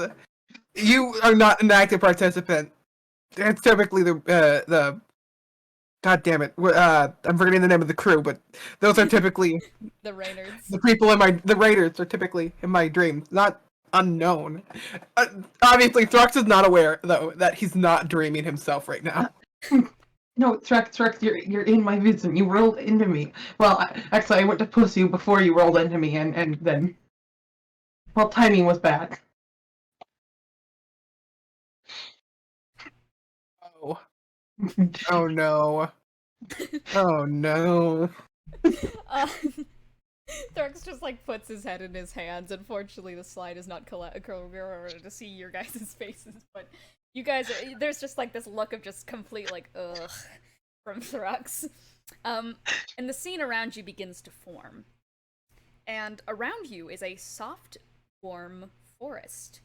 You are not an active participant. It's typically the God damn it. I'm forgetting the name of the crew, but those are typically the Raynards. The people the Raiders are typically in my dreams, not Unknown. Obviously, Thrux is not aware though that he's not dreaming himself right now. No, Thrux, you're in my vision. You rolled into me. Well, actually, I went to push you before you rolled into me, and then... Well, timing was bad. Oh. Oh no. Oh no. Thrux just like puts his head in his hands. Unfortunately, the slide is not to see your guys' faces, but you guys, there's just like this look of just complete like ugh from Thrux. And the scene around you begins to form. And around you is a soft, warm forest.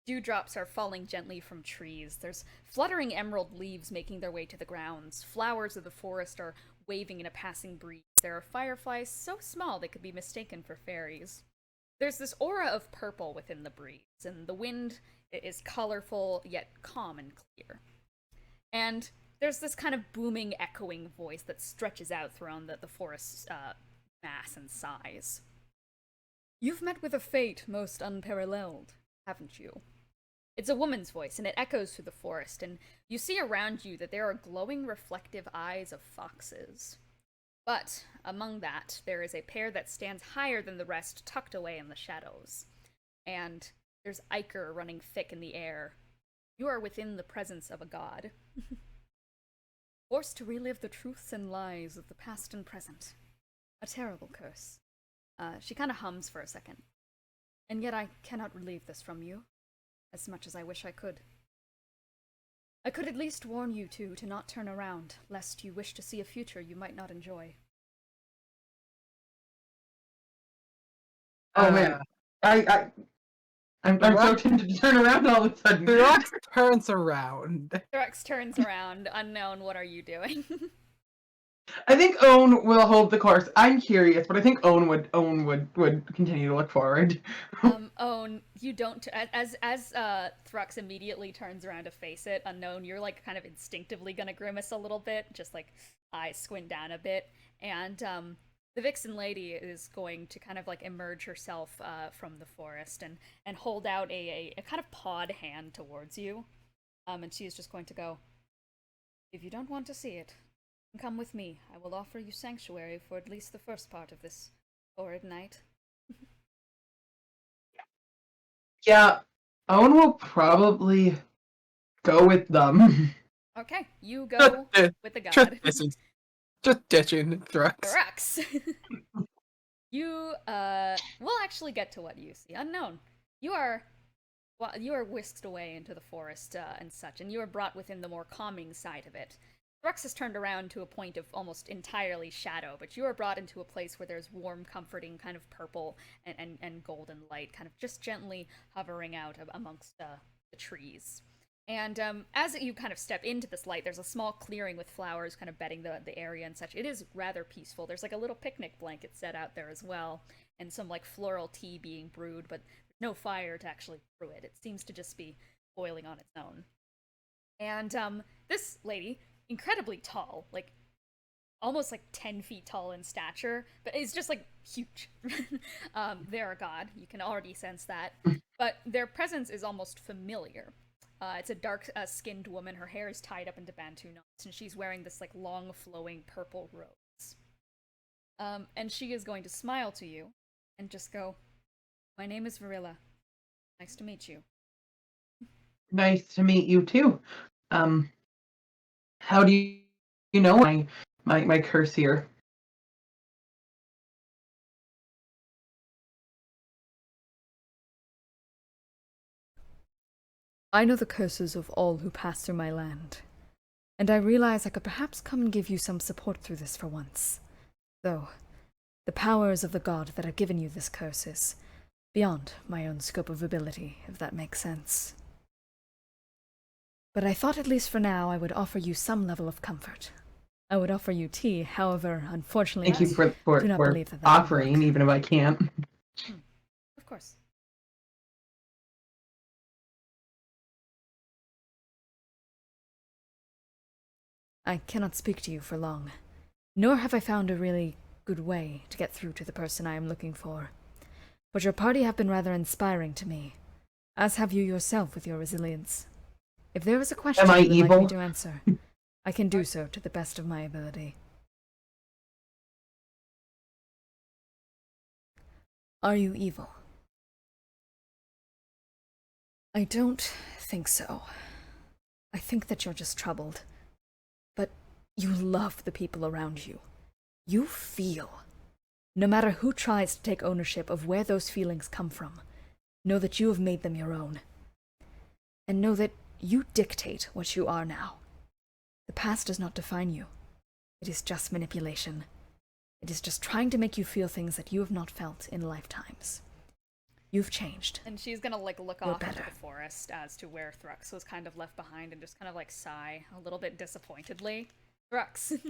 Dewdrops are falling gently from trees. There's fluttering emerald leaves making their way to the grounds. Flowers of the forest are waving in a passing breeze. There are fireflies so small they could be mistaken for fairies. There's this aura of purple within the breeze, and the wind is colorful yet calm and clear. And there's this kind of booming, echoing voice that stretches out throughout the forest's mass and size. You've met with a fate most unparalleled, haven't you? It's a woman's voice, and it echoes through the forest, and you see around you that there are glowing, reflective eyes of foxes. But among that, there is a pair that stands higher than the rest, tucked away in the shadows. And there's ichor running thick in the air. You are within the presence of a god. Forced to relive the truths and lies of the past and present. A terrible curse. She kind of hums for a second. And yet I cannot relieve this from you, as much as I wish I could. I could at least warn you two to not turn around, lest you wish to see a future you might not enjoy. Oh man, I'm so tempted to turn around all of a sudden. Thrux turns around. Thrux turns around. Unknown, what are you doing? I think Owen will hold the course. I'm curious, but I think Owen would continue to look forward. Owen, you don't as Thrux immediately turns around to face it. Unknown, you're like kind of instinctively gonna grimace a little bit, just like eyes squint down a bit, and the Vixen lady is going to kind of like emerge herself from the forest and hold out a kind of pawed hand towards you, and she is just going to go, if you don't want to see it, come with me. I will offer you sanctuary for at least the first part of this horrid night. Yeah, Owen will probably go with them. Okay, you go with the god. Just ditching Thrux. Thrux. You we'll actually get to what you see. Unknown. You are whisked away into the forest and such, and you are brought within the more calming side of it. Thrux has turned around to a point of almost entirely shadow, but you are brought into a place where there's warm, comforting kind of purple and golden light kind of just gently hovering out amongst the trees. And as you kind of step into this light, there's a small clearing with flowers kind of bedding the area and such. It is rather peaceful. There's like a little picnic blanket set out there as well, and some like floral tea being brewed, but there's no fire to actually brew it. It seems to just be boiling on its own. And this lady, incredibly tall, like almost like 10 feet tall in stature, but is just like huge. They're a god, you can already sense that, but their presence is almost familiar. It's a dark skinned woman. Her hair is tied up into bantu knots, and she's wearing this like long flowing purple robes. And she is going to smile to you and just go, my name is Verilla. Nice to meet you. Nice to meet you too. How do you know my curse here? I know the curses of all who pass through my land, and I realize I could perhaps come and give you some support through this for once. Though, the powers of the god that have given you this curse is beyond my own scope of ability, if that makes sense. But I thought at least for now I would offer you some level of comfort. I would offer you tea, however, unfortunately, Thank you for do not believe that offering, even if I can't. Of course. I cannot speak to you for long, nor have I found a really good way to get through to the person I am looking for. But your party have been rather inspiring to me, as have you yourself with your resilience. If there is a question Am I you would evil? like me to answer, I can do so to the best of my ability. Are you evil? I don't think so. I think that you're just troubled. But you love the people around you. You feel. No matter who tries to take ownership of where those feelings come from, know that you have made them your own. And know that you dictate what you are now. The past does not define you. It is just manipulation. It is just trying to make you feel things that you have not felt in lifetimes. You've changed. And she's gonna, like, look You're off into better. the forest as to where Thrux was kind of left behind and just kind of, like, sigh a little bit disappointedly. Thrux,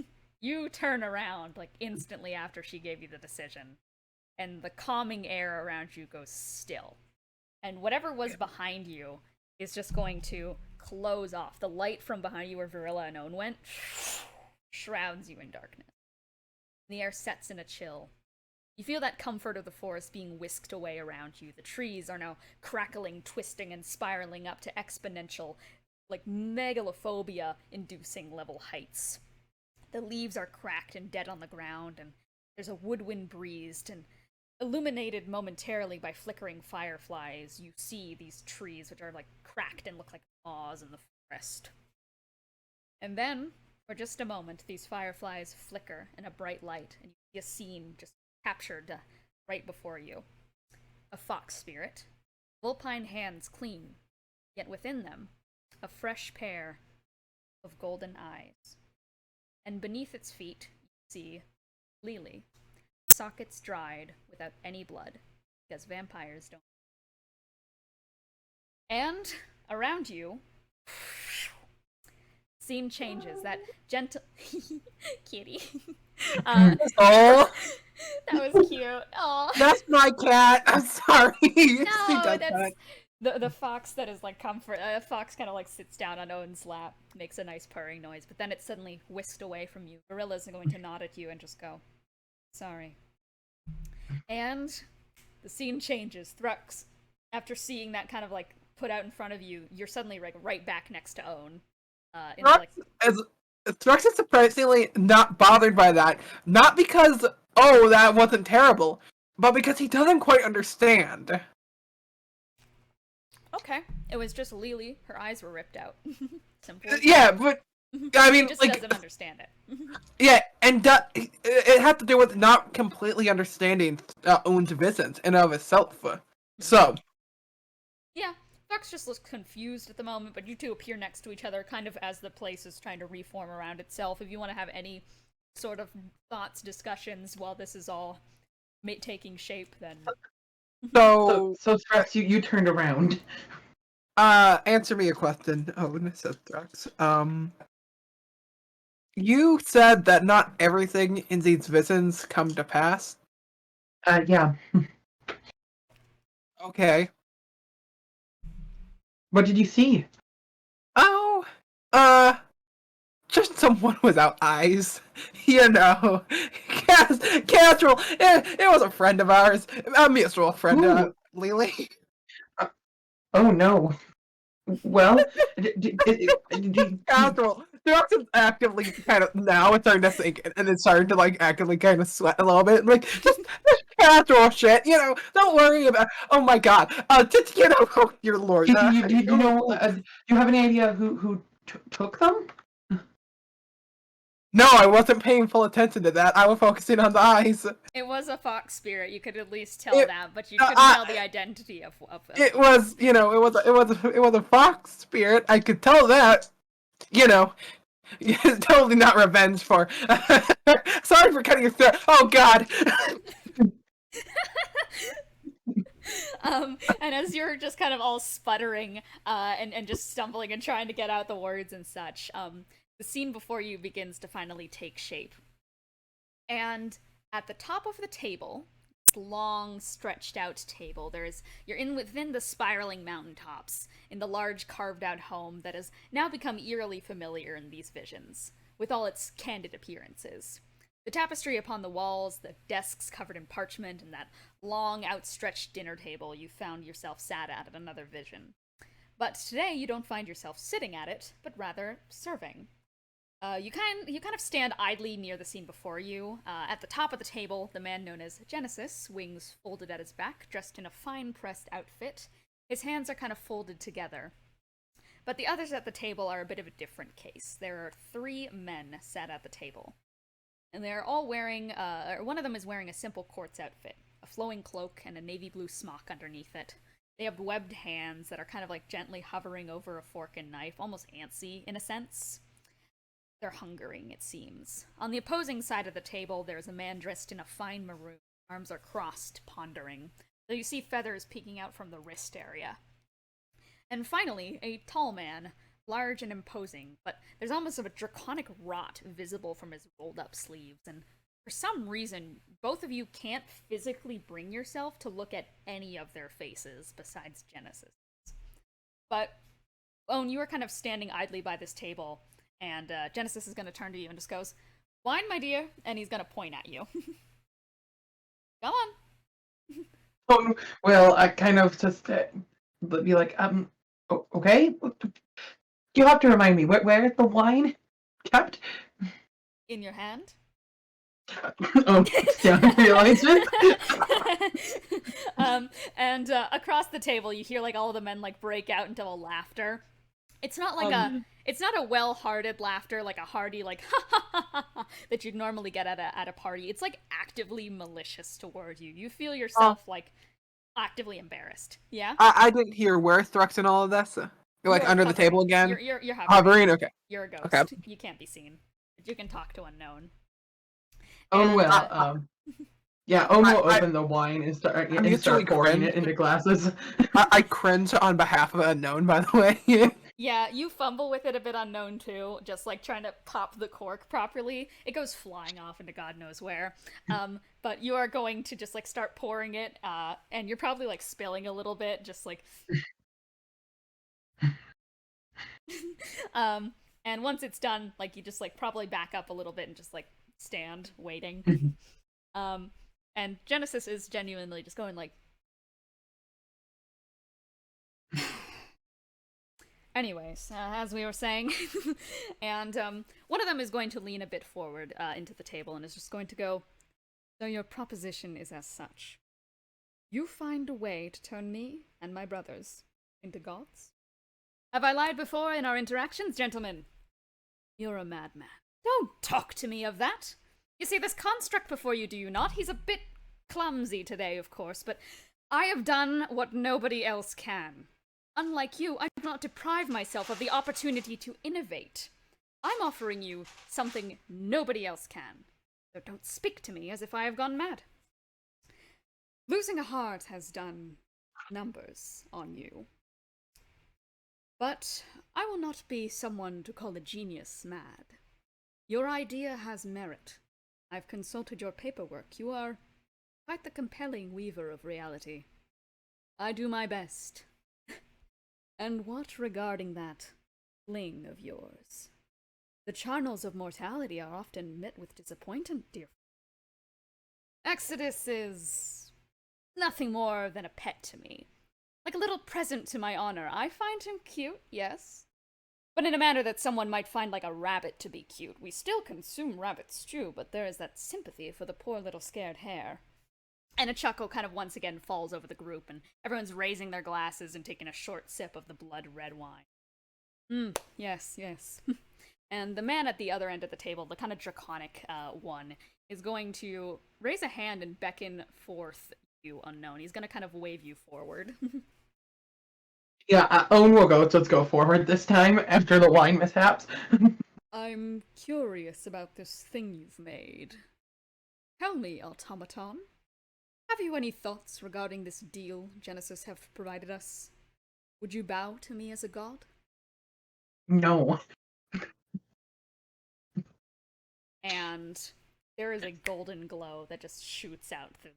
you turn around, like, instantly after she gave you the decision. And the calming air around you goes still. And whatever was behind you is just going to close off. The light from behind you where Verilla and Owen went shrouds you in darkness. The air sets in a chill. You feel that comfort of the forest being whisked away around you. The trees are now crackling, twisting, and spiraling up to exponential, like megalophobia-inducing level heights. The leaves are cracked and dead on the ground, and there's a woodwind breezed, and illuminated momentarily by flickering fireflies, you see these trees which are, like, cracked and look like maws in the forest. And then, for just a moment, these fireflies flicker in a bright light, and you see a scene just captured right before you. A fox spirit, vulpine hands clean, yet within them, a fresh pair of golden eyes. And beneath its feet, you see Lelee, sockets dried without any blood, because vampires don't. And around you, scene changes. That gentle kitty. Oh, That was cute. Oh, that's my cat. I'm sorry. no, that's the fox that is, like, comfort. A fox kind of, like, sits down on Owen's lap, makes a nice purring noise, but then it's suddenly whisked away from you. Verilla's going to nod at you and just go, sorry. And the scene changes. Thrux, after seeing that kind of, like, put out in front of you, you're suddenly, like, right back next to Owen. Thrux is surprisingly not bothered by that. Not because, oh, that wasn't terrible, but because he doesn't quite understand. Okay. It was just Lelee. Her eyes were ripped out. Simple. Yeah, but I mean, He just like, doesn't understand it. yeah, and it had to do with not completely understanding Owen's visions in and of itself. So, Yeah, Fox just looks confused at the moment, but you two appear next to each other, kind of as the place is trying to reform around itself. If you want to have any sort of thoughts, discussions while this is all taking shape, then... So Thrux, you turned around. Answer me a question, Owen, said Thrux. You said that not everything in these visions come to pass? Yeah. Okay. What did you see? Oh, just someone without eyes. You know, casual. It was a friend of ours, a mutual friend, Lelee. Oh no. Well, casual. Thrux is actively kind of now it's starting to sink in, and it's starting to like actively kind of sweat a little bit. Like just casual shit, you know. Don't worry about. Oh my god. Just you know, oh, your lord. Do you know? Do you have any idea who took them? No, I wasn't paying full attention to that. I was focusing on the eyes. It was a fox spirit. You could at least tell that, but you couldn't tell the identity of it was, you know, it was a fox spirit. I could tell that. You know, it's totally not revenge for. Sorry for cutting your throat. Oh God. And as you're just kind of all sputtering and just stumbling and trying to get out the words and such, the scene before you begins to finally take shape. And at the top of the table, this long, stretched out table, you're within the spiraling mountaintops, in the large carved out home that has now become eerily familiar in these visions, with all its candid appearances. The tapestry upon the walls, the desks covered in parchment, and that long, outstretched dinner table you found yourself sat at another vision. But today you don't find yourself sitting at it, but rather serving. You kind of stand idly near the scene before you. At the top of the table, the man known as Genesis, wings folded at his back, dressed in a fine pressed outfit. His hands are kind of folded together. But the others at the table are a bit of a different case. There are 3 men sat at the table. And they're all wearing, or one of them is wearing a simple quartz outfit, a flowing cloak and a navy blue smock underneath it. They have webbed hands that are kind of like gently hovering over a fork and knife, almost antsy in a sense. They're hungering, it seems. On the opposing side of the table, there's a man dressed in a fine maroon. Arms are crossed, pondering, though you see feathers peeking out from the wrist area. And finally, a tall man, large and imposing, but there's almost a draconic rot visible from his rolled-up sleeves, and for some reason, both of you can't physically bring yourself to look at any of their faces besides Genesis. But, Owen, you are kind of standing idly by this table, and Genesis is going to turn to you and just goes, "Wine, my dear," and he's going to point at you. Come on. Oh, well, I kind of just be like, okay? You have to remind me, where is the wine kept? In your hand? Oh, yeah, I realized it. And across the table, you hear like all of the men like break out into a laughter. It's not like it's not a well-hearted laughter, like a hearty like ha ha ha ha ha that you'd normally get at a party. It's like actively malicious toward you. You feel yourself like actively embarrassed. Yeah. I didn't hear where Thrux and all of this. Like You're under the hovering. table again. You're hovering. Hovering. Okay. You're a ghost. Okay. You can't be seen. But you can talk to unknown. Oh, well, Owen will I- open the wine and start mutually pouring cringe. it into glasses. I cringe on behalf of unknown, by the way. Yeah, you fumble with it a bit unknown too, just like trying to pop the cork properly. It goes flying off into God knows where. But you are going to just like start pouring it, and you're probably like spilling a little bit, just like. And once it's done, like you just like probably back up a little bit and just like stand waiting. And Genesis is genuinely just going like. Anyways, as we were saying, and one of them is going to lean a bit forward into the table and is just going to go, "So your proposition is as such. You find a way to turn me and my brothers into gods? Have I lied before in our interactions, gentlemen? You're a madman. Don't talk to me of that. You see this construct before you, do you not? He's a bit clumsy today, of course, but I have done what nobody else can. Unlike you, I do not deprive myself of the opportunity to innovate. I'm offering you something nobody else can. So don't speak to me as if I have gone mad. Losing a heart has done numbers on you. But I will not be someone to call a genius mad. Your idea has merit. I've consulted your paperwork. You are quite the compelling weaver of reality. I do my best. And what regarding that fling of yours? The charnels of mortality are often met with disappointment, dear. Exodus is nothing more than a pet to me. Like a little present to my honor. I find him cute, yes. But in a manner that someone might find like a rabbit to be cute. We still consume rabbit stew, but there is that sympathy for the poor little scared hare. And a chuckle kind of once again falls over the group, and everyone's raising their glasses and taking a short sip of the blood-red wine. Yes, yes. And the man at the other end of the table, the kind of draconic one, is going to raise a hand and beckon forth you, unknown. He's going to kind of wave you forward. Yeah, Owen will go, so let's go forward this time after the wine mishaps. I'm curious about this thing you've made. Tell me, automaton. Have you any thoughts regarding this deal Genesis have provided us? Would you bow to me as a god? No. And there is a golden glow that just shoots out through,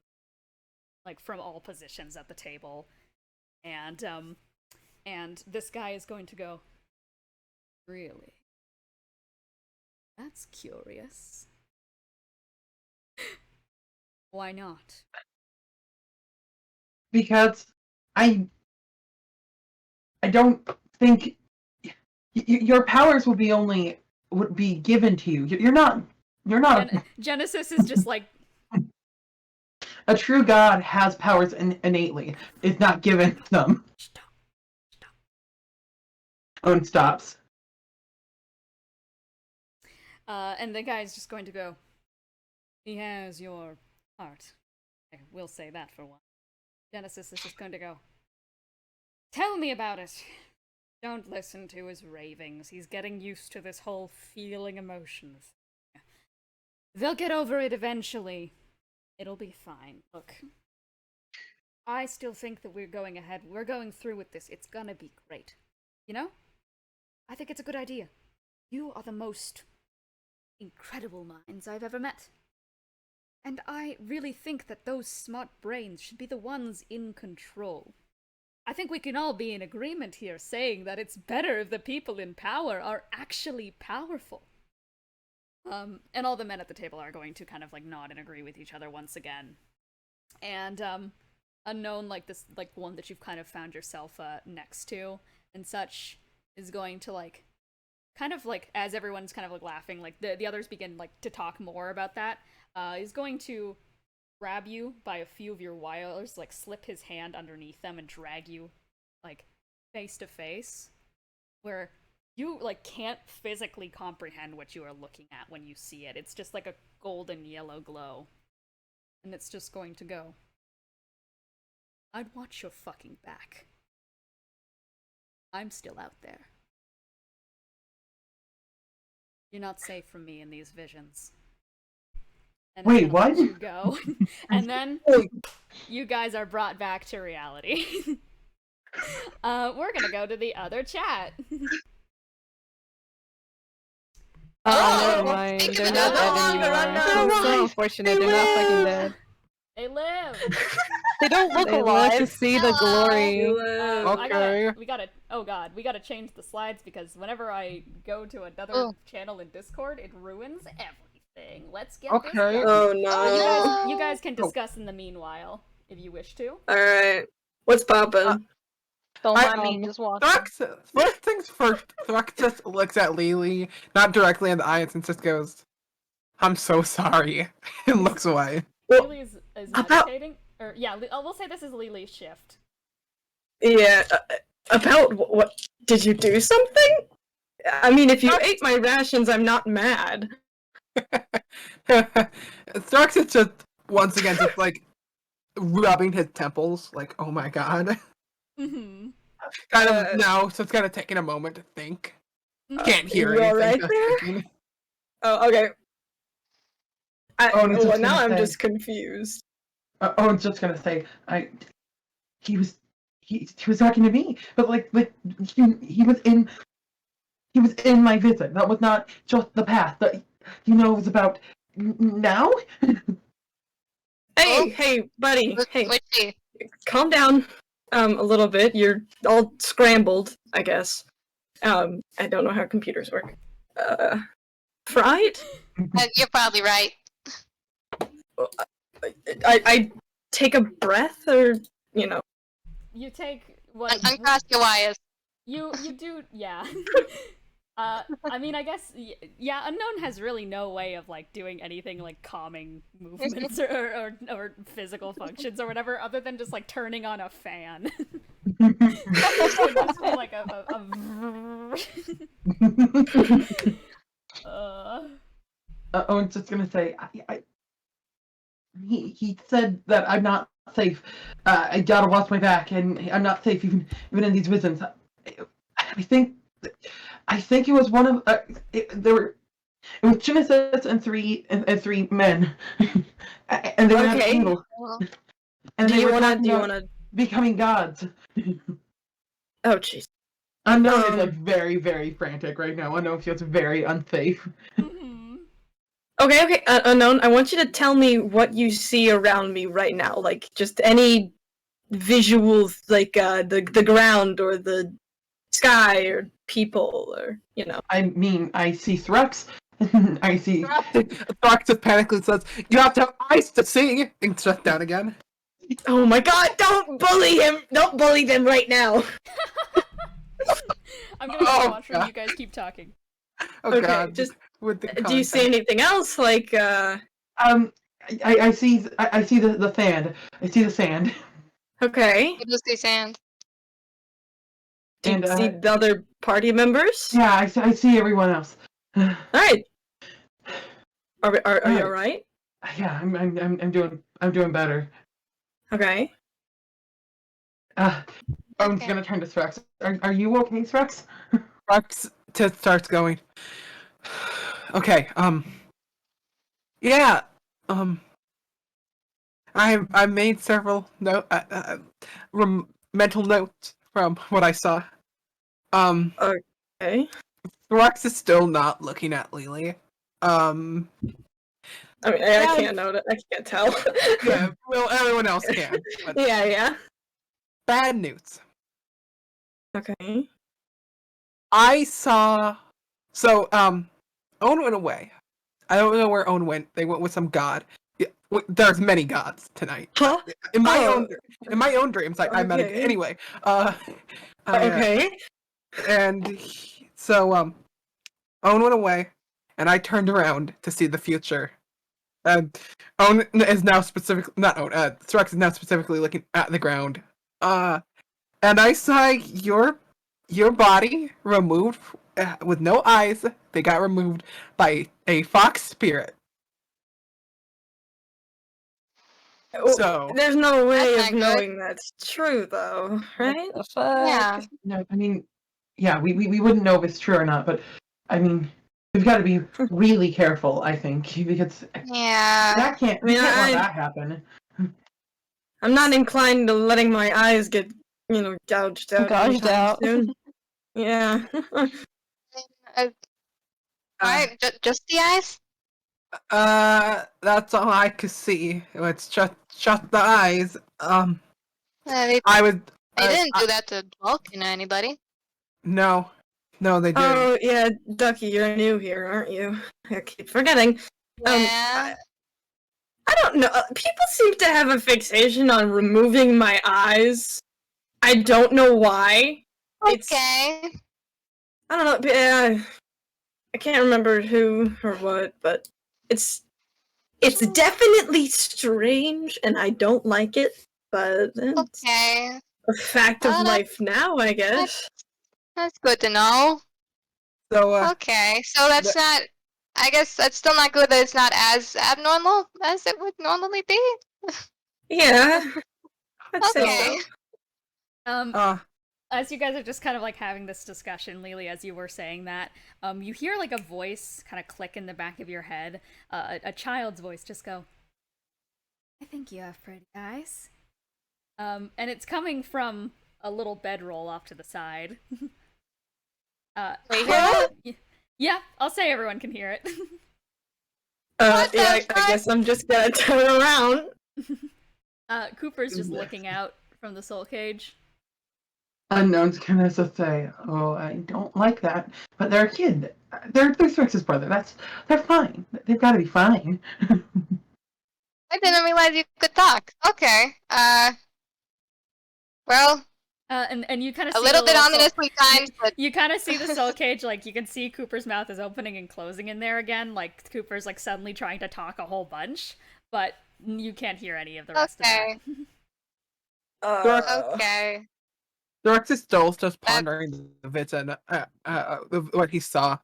like from all positions at the table. And this guy is going to go, really? That's curious. Why not? Because I don't think your powers would be given to you. You're not Genesis is just like a true god has powers innately. It's not given them. Stop. Owen stops. And the guy is just going to go, He has your heart. I will say that for one. Genesis is just going to go, tell me about it. Don't listen to his ravings. He's getting used to this whole feeling emotions. They'll get over it eventually. It'll be fine. Look, I still think that we're going ahead. We're going through with this. It's gonna be great. You know? I think it's a good idea. You are the most incredible minds I've ever met. And I really think that those smart brains should be the ones in control. I think we can all be in agreement here saying that it's better if the people in power are actually powerful. And all the men at the table are going to kind of like nod and agree with each other once again. And Unknown, like this, like one that you've kind of found yourself next to and such, is going to like kind of like, as everyone's kind of like laughing, like the others begin like to talk more about that, is going to grab you by a few of your wires, like slip his hand underneath them and drag you like face to face, where you like can't physically comprehend what you are looking at when you see it. It's just like a golden yellow glow. And it's just going to go, I'd watch your fucking back. I'm still out there. You're not safe from me in these visions. And wait, what? You go. And then you guys are brought back to reality. We're gonna go to the other chat. Never mind. They're not dead anymore. So unfortunate. They're not fucking dead. They live. They don't look They alive. live to see the glory. Okay. We gotta change the slides because whenever I go to another channel in Discord, it ruins everything. Let's get this going. Oh no. You guys can discuss in the meanwhile, if you wish to. Alright. What's poppin'? Don't mind me, just walk. Thrux, first things first, Thrux just looks at Lelee, not directly in the eyes, and just goes, I'm so sorry, and looks away. Lelee is meditating. Or, yeah, we'll say this is Lelee's shift. Yeah, about what? Did you do something? I mean, if you ate my rations, I'm not mad. Thrux is just, once again, just like, rubbing his temples, like, oh my god. Mm-hmm. Kind of now, so it's kind of taking a moment to think. Can't hear you anything. alright just there? thinking. Oh, okay. Well, now I'm say- just confused. Owen's just gonna say, he was talking to me, but like he was in my visit. That was not just the past. That it was about now. Hey, buddy. Hey, Wait, see. calm down. A little bit. You're all scrambled, I guess. I don't know how computers work. Fried? You're probably right. I take a breath, or You take what? Uncross your wires. You do, yeah. I mean, I guess, yeah, Unknown has really no way of, like, doing anything like calming movements or physical functions or whatever, other than just, like, turning on a fan. Just be like Owen's just gonna say, he said that I'm not safe. I gotta watch my back, and I'm not safe even in these visions. I think it was one of it was Genesis and three men, and they were at the Okay. table. And do they you were wanna? talking Do you about wanna? becoming gods? Oh, jeez. Unknown is like very, very frantic right now. Unknown feels very unsafe. Okay. Unknown. I want you to tell me what you see around me right now. Like, just any visuals, like the ground or the sky or people, or I mean, I see Thrux. I see. Thrux just panically says, "You have to have eyes to see," and shut down again. Oh my god! Don't bully him! Don't bully them right now. I'm gonna watch when you guys keep talking. Oh Okay, god! just with the do you see anything else? Like I see the sand. I see the sand. Okay. You just see sand. Do you And, see the other party members? Yeah, I see everyone else. All right. Are you Alright. all right? Yeah, I'm doing better. Okay. Owen's gonna turn to Thrux. Are you okay, Thrux? Thrux starts going. Okay, yeah, I made several mental notes from what I saw. Okay. Thrux is still not looking at Lelee. I mean, I can't know that. I can't tell. Yeah, well, everyone else can. But Yeah. bad news. Okay. I saw. So, Owen went away. I don't know where Owen went. They went with some god. Yeah, there's many gods tonight. Huh? In my own dreams, I met a, anyway. Okay. So Owen went away, and I turned around to see the future. Owen is now specifically not Owen. Thrux is now specifically looking at the ground. And I saw your body removed with no eyes. They got removed by a fox spirit. So there's no way of knowing that's true, though, right? Yeah. No, I mean, yeah, we wouldn't know if it's true or not, but I mean, we've got to be really careful, I think, because that can't. I mean, can't let that happen. I'm not inclined to letting my eyes get, gouged out. Gouged out. Soon. Yeah. Alright, just the eyes? That's all I could see. It's just shut the eyes. They didn't do that to Vulcan or anybody. No, they didn't. Oh yeah, Ducky, you're new here, aren't you? I keep forgetting. Yeah. I don't know. People seem to have a fixation on removing my eyes. I don't know why. Okay. I don't know. I can't remember who or what, but it's definitely strange, and I don't like it. But it's a fact of life now, I guess. That's good to know. So okay, so that's not. I guess that's still not good that it's not as abnormal as it would normally be. Yeah. I'd say Okay. so. As you guys are just kind of like having this discussion, Lelee, as you were saying that, you hear like a voice kind of click in the back of your head, a child's voice just go, "I think you have pretty eyes." And it's coming from a little bedroll off to the side. Yeah, I'll say everyone can hear it. Yeah, I guess I'm just gonna turn around. Cooper's just looking out from the soul cage. Unknown's gonna say, "Oh, I don't like that," but they're a kid. They're Thrux's brother. They're fine. They've got to be fine. I didn't realize you could talk. Okay. Well. And you kind of a little bit ominous sometimes, but you kind of see the soul cage, like you can see Cooper's mouth is opening and closing in there again, like Cooper's like suddenly trying to talk a whole bunch, but you can't hear any of the rest of that. Okay. Thrux is still just pondering the vision, what he saw.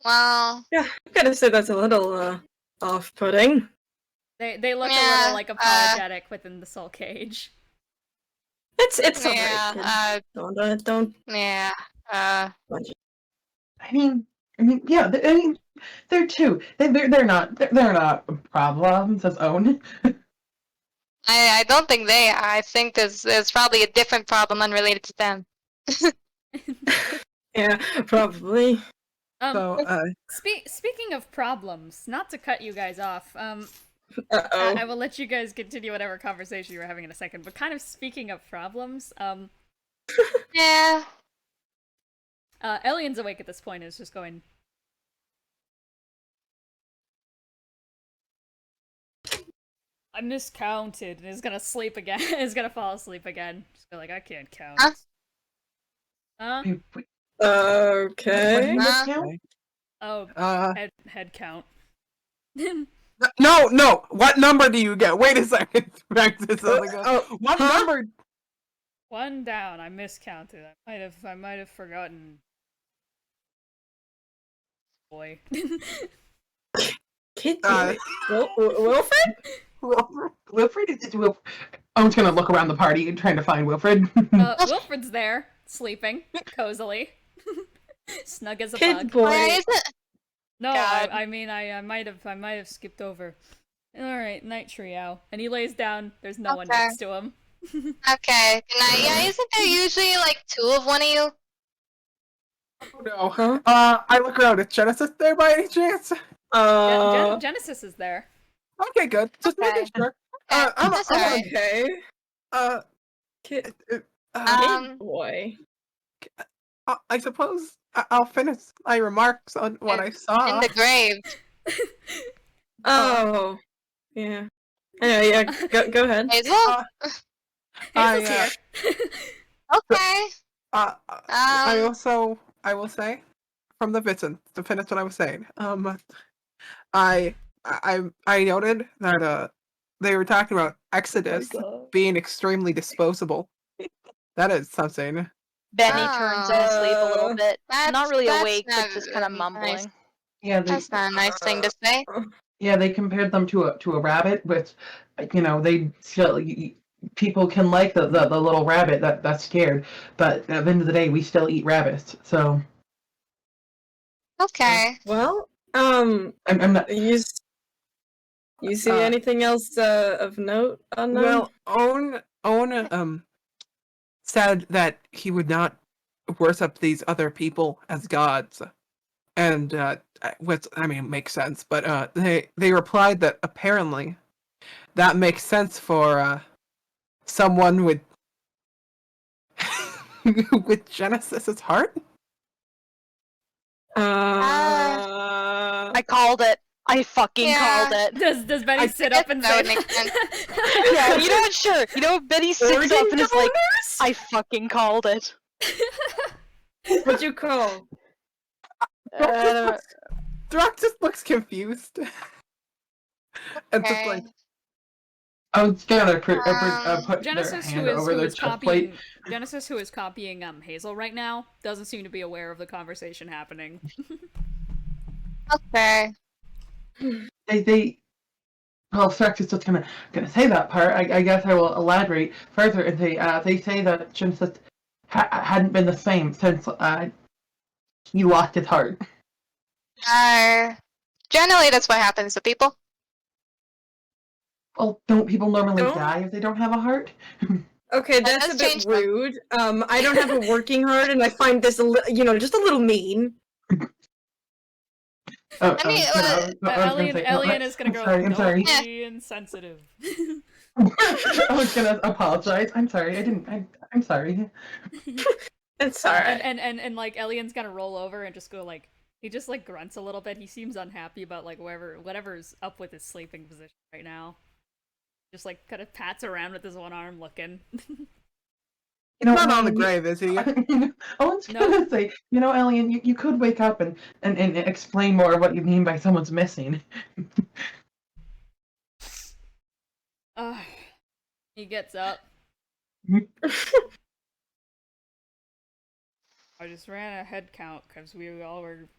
Well, yeah, I gotta say that's a little off-putting. They look a little like apologetic within the soul cage. It's alright. Don't. Yeah. I mean, yeah. They're two. They're not problems as own. I don't think they are. I think there's probably a different problem unrelated to them. Yeah, probably. Speaking of problems, not to cut you guys off, I will let you guys continue whatever conversation you were having in a second, but kind of speaking of problems, yeah. Elian's awake at this point and is just going, "I miscounted," and is gonna sleep again. Is gonna fall asleep again. Just go like, "I can't count." Okay. Head count. No. What number do you get? Wait a second. What number? One down. I miscounted. I might have forgotten. Boy. Kid boy. Wilfred? Wilfred is Wilfred. Owen's gonna look around the party and trying to find Wilfred. Wilfred's there, sleeping cozily, snug as a Kid bug. boy. Why is it? No, God. I mean I might have skipped over. All right, night Triao, and he lays down. There's no one next to him. Okay, good night. Yeah, isn't there usually like two of one of you? Oh no. I look around. Is Genesis there by any chance? Genesis is there. Okay, good. Just making sure. That's alright. Okay. Kid, Kid boy. I suppose I'll finish my remarks on what I saw. In the grave. Oh. Yeah. Anyway, yeah, go ahead. Hazel? Hazel's here. Okay. I will say, from the Vixen, to finish what I was saying. I noted that they were talking about Exodus being extremely disposable. That is something. Benny turns in sleep a little bit. Not really That's awake, but not just kind of nice. mumbling. Yeah, That's not a nice thing to say. yeah, they compared them to a rabbit, which, they still people can like the little rabbit that's scared, but at the end of the day, we still eat rabbits. So Okay. Well, I'm not. you see anything else of note on that? Well, Owen said that he would not worship these other people as gods, and which makes sense. But they replied that apparently that makes sense for someone with with Genesis's heart. I called it. I fucking called it. Does Benny sit up and say makes sense. Yeah, you know what? Sure. You know what? Benny sits up and is like, I fucking called it. What'd you call? Thrux just looks confused. And just like, I was gonna put Genesis, their hand over their chest plate. Genesis, who is copying Hazel right now, doesn't seem to be aware of the conversation happening. Okay. Well, Thrux is just gonna say that part. I guess I will elaborate further. And they say that Genesis hadn't been the same since he lost his heart. Generally, that's what happens to people. Well, don't people normally die if they don't have a heart? Okay, that's a bit rude. I don't have a working heart, and I find this just a little mean. Alien is gonna go. I'm sorry. Don't be insensitive. I was gonna apologize. I'm sorry. I'm sorry. It's alright. And like Alien's gonna roll over and just go like he just like grunts a little bit. He seems unhappy about like whatever's up with his sleeping position right now. Just like kind of pats around with his one arm, looking. Not on the grave, is he? Owen's gonna say, Alien, you could wake up and explain more what you mean by someone's missing. He gets up. I just ran a head count because we all were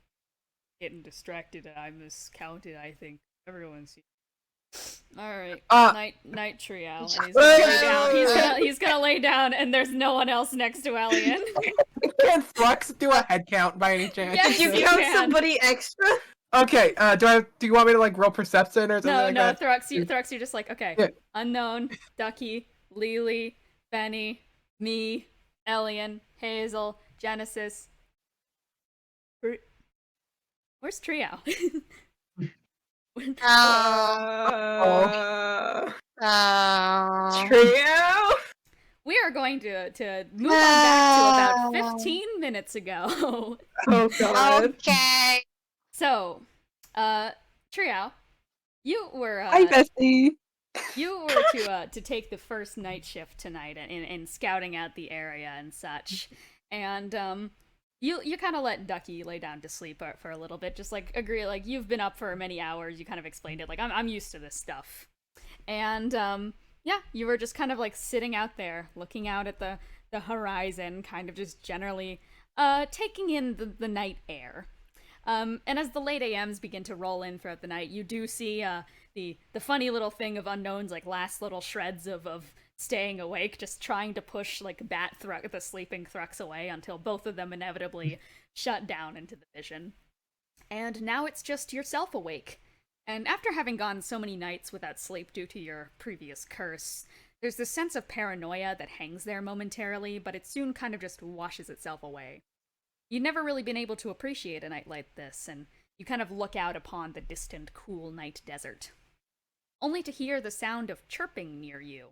getting distracted. I miscounted, I think. Everyone's here. Alright, night Triao. And he's gonna lay down. He's gonna lay down, and there's no one else next to Alien. Can Thrux do a head count by any chance? Yes, Did you count somebody extra? Okay, do you want me to like roll perception or something like that? Thrux, you're just like, okay. Yeah. Unknown, Ducky, Lelee, Bennie, me, Alien, Hazel, Genesis. Where's Triao? Trio? We are going to move on back to about 15 minutes ago. Oh god. Okay. So, Triao, you were Hi, Bessie. You were to take the first night shift tonight in scouting out the area and such, and you kind of let Ducky lay down to sleep for a little bit, just like agree, like you've been up for many hours. You kind of explained it, like I'm used to this stuff, and yeah, you were just kind of like sitting out there, looking out at the horizon, kind of just generally taking in the night air. And as the late AMs begin to roll in throughout the night, you do see the funny little thing of Unknown's like last little shreds of staying awake, just trying to push like the sleeping Thrux away until both of them inevitably shut down into the vision. And now it's just yourself awake. And after having gone so many nights without sleep due to your previous curse, there's this sense of paranoia that hangs there momentarily, but it soon kind of just washes itself away. You've never really been able to appreciate a night like this, and you kind of look out upon the distant, cool night desert. Only to hear the sound of chirping near you,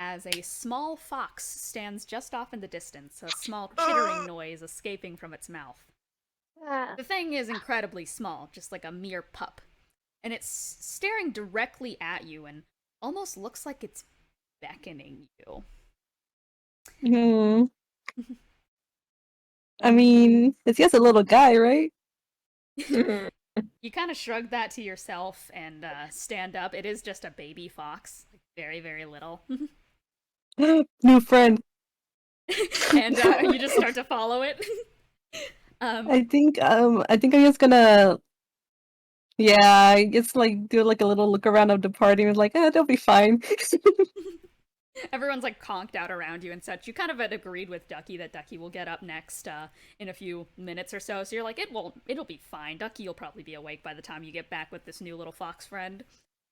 as a small fox stands just off in the distance, a small chittering noise escaping from its mouth. The thing is incredibly small, just like a mere pup, and it's staring directly at you and almost looks like it's beckoning you. I mean, it's just a little guy, right? You kind of shrug that to yourself and stand up. It is just a baby fox, like very, very little. New friend. And you just start to follow it. I think I'm just gonna, yeah, I just like do like a little look around of the party and like, they'll be fine. Everyone's like conked out around you and such. You kind of had agreed with Ducky that Ducky will get up next in a few minutes or so. So you're like, it'll be fine. Ducky will probably be awake by the time you get back with this new little fox friend.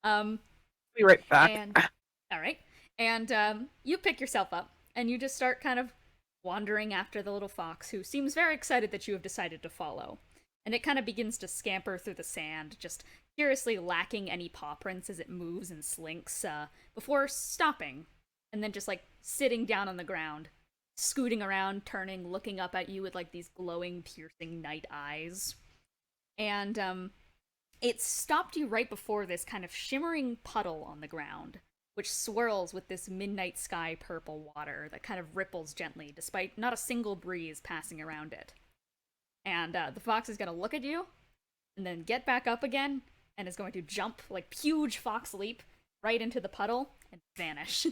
Be right back. All right. And you pick yourself up and you just start kind of wandering after the little fox, who seems very excited that you have decided to follow. And it kind of begins to scamper through the sand, just curiously lacking any paw prints as it moves and slinks, before stopping. And then just like sitting down on the ground, scooting around, turning, looking up at you with like these glowing, piercing night eyes. And it stopped you right before this kind of shimmering puddle on the ground, which swirls with this midnight sky purple water that kind of ripples gently, despite not a single breeze passing around it. And the fox is going to look at you, and then get back up again, and is going to jump, like, huge fox leap right into the puddle and vanish.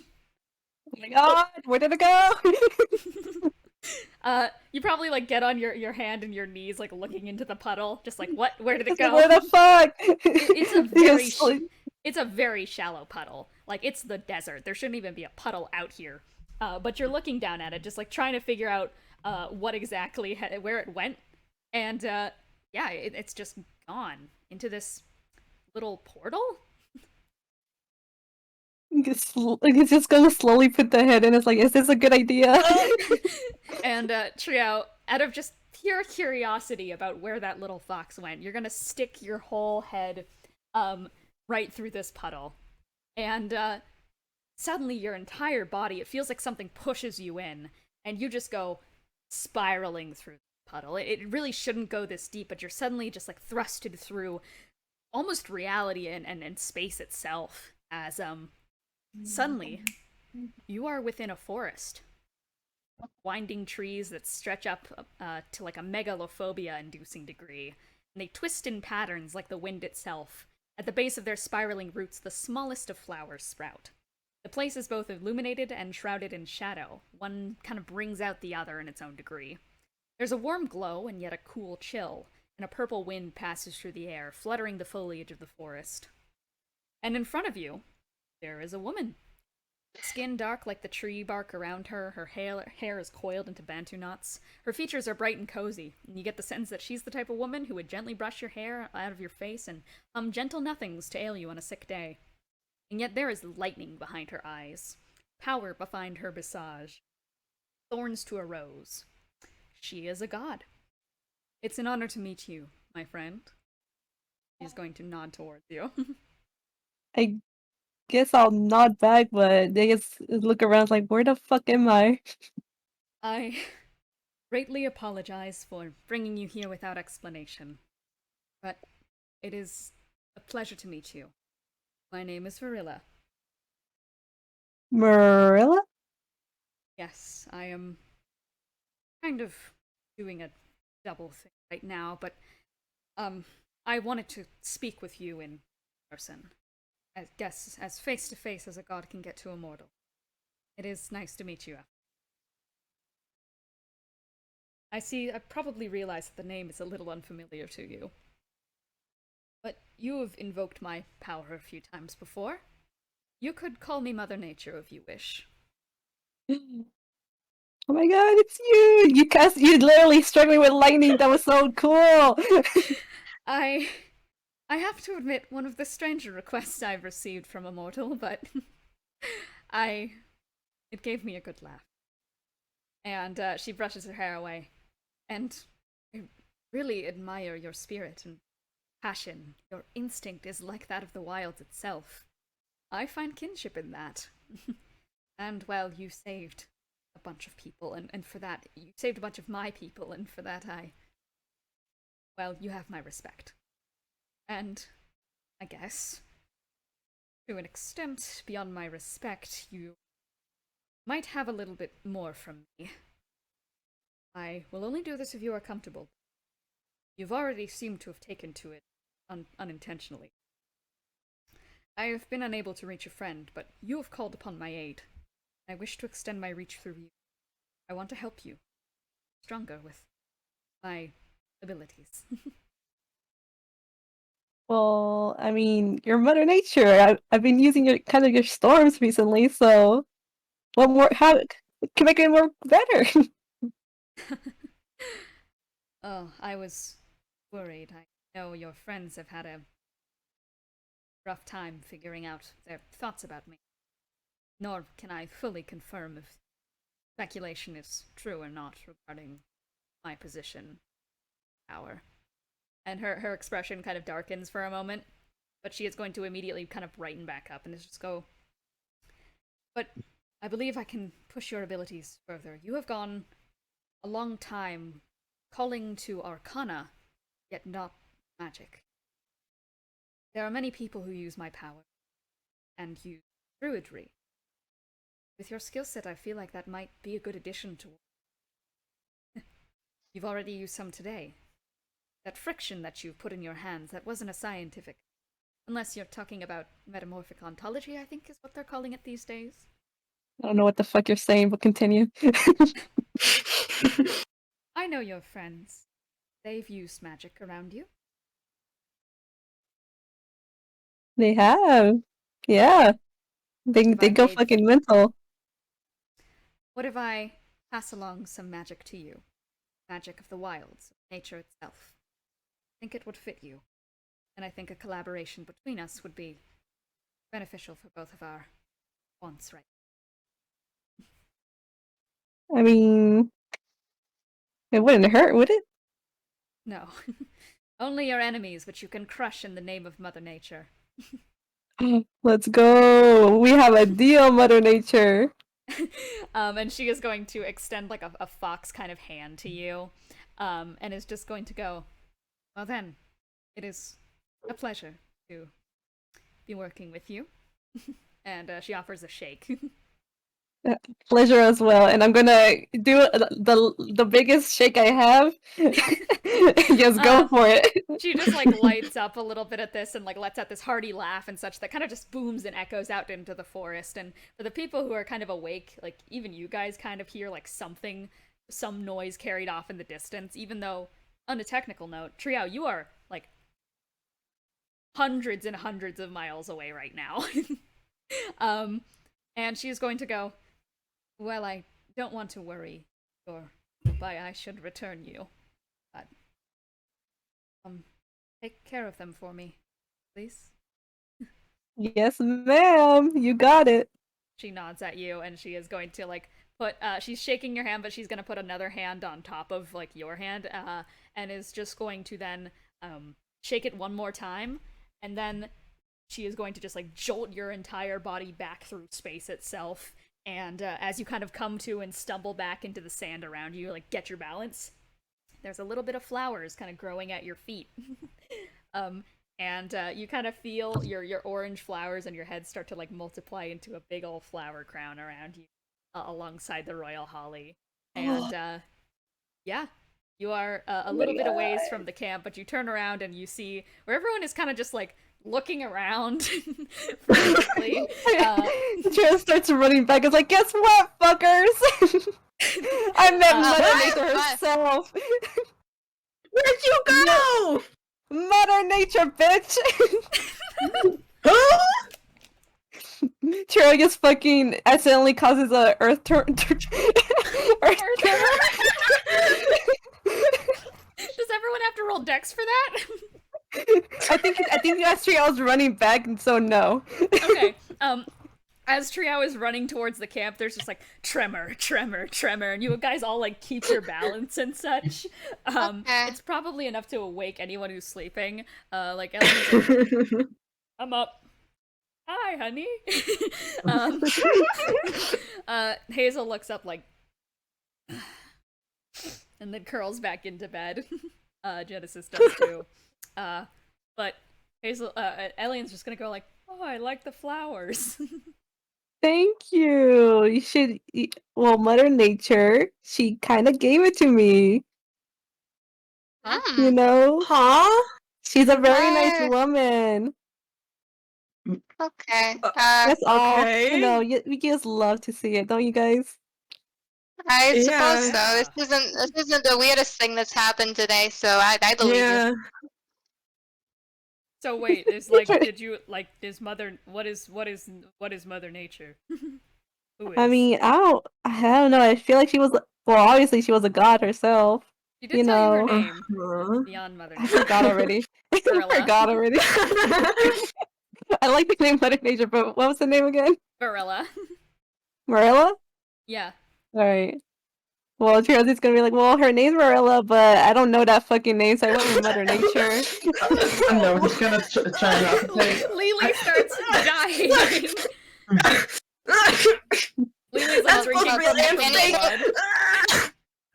Oh my god, where did it go? You probably, like, get on your hand and your knees, like, looking into the puddle, just like, what? Where did it go? Where the fuck? It's a very shallow puddle. Like, it's the desert. There shouldn't even be a puddle out here. But you're looking down at it, just, like, trying to figure out what exactly, where it went. And, yeah, it's just gone into this little portal? It's just gonna slowly put the head in. It's like, is this a good idea? And Triao, out of just pure curiosity about where that little fox went, you're gonna stick your whole head right through this puddle. And suddenly your entire body, it feels like something pushes you in, and you just go spiraling through the puddle. It really shouldn't go this deep, but you're suddenly just like thrusted through almost reality and space itself, as suddenly you are within a forest. Winding trees that stretch up to like a megalophobia-inducing degree, and they twist in patterns like the wind itself. At the base of their spiraling roots, the smallest of flowers sprout. The place is both illuminated and shrouded in shadow. One kind of brings out the other in its own degree. There's a warm glow and yet a cool chill, and a purple wind passes through the air, fluttering the foliage of the forest. And in front of you, there is a woman. Skin dark like the tree bark around her, her hair is coiled into bantu knots. Her features are bright and cozy, and you get the sense that she's the type of woman who would gently brush your hair out of your face and hum gentle nothings to ail you on a sick day. And yet there is lightning behind her eyes, power behind her visage, thorns to a rose. She is a god. It's an honor to meet you, my friend. She's going to nod towards you. I guess I'll nod back, but they just look around like, where the fuck am I? I greatly apologize for bringing you here without explanation, but it is a pleasure to meet you. My name is Verilla. Marilla? Yes, I am kind of doing a double thing right now, but I wanted to speak with you in person. I guess as face to face as a god can get to a mortal. It is nice to meet you. I probably realize that the name is a little unfamiliar to you. But you have invoked my power a few times before. You could call me Mother Nature if you wish. Oh my god, it's you! You literally struggling with lightning. That was so cool. I have to admit, one of the stranger requests I've received from a mortal, but it gave me a good laugh. And she brushes her hair away. And I really admire your spirit and passion. Your instinct is like that of the wilds itself. I find kinship in that. And, well, you saved a bunch of people, and for that, you saved a bunch of my people, and for that well, you have my respect. And, I guess, to an extent beyond my respect, you might have a little bit more from me. I will only do this if you are comfortable. You've already seemed to have taken to it unintentionally. I have been unable to reach a friend, but you have called upon my aid. I wish to extend my reach through you. I want to help you. Stronger with my abilities. Well, I mean, you're Mother Nature. I've been using your storms recently, so what more? How can make it more better? Oh, I was worried. I know your friends have had a rough time figuring out their thoughts about me. Nor can I fully confirm if speculation is true or not regarding my position, power. And her expression kind of darkens for a moment, but she is going to immediately kind of brighten back up and just go, but I believe I can push your abilities further. You have gone a long time calling to arcana, yet not magic. There are many people who use my power, and use Druidry. With your skill set, I feel like that might be a good addition to... You've already used some today. That friction that you've put in your hands, that wasn't a scientific... Unless you're talking about metamorphic ontology, I think is what they're calling it these days. I don't know what the fuck you're saying, but continue. I know your friends. They've used magic around you. They have. Yeah. They go fucking mental. What if I pass along some magic to you? Magic of the wilds, nature itself. I think it would fit you. And I think a collaboration between us would be beneficial for both of our wants, right? I mean, it wouldn't hurt, would it? No. Only your enemies, which you can crush in the name of Mother Nature. Let's go! We have a deal, Mother Nature! And she is going to extend like a fox kind of hand to you, and is just going to go, well then, it is a pleasure to be working with you. And she offers a shake. Pleasure as well, and I'm gonna do the biggest shake I have. Just go for it. She just like lights up a little bit at this and like lets out this hearty laugh and such that kind of just booms and echoes out into the forest. And for the people who are kind of awake, like even you guys kind of hear like some noise carried off in the distance, even though on a technical note, Triao, you are like hundreds and hundreds of miles away right now. And she's going to go, well, I don't want to worry your goodbye. I should return you. But, take care of them for me, please. Yes, ma'am. You got it. She nods at you, and she is going to, like, put, she's shaking your hand, but she's gonna put another hand on top of, like, your hand, and is just going to then, shake it one more time, and then she is going to just, like, jolt your entire body back through space itself. And as you kind of come to and stumble back into the sand around you, like, get your balance, there's a little bit of flowers kind of growing at your feet. And you kind of feel your orange flowers on your head start to, like, multiply into a big old flower crown around you, alongside the royal holly. And, yeah, You are a little bit away from the camp, but you turn around and you see where everyone is kind of just like looking around frantically. Triao starts running back. It's like, guess what, fuckers? I met Mother Nature herself. Where'd you go? Mother Nature, bitch. Triao just fucking accidentally causes a earth tremor. Does everyone have to roll dex for that? I think that's Triao's running back, and so no. Okay. As Triao is running towards the camp, there's just like tremor, and you guys all like keep your balance and such. It's probably enough to awake anyone who's sleeping. Like Ellie's like, I'm up. Hi, honey. Hazel looks up like, and then curls back into bed. Genesis does too. But Hazel, Elian's just gonna go like, oh, I like the flowers. Thank you. You should. Well, Mother Nature, she kind of gave it to me. You know? Huh? She's a very nice woman. Okay. That's all. okay. You know, we just love to see it, don't you guys? I suppose so. This isn't the weirdest thing that's happened today, so I believe you. So wait, is like, did you like? Is Mother? What is Mother Nature? Who is? I mean, I don't know. I feel like she was. Well, obviously she was a god herself. She did tell you her name beyond Mother I Nature. forgot already. I forgot already. I like the name Mother Nature, but what was the name again? Verilla. Marilla? Yeah. Alright. Well, Tria's gonna be like, well, her name's Marilla, but I don't know that fucking name, so I went with Mother Nature. No, he's gonna try not to say. Lelee starts dying. Lelee's like drinking from the blood.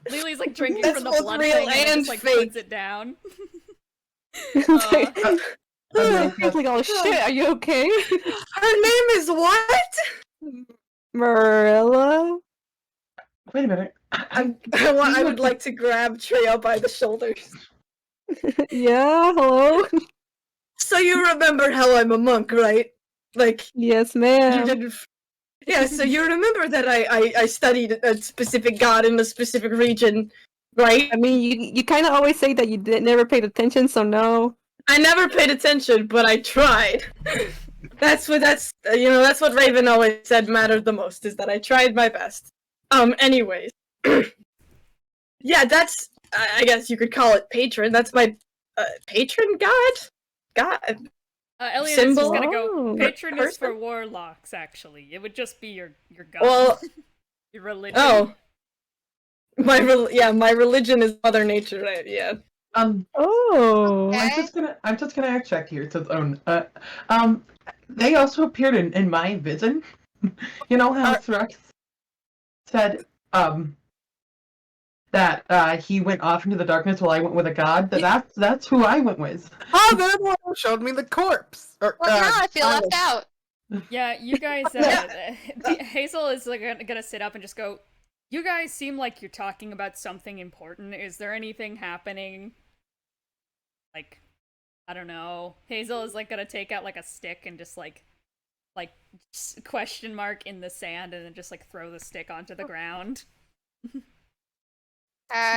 Lelee's like drinking from the blood thing and just like puts it down. It's like, oh shit, are you okay? Her name is what? Marilla? Wait a minute. I would like to grab Triao by the shoulders. Yeah, hello? So you remember how I'm a monk, right? Like, yes, ma'am. You did... Yeah, so you remember that I studied a specific god in a specific region, right? I mean, you kind of always say that you never paid attention, so no. I never paid attention, but I tried. That's what Raven always said mattered the most, is that I tried my best. Anyways. Yeah, that's, I guess you could call it patron. That's my patron god? Elliot is just gonna go, patron is for warlocks, actually. It would just be your god. Well, your religion. Oh. My religion is Mother Nature, right? Yeah. Oh. I'm just gonna act check here. It says they also appeared in my vision. You know how Thrux said that he went off into the darkness while I went with a god? That's who I went with. Oh, they're the one who showed me the corpse. Well, now I feel left out. Yeah, you guys. Hazel is like gonna sit up and just go. You guys seem like you're talking about something important. Is there anything happening? Like, I don't know. Hazel is like gonna take out like a stick and just like question mark in the sand and then just like throw the stick onto the ground.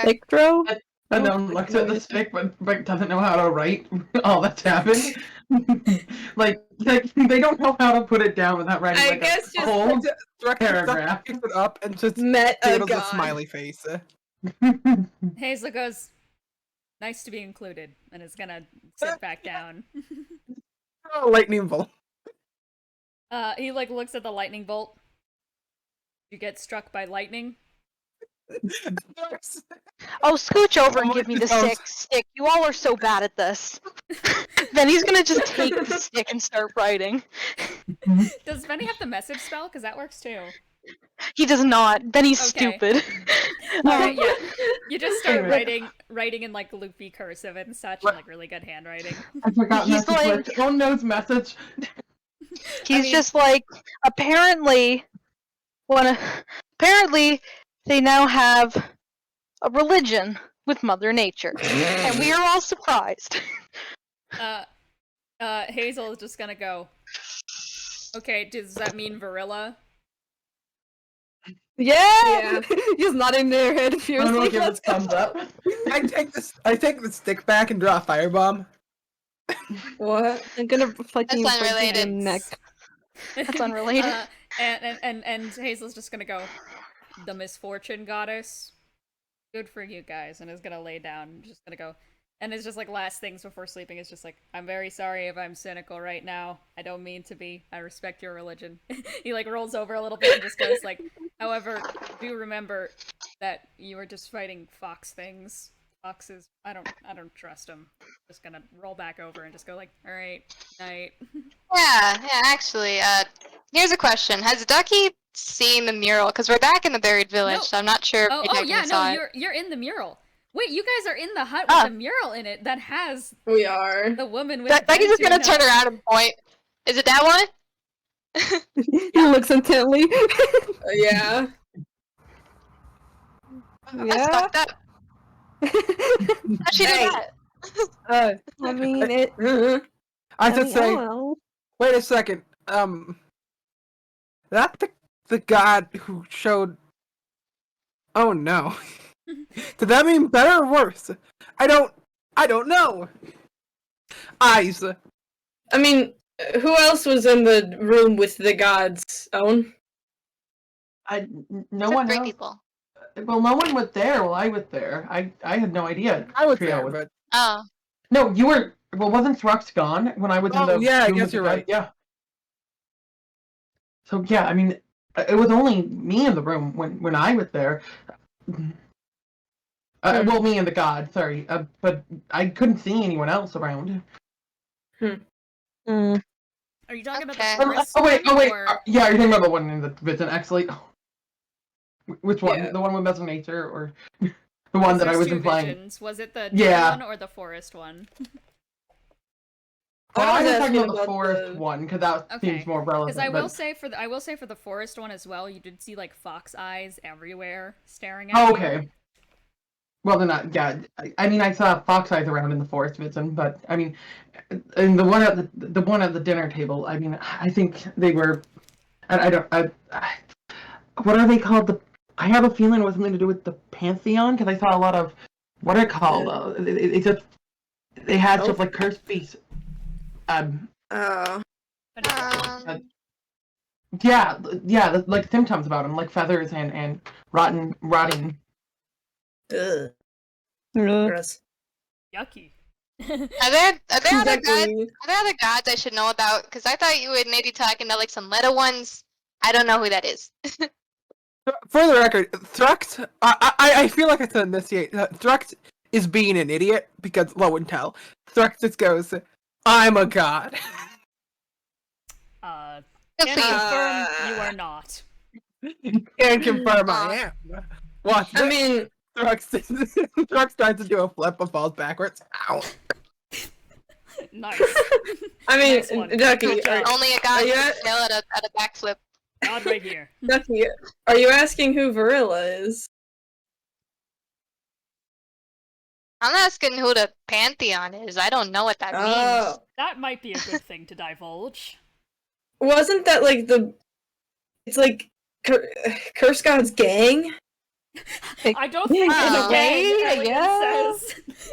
Stick throw? And then looks at the stick but doesn't know how to write all that's happened. like they don't know how to put it down without writing a whole paragraph. Picks it up and just met a doodles god. a smiley face. Hazel goes, nice to be included, and is gonna sit back down. Oh, lightning bolt. He like looks at the lightning bolt. You get struck by lightning. Oh, scooch over and give me the stick. You all are so bad at this. Then he's gonna just take the stick and start writing. Does Bennie have the message spell? Because that works too. He does not. Bennie's stupid. Alright, yeah. You just start writing in like loopy cursive and such, and like really good handwriting. I forgot He's message. like, phone knows message. He's just like, apparently they now have a religion with Mother Nature. And we are all surprised. Hazel is just gonna go, okay, does that mean Verilla? Yeah! He's nodding their head fiercely. Give us thumbs up. I take the stick back and draw a firebomb. What? I'm gonna fucking That's break your unrelated. neck. That's unrelated. And Hazel's just gonna go, the misfortune goddess. Good for you guys, and is gonna lay down, just gonna go, and it's just like last things before sleeping. It's just like, I'm very sorry if I'm cynical right now. I don't mean to be. I respect your religion. He like rolls over a little bit and just goes like, however, do remember that you were just fighting fox things. Foxes, I don't trust them. Just gonna roll back over and just go like, all right, night. Yeah, actually, here's a question. Has Ducky seen the mural? Because we're back in the buried village, No. so I'm not sure if Yeah, saw it. you're in the mural. Wait, you guys are in the hut with a mural in it that has We are. the woman with Ducky's just gonna turn around and point. Is it that one? He looks intently. Yeah. That's fucked up. How'd she do that? I mean, it. I should say. Oh, Wait a second. That the god who showed. Oh no. Did that mean better or worse? I don't know. Eyes. I mean, who else was in the room with the gods, Owen? No one Three else. people. Well, no one was there while I was there. I had no idea. I was Trio there, but Oh. No, you were. Well, wasn't Thrux gone when I was in the? Yeah, I room guess with the you're guy? right. Yeah. So yeah, I mean, it was only me in the room when I was there. Well, me and the god. Sorry, but I couldn't see anyone else around. Are you talking about Okay. the forest Oh wait. or... Yeah, you're talking about the one in the Vincent. Actually, which one? Yeah. The one with Mother Nature, or the one that I was two implying? visions. Was it the Yeah. one or the forest one? Well, I was talking asking about the forest one because that Okay, seems more relevant. Because I will say for the forest one as well, you did see like fox eyes everywhere staring at you. Okay. Well, then, yeah. I mean, I saw fox eyes around in the forest, Vincent, but I mean, in the one at the dinner table. I mean, I think they were. What are they called? I have a feeling it was something to do with the Pantheon because I saw a lot of what are called. They had stuff like cursed beasts. Yeah, like symptoms about them, like feathers and rotting. Ugh. Gross. Yucky. Are there other gods I should know about? Because I thought you would maybe talking about like some meta ones. I don't know who that is. For the record, Thrux. I feel like it's an initiate. Thrux is being an idiot because low and tell. Thrux just goes, "I'm a god." Can confirm you are not. Can confirm I am. Watch. I mean, Thrux tries to do a flip and falls backwards. Ow. Nice. I Nice mean, one. Ducky, Good job. Only a god you can fail at a backflip. God right here. Ducky, are you asking who Verilla is? I'm asking who the Pantheon is. I don't know what that means. That might be a good thing to divulge. Wasn't that like it's like Curse God's gang? I don't think it's a gang, Elliot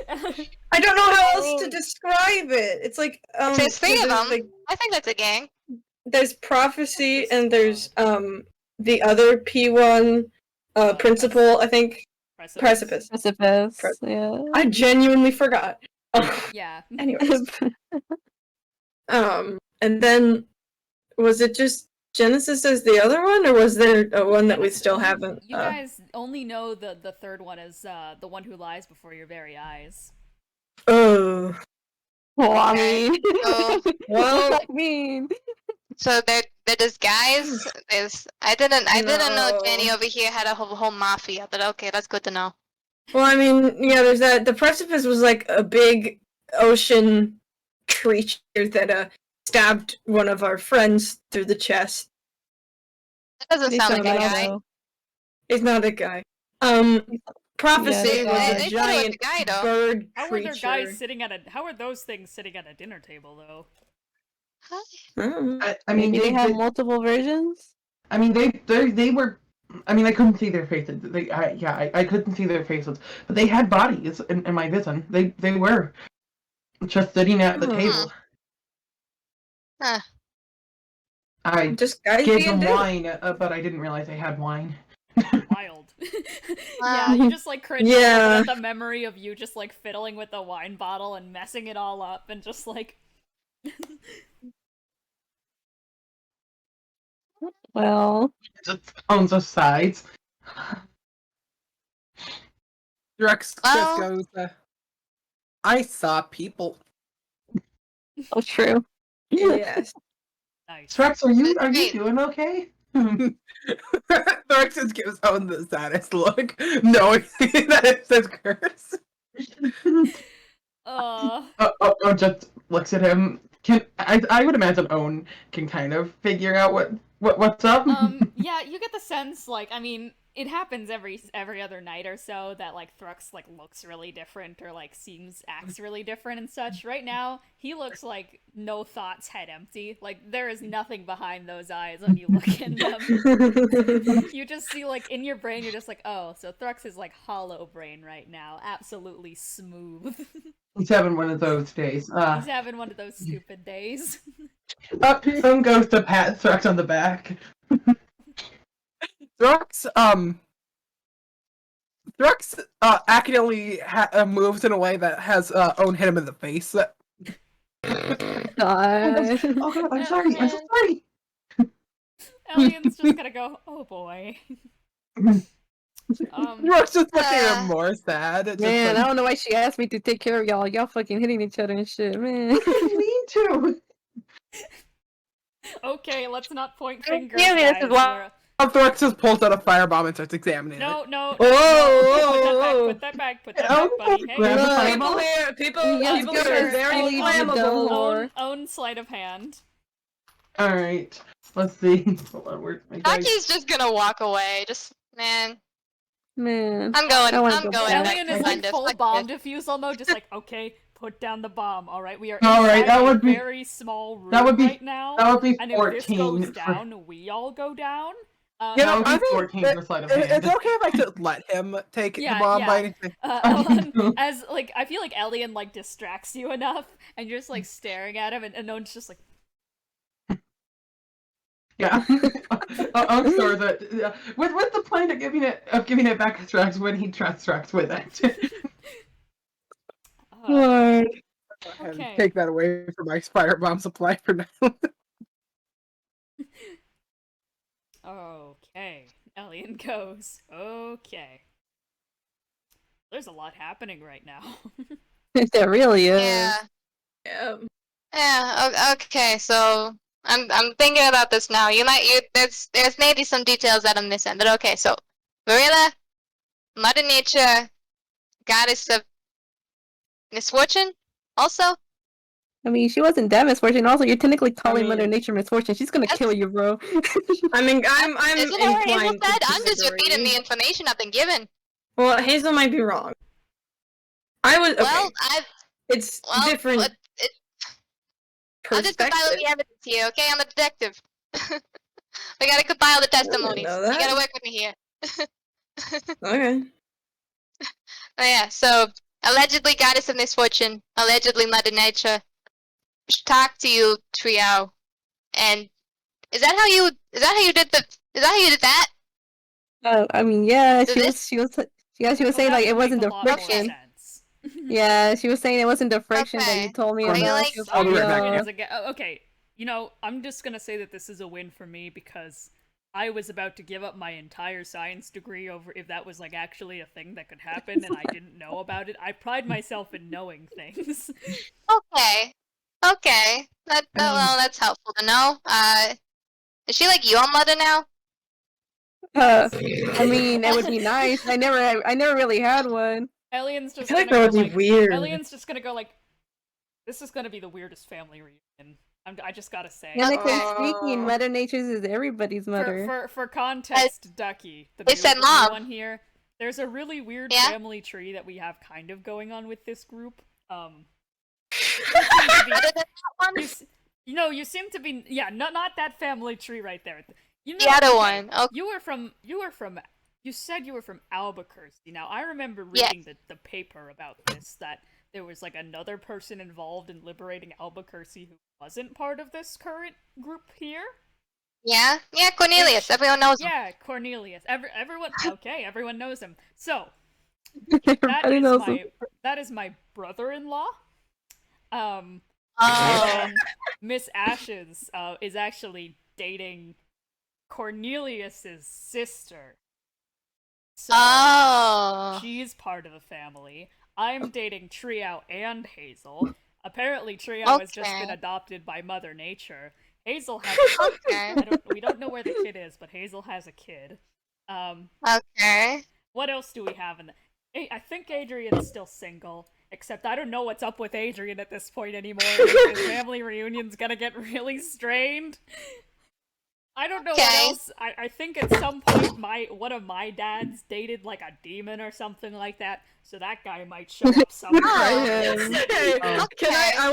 says. I don't know how else to describe it. It's like There's three of them. like, I think that's a gang. there's prophecy and there's the other P1 principal, I think. Precipice. Yeah. I genuinely forgot. Yeah. Anyways. And then was it just Genesis as the other one, or was there one that we still haven't? You guys only know the third one is the one who lies before your very eyes. Oh. Well, I mean, Well, I mean, So they're just guys. I didn't know Bennie over here had a whole mafia, but okay, that's good to know. well, I mean, yeah. There's that. The precipice was like a big ocean creature that stabbed one of our friends through the chest. That doesn't sound like a guy. He's not a guy. Prophecy was They a said it was a giant guy, though. bird How are creature. there guys sitting at a? How are those things sitting at a dinner table though? I mean, Maybe they have multiple versions. I mean, they were. I mean, I couldn't see their faces. I couldn't see their faces, but they had bodies in my vision. They were just sitting at the table. Huh. I just guys gave being them dudes. wine, but I didn't realize they had wine. Wild. Yeah, you just like cringe at the memory of you just like fiddling with the wine bottle and messing it all up and just like. Well, just tons of sides. Thrux just goes, I saw people. Oh, true. Yes. Nice. Thrux, are you doing okay? Thrux just gives Owen the saddest look, knowing that it says curse. Just looks at him. I would imagine Owen can kind of figure out what's up. Yeah, you get the sense, like, I mean, it happens every other night or so that, like, Thrux, like, looks really different or, like, acts really different and such. Right now, he looks like no thoughts, head empty. Like, there is nothing behind those eyes when you look in them. You just see, like, in your brain, you're just like, oh, so Thrux is, like, hollow brain right now. Absolutely smooth. He's having one of those days. He's having one of those stupid days. Some goes to pat Thrux on the back. Thrux accidentally moves in a way that has Owen hit him in the face. God. Oh God, I'm sorry. I'm so sorry. Alien's just gonna go, oh boy. Thrux just looking at him more sad. Man, I don't know why she asked me to take care of y'all. Y'all fucking hitting each other and shit, man. I didn't mean to. Okay, let's not point fingers. Thrux just pulls out a firebomb and starts examining it. No. Put that back, buddy. Hey, people are very flammable. Own sleight of hand. Alright, let's see. Hold on, where's my dice? Ducky's just gonna walk away. Just, man. Man. I'm going. Alien is like full bomb defusal mode, just like, okay, put down the bomb. All right, we are Alright, that would be very small room right now. That would be 14. And if this goes down, we all go down. You know, I think 14 for sleight of hand. it's okay if I just let him take the bomb by anything. As like, I feel like Alien like distracts you enough, and you're just like staring at him, and Owen's just like. Yeah, I'm sorry that with the plan of giving it back to Thrux when he trusts Thrux with it. Lord. Okay. Take that away from my firebomb supply for now. Okay, Alien goes. Okay. There's a lot happening right now. There really is. Yeah. Okay. So I'm thinking about this now. There's maybe some details that I'm missing, but okay. So Verilla, Mother Nature, Goddess of Misfortune, also. I mean, she wasn't that misfortune. Also, you're technically calling Mother Nature misfortune. She's gonna kill you, bro. I mean, I'm Isn't that what Hazel said? I'm just repeating the information I've been given. Well, Hazel might be wrong. Well, it's different. I'll just compile the evidence here, okay? I'm a detective. We gotta compile the testimonies. You gotta work with me here. Okay. Oh yeah, so allegedly Goddess of Misfortune, allegedly Mother Nature, talk to you, Triao. And is that how you did that? I mean, yeah, she was saying like it wasn't the friction. Yeah, she was saying it wasn't the friction that you told me about. Okay, you know, I'm just gonna say that this is a win for me because I was about to give up my entire science degree over if that was like actually a thing that could happen and I didn't know about it. I pride myself in knowing things. Okay. Well, that's helpful to know. Is she like your mother now? I mean, it would be nice. I never really had one. Alien's just I feel like that would be weird. Alien's just gonna go like, this is gonna be the weirdest family reunion. I just gotta say. Speaking, Mother Nature's is everybody's mother. For context, Ducky, the they said new mom. one here. there's a really weird family tree that we have kind of going on with this group. You seem to be not that family tree right there. The other one. Okay. You said you were from Albuquerque. Now I remember reading the paper about this, that there was like another person involved in liberating Albuquerque who wasn't part of this current group here. Yeah, Cornelius. Everyone knows him. Yeah, Cornelius. Everyone knows him. So that is my brother-in-law. Miss Ashes is actually dating Cornelius's sister. So she's part of the family. I'm dating Triao and Hazel. Apparently Triao has just been adopted by Mother Nature. Hazel has we don't know where the kid is, but Hazel has a kid. What else do we have in the I think Adrian's still single. Except I don't know what's up with Adrian at this point anymore. His family reunion's gonna get really strained. I don't know what else. I think at some point one of my dads dated like a demon or something like that, so that guy might show up somewhere. I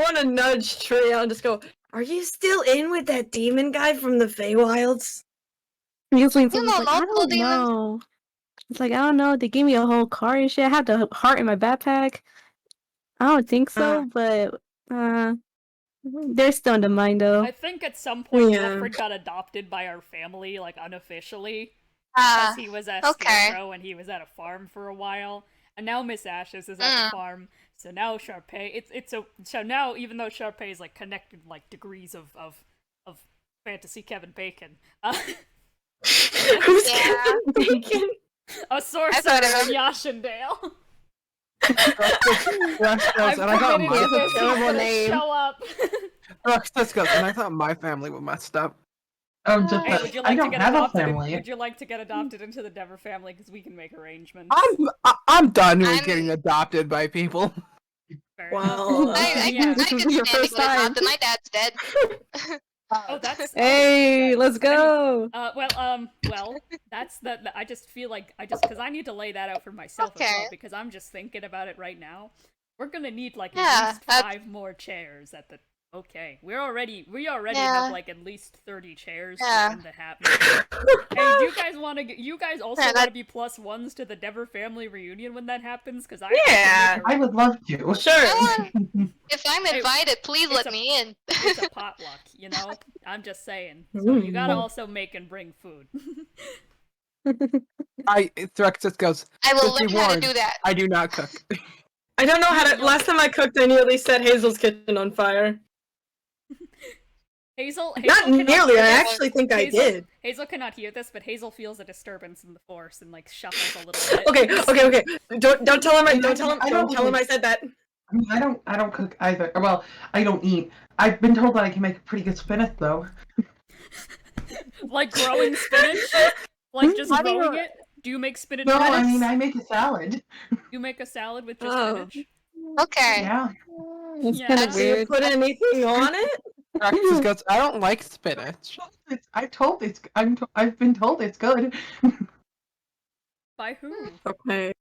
want to nudge Triao and just go, are you still in with that demon guy from the Feywilds? I don't know. It's like, I don't know, they gave me a whole card and shit. I had the heart in my backpack. I don't think so, but they're still in the mind though. I think at some point Wilfred got adopted by our family, like unofficially, because he was a scarecrow and he was at a farm for a while, and now Miss Ashes is at the farm. So now Sharpay, so now even though Sharpay is like connected like degrees of fantasy Kevin Bacon, who's Kevin Bacon? A sorcerer from Yashendale. And I thought my terrible name. Show up. And I thought my family was messed up. Hey, would you like to get adopted? Would you like to get adopted into the Dever family? Because we can make arrangements. I'm done with getting adopted by people. Wow. I can your first time. My dad's dead. Hey, let's go. That's that. I just feel like because I need to lay that out for myself as well, because I'm just thinking about it right now. We're gonna need like at least 5 more chairs at the. Okay, we already have like at least 30 chairs for to happen. Hey, do you guys want to? You guys also want to be +1s to the Dever family reunion when that happens? Because I would love to. Sure. If I'm invited, please let me in. It's a potluck, you know. I'm just saying. So you gotta also make and bring food. Thrux just goes. I will learn how to do that. I do not cook. I don't know how to. Last time I cooked, I nearly set Hazel's kitchen on fire. Hazel not nearly. I actually think I did. Hazel cannot hear this, but Hazel feels a disturbance in the force and like shuffles a little bit. Okay. Don't tell him. Don't tell him I said that. I mean, I don't cook either. Well, I don't eat. I've been told that I can make pretty good spinach though. Like growing spinach? Like just growing it? Do you make spinach? No, I mean I make a salad. You make a salad with just spinach? Okay. Yeah. It's kind of weird. Do you put anything on it? Just goes, I don't like spinach. I've been told it's good. By who? Okay.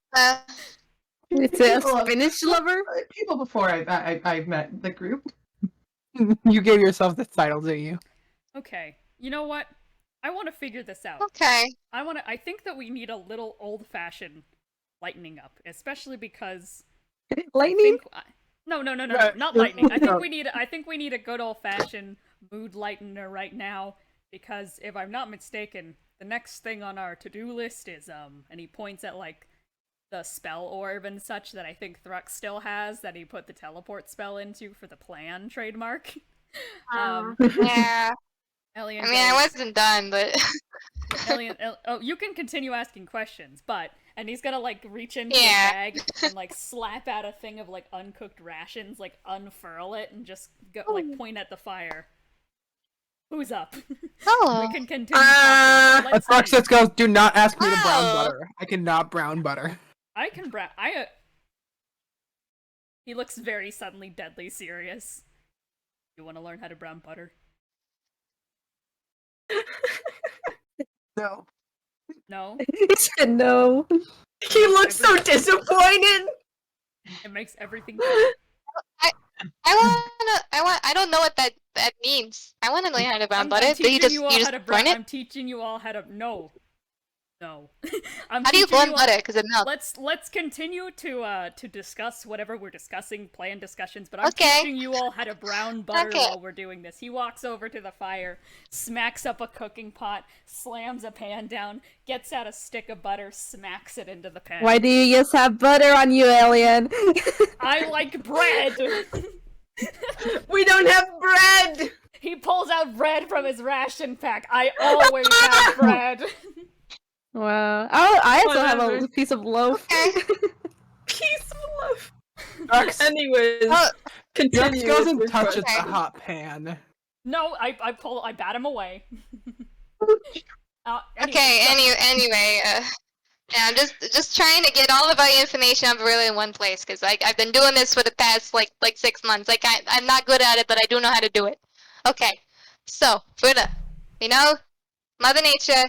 It's a spinach lover? People before I've met the group. You gave yourself this title, didn't you? Okay. You know what? I want to figure this out. Okay. I think that we need a little old-fashioned lightening up, especially because lightning? No, not lightning. I think we need a good old-fashioned mood lightener right now, because if I'm not mistaken, the next thing on our to-do list is and he points at like the spell orb and such that I think Thrux still has, that he put the teleport spell into for the plan trademark. Yeah. Elian I wasn't done, but you can continue asking questions, and he's gonna like reach into a bag and like slap out a thing of like uncooked rations, like unfurl it and just go like point at the fire. Who's up? Oh. We can continue. Thrux just goes, do not ask me to brown butter. I cannot brown butter. I can brown. He looks very suddenly deadly serious. You want to learn how to brown butter? No. No. He said no. He looks so disappointed. It makes everything better. I don't know what that means. I wanna learn how to brown butter. Do you just burn it? I'm teaching you all how to no. No. How do you blend butter? Because it melts. Let's continue to discuss whatever we're discussing, plan discussions, but I'm teaching you all how to brown butter while we're doing this. He walks over to the fire, smacks up a cooking pot, slams a pan down, gets out a stick of butter, smacks it into the pan. Why do you just have butter on you, alien? I like bread! We don't have bread! He pulls out bread from his ration pack. I always have bread. Wow. I also have a piece of loaf. Piece of loaf. Anyways, continue. Drux doesn't touch the hot pan. No, I bat him away. Anyway, yeah, I'm just trying to get all of our information on Verilla in one place, because I've been doing this for the past like 6 months. Like I'm not good at it, but I do know how to do it. Okay, so Verilla, you know, Mother Nature.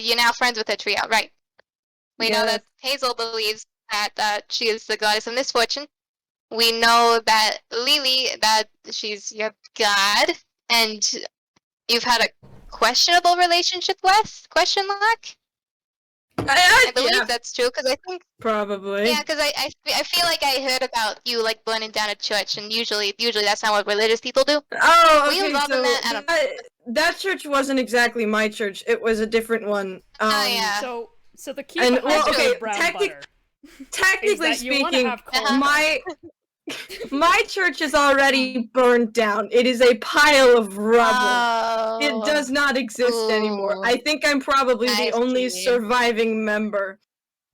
You're now friends with her Triao, right? We know that Hazel believes that she is the goddess of misfortune. We know that Lelee, that she's your god, and you've had a questionable relationship with? Question mark? I believe that's true, because I think... Probably. Yeah, because I feel like I heard about you, like, burning down a church, and usually that's not what religious people do. Oh, okay, Were you involved in that? That church wasn't exactly my church. It was a different one. Yeah. So the key behind brown butter. Technically speaking, my church is already burned down. It is a pile of rubble. It does not exist anymore. I think I'm probably the only surviving member.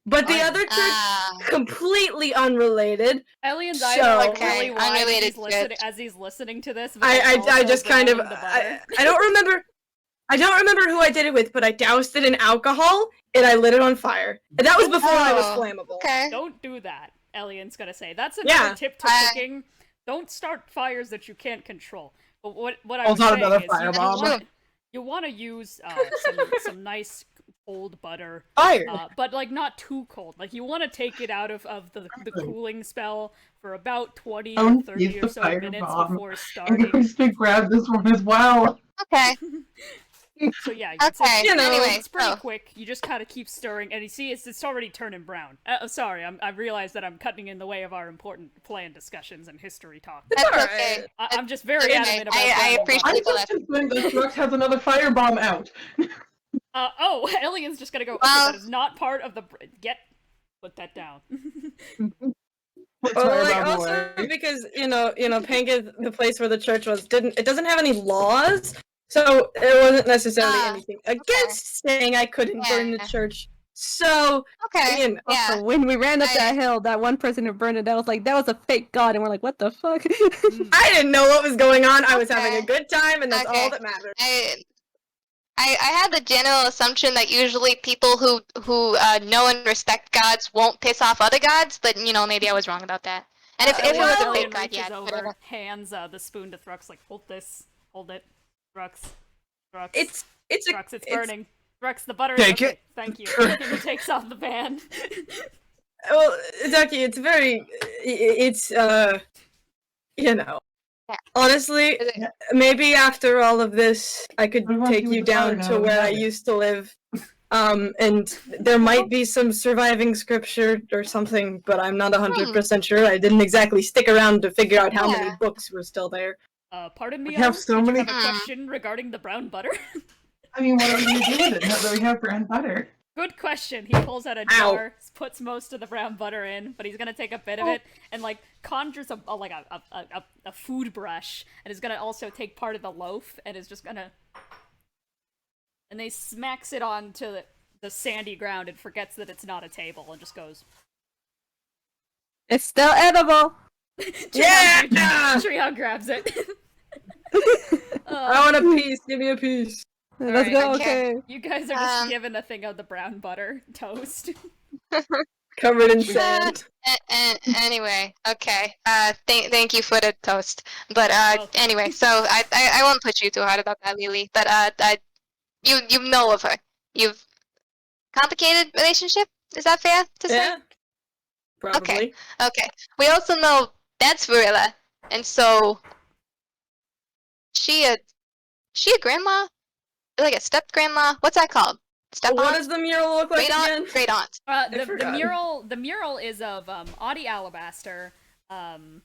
But the other church, completely unrelated. Alien's eyes are like really wide as he's listening to this. I just kind of I don't remember who I did it with, but I doused it in alcohol and I lit it on fire. And that was before I was flammable. Okay. Don't do that, Alien's gonna say. That's another tip to cooking. Don't start fires that you can't control. But what I was saying is you want to use some nice cold butter, but like not too cold. Like you want to take it out of the cooling spell for about 20 or 30 or so minutes before starting. I'm going to grab this one as well. Okay. So yeah, anyway, it's pretty quick. You just kind of keep stirring, and you see it's already turning brown. Sorry, I realize that I'm cutting in the way of our important plan discussions and history talk. That's okay. I'm just very adamant about I appreciate I'm just concerned that Thrux has another firebomb out. Alien's just gonna go, okay, that is not part of the... Put that down. Well, like, also because, you know, Panga, the place where the church was, it doesn't have any laws, so it wasn't necessarily anything against saying I couldn't burn the church. So, you know. Also, when we ran up that hill, that one person who burned it down was like, that was a fake god, and we're like, what the fuck? I didn't know what was going on. I was having a good time, and that's all that mattered. I had the general assumption that usually people who know and respect gods won't piss off other gods, but you know, maybe I was wrong about that. And if it was a fake god, yeah. Over, hands the spoon to Thrux, like, hold it, Thrux. It's Thrux, it's burning. Thrux, the butter. Take it. Thank you. He takes off the pan. Well, Ducky, it's you know. Yeah. Honestly, maybe after all of this, I could take you down to where I used to live. And there might be some surviving scripture or something, but I'm not 100% sure. I didn't exactly stick around to figure out how many books were still there. Pardon me, we have so many. You have a question regarding the brown butter? I mean, what are we going to do with it now that we have brown butter? Good question. He pulls out a jar, puts most of the brown butter in, but he's gonna take a bit of it and like conjures a food brush, and is gonna also take part of the loaf and is just gonna, and they smacks it onto the sandy ground and forgets that it's not a table and just goes. It's still edible. Triao grabs it. I want a piece. Give me a piece. Let's go. Okay. You guys are just given a thing of the brown butter toast. Covered in sand. Anyway, okay. Thank you for the toast. But anyway, so I won't put you too hard about that, Lelee. But you know of her. You've complicated relationship. Is that fair to say? Yeah. Probably. Okay. We also know that's Verilla, and so she a grandma, like a step grandma. What's that called? Step What aunt? does the mural look like again? Great aunt. The mural is of Audie Alabaster, Voxen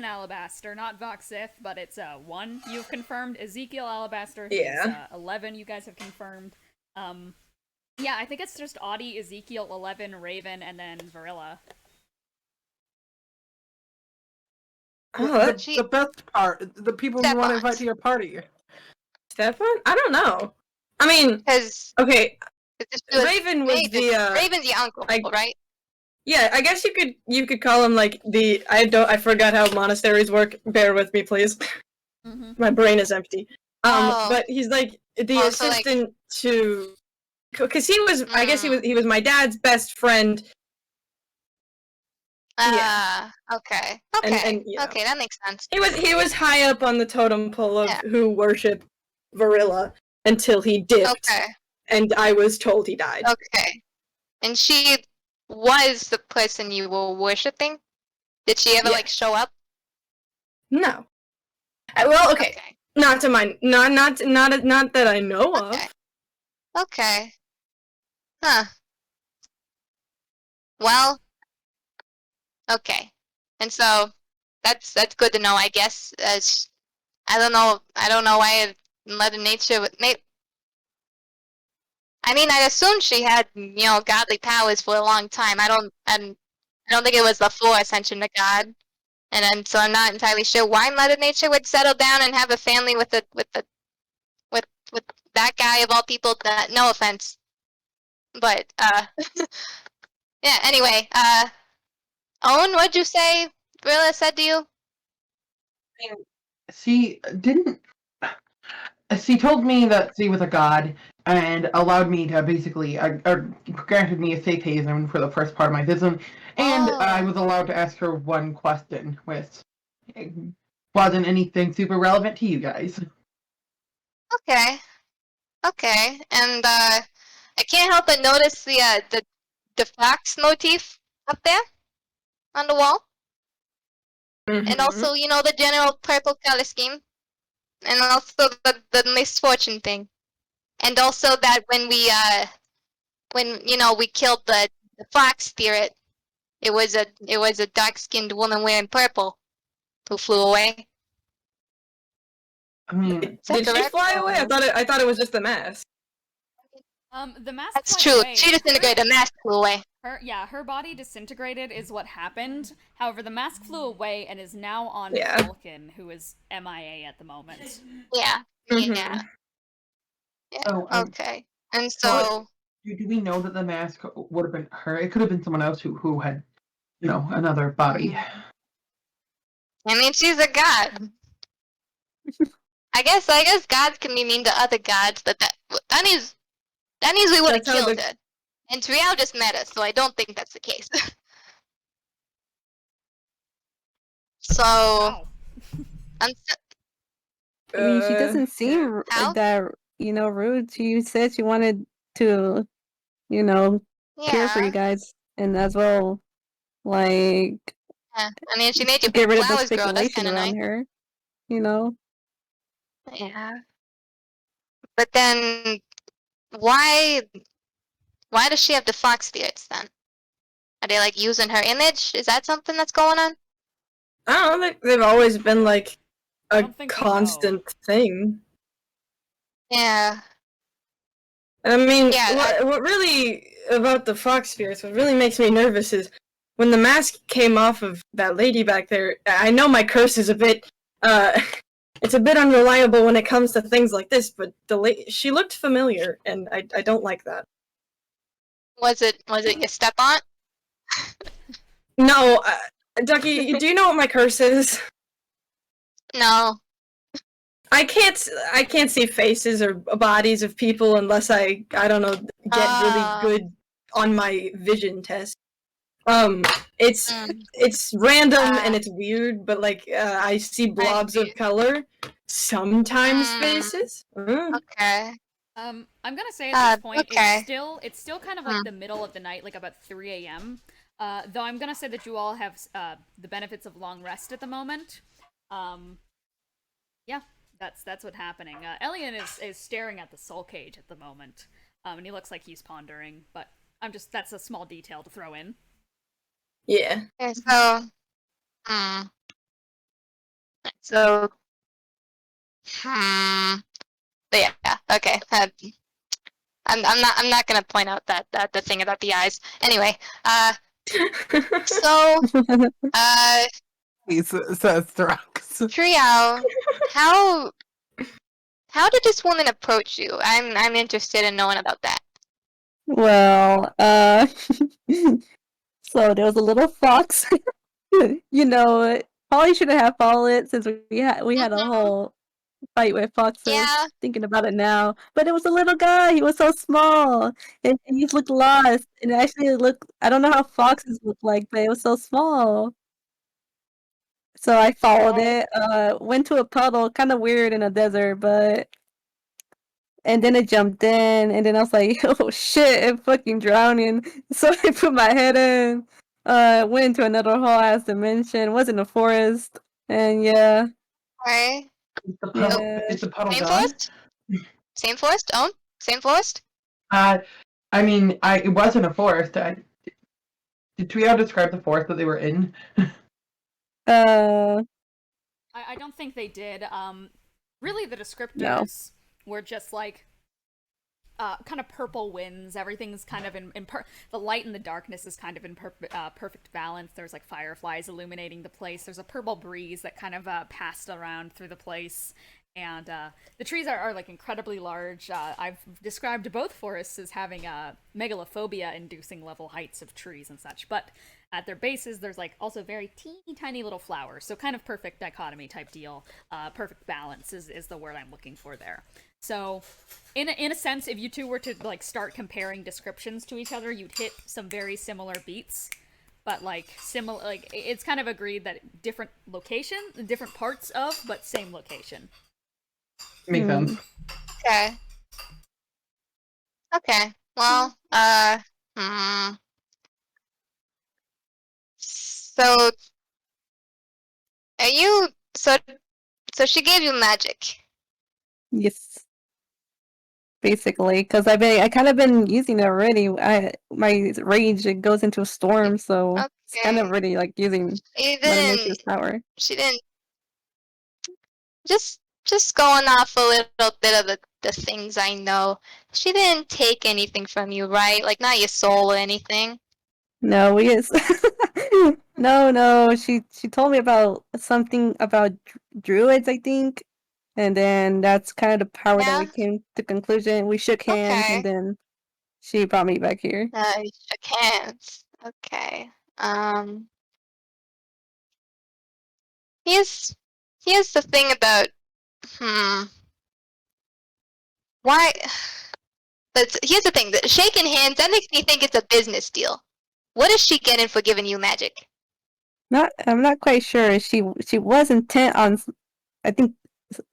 Alabaster, not Voxith, but it's 1 you've confirmed. Ezekiel Alabaster, Yeah. is 11 you guys have confirmed. Yeah, I think it's just Audie, Ezekiel, 11, Raven, and then Verilla. Oh, the best part. The people you want to invite to your party. Stefan? I don't know. I mean, because okay, Raven was Raven's the uncle, right? Yeah, I guess you could call him like the I forgot how monasteries work. Bear with me, please. Mm-hmm. My brain is empty. But he's like the assistant to, because he was. I guess he was my dad's best friend. Okay. And, Okay, that makes sense. He was high up on the totem pole of who worship Verilla until he dipped. Okay. And I was told he died. Okay. And she was the person you were worshipping? Did she ever show up? No. Well, okay. Not to my not that I know of. Okay. Huh. Well. Okay. And so that's good to know, I guess. As I don't know why Mother Nature would I mean, I assumed she had, godly powers for a long time. I don't think it was the full ascension to God. So I'm not entirely sure why Mother Nature would settle down and have a family with that guy of all people. No offense, but yeah. Anyway, Owen, what'd you say? Verilla said to you? She didn't. She told me that she was a god and allowed me to basically, granted me a safe haven for the first part of my visit, and I was allowed to ask her one question, which wasn't anything super relevant to you guys. Okay, and I can't help but notice the fox motif up there on the wall, and also the general purple color scheme. And also the misfortune thing, and also that when we killed the fox spirit, it was a dark-skinned woman wearing purple who flew away. I mean, did she fly away? I thought it was just the mask. The mask. That's true. Away. She disintegrated. The mask flew away. Her body disintegrated is what happened. However, the mask flew away and is now on Vulcan, who is MIA at the moment. Yeah. Yeah. So, okay. And so, do we know that the mask would have been her? It could have been someone else who had, another body. I mean, she's a god. I guess gods can be mean to other gods, but that means we would have killed her. And Triao just met us, so I don't think that's the case. So, wow. I mean, she doesn't seem that, rude. She said she wanted to, care for you guys, and as well, like, I mean, she made you get rid of the flowers grow. That's speculation kind of around nice. her, Yeah. But then, why does she have the fox spirits then? Are they using her image? Is that something that's going on? I don't think they've always been a constant thing. Yeah. I mean, what really about the fox spirits, what really makes me nervous is when the mask came off of that lady back there. I know my curse is a bit, it's a bit unreliable when it comes to things like this, but she looked familiar, and I don't like that. Was it your step aunt? No, Ducky, do you know what my curse is? No. I can't see faces or bodies of people unless I don't know, get really good on my vision test. It's random and it's weird, but I see blobs of color, sometimes faces. Okay. I'm gonna say at this point, okay. it's still kind of like the middle of the night, like about 3 a.m. Though I'm gonna say that you all have the benefits of long rest at the moment. Yeah, that's what's happening. Elian is staring at the soul cage at the moment, and he looks like he's pondering. But that's a small detail to throw in. Yeah. Okay, so, but yeah, okay. I'm not gonna point out that the thing about the eyes. Anyway, so, He says Thrux. Triao, how did this woman approach you? I'm interested in knowing about that. Well, so there was a little fox. You know, probably shouldn't have followed it since we had a whole fight with foxes. Yeah. Thinking about it now, but it was a little guy. He was so small, and he looked lost. And it actually looked. I don't know how foxes look like, but it was so small. So I followed it. Went to a puddle, kind of weird in a desert, but. And then it jumped in, and then I was like, "Oh shit, I'm fucking drowning!" So I put my head in. Went into another whole ass dimension. Was in the forest, and yeah. Okay. Is the puddle Same gone? forest? Same forest? Same forest? I mean, it wasn't a forest. Did Triao describe the forest that they were in? I don't think they did. Really, the descriptors were just like kind of purple winds. Everything's kind of in the light and the darkness is kind of in perfect balance. There's like fireflies illuminating the place. There's a purple breeze that kind of passed around through the place. And the trees are like incredibly large. I've described both forests as having megalophobia-inducing level heights of trees and such. But at their bases, there's like also very teeny tiny little flowers. So kind of perfect dichotomy type deal. Perfect balance is the word I'm looking for there. So, in a sense, if you two were to like start comparing descriptions to each other, you'd hit some very similar beats. But like it's kind of agreed that different location, different parts of, but same location. Makes sense. Okay. Okay. Well, So, are you so she gave you magic? Yes. Basically, because I kind of been using it already. My rage, it goes into a storm, so it's kind of already like using Mother Nature's power. She didn't. Just going off a little bit of the things I know. She didn't take anything from you, right? Like not your soul or anything. No, no. She told me about something about druids, I think. And then that's kind of the power that we came to conclusion. We shook hands, and then she brought me back here. You shook hands. Okay. Here's the thing about why. But here's the thing: that shaking hands, that makes me think it's a business deal. What is she getting for giving you magic? I'm not quite sure. She was intent on, I think,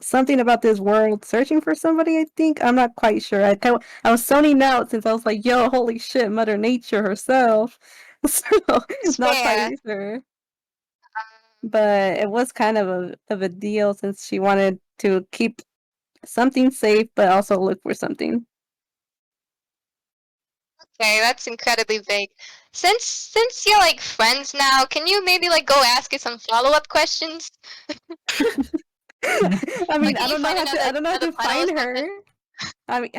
something about this world searching for somebody. I think I'm not quite sure. I was zoning out since I was like, "Yo, holy shit, Mother Nature herself." So not quite sure. But it was kind of a deal since she wanted to keep something safe, but also look for something. Okay, that's incredibly vague. Since you're like friends now, can you maybe like go ask her some follow-up questions? I mean, I don't know how to find her. I mean,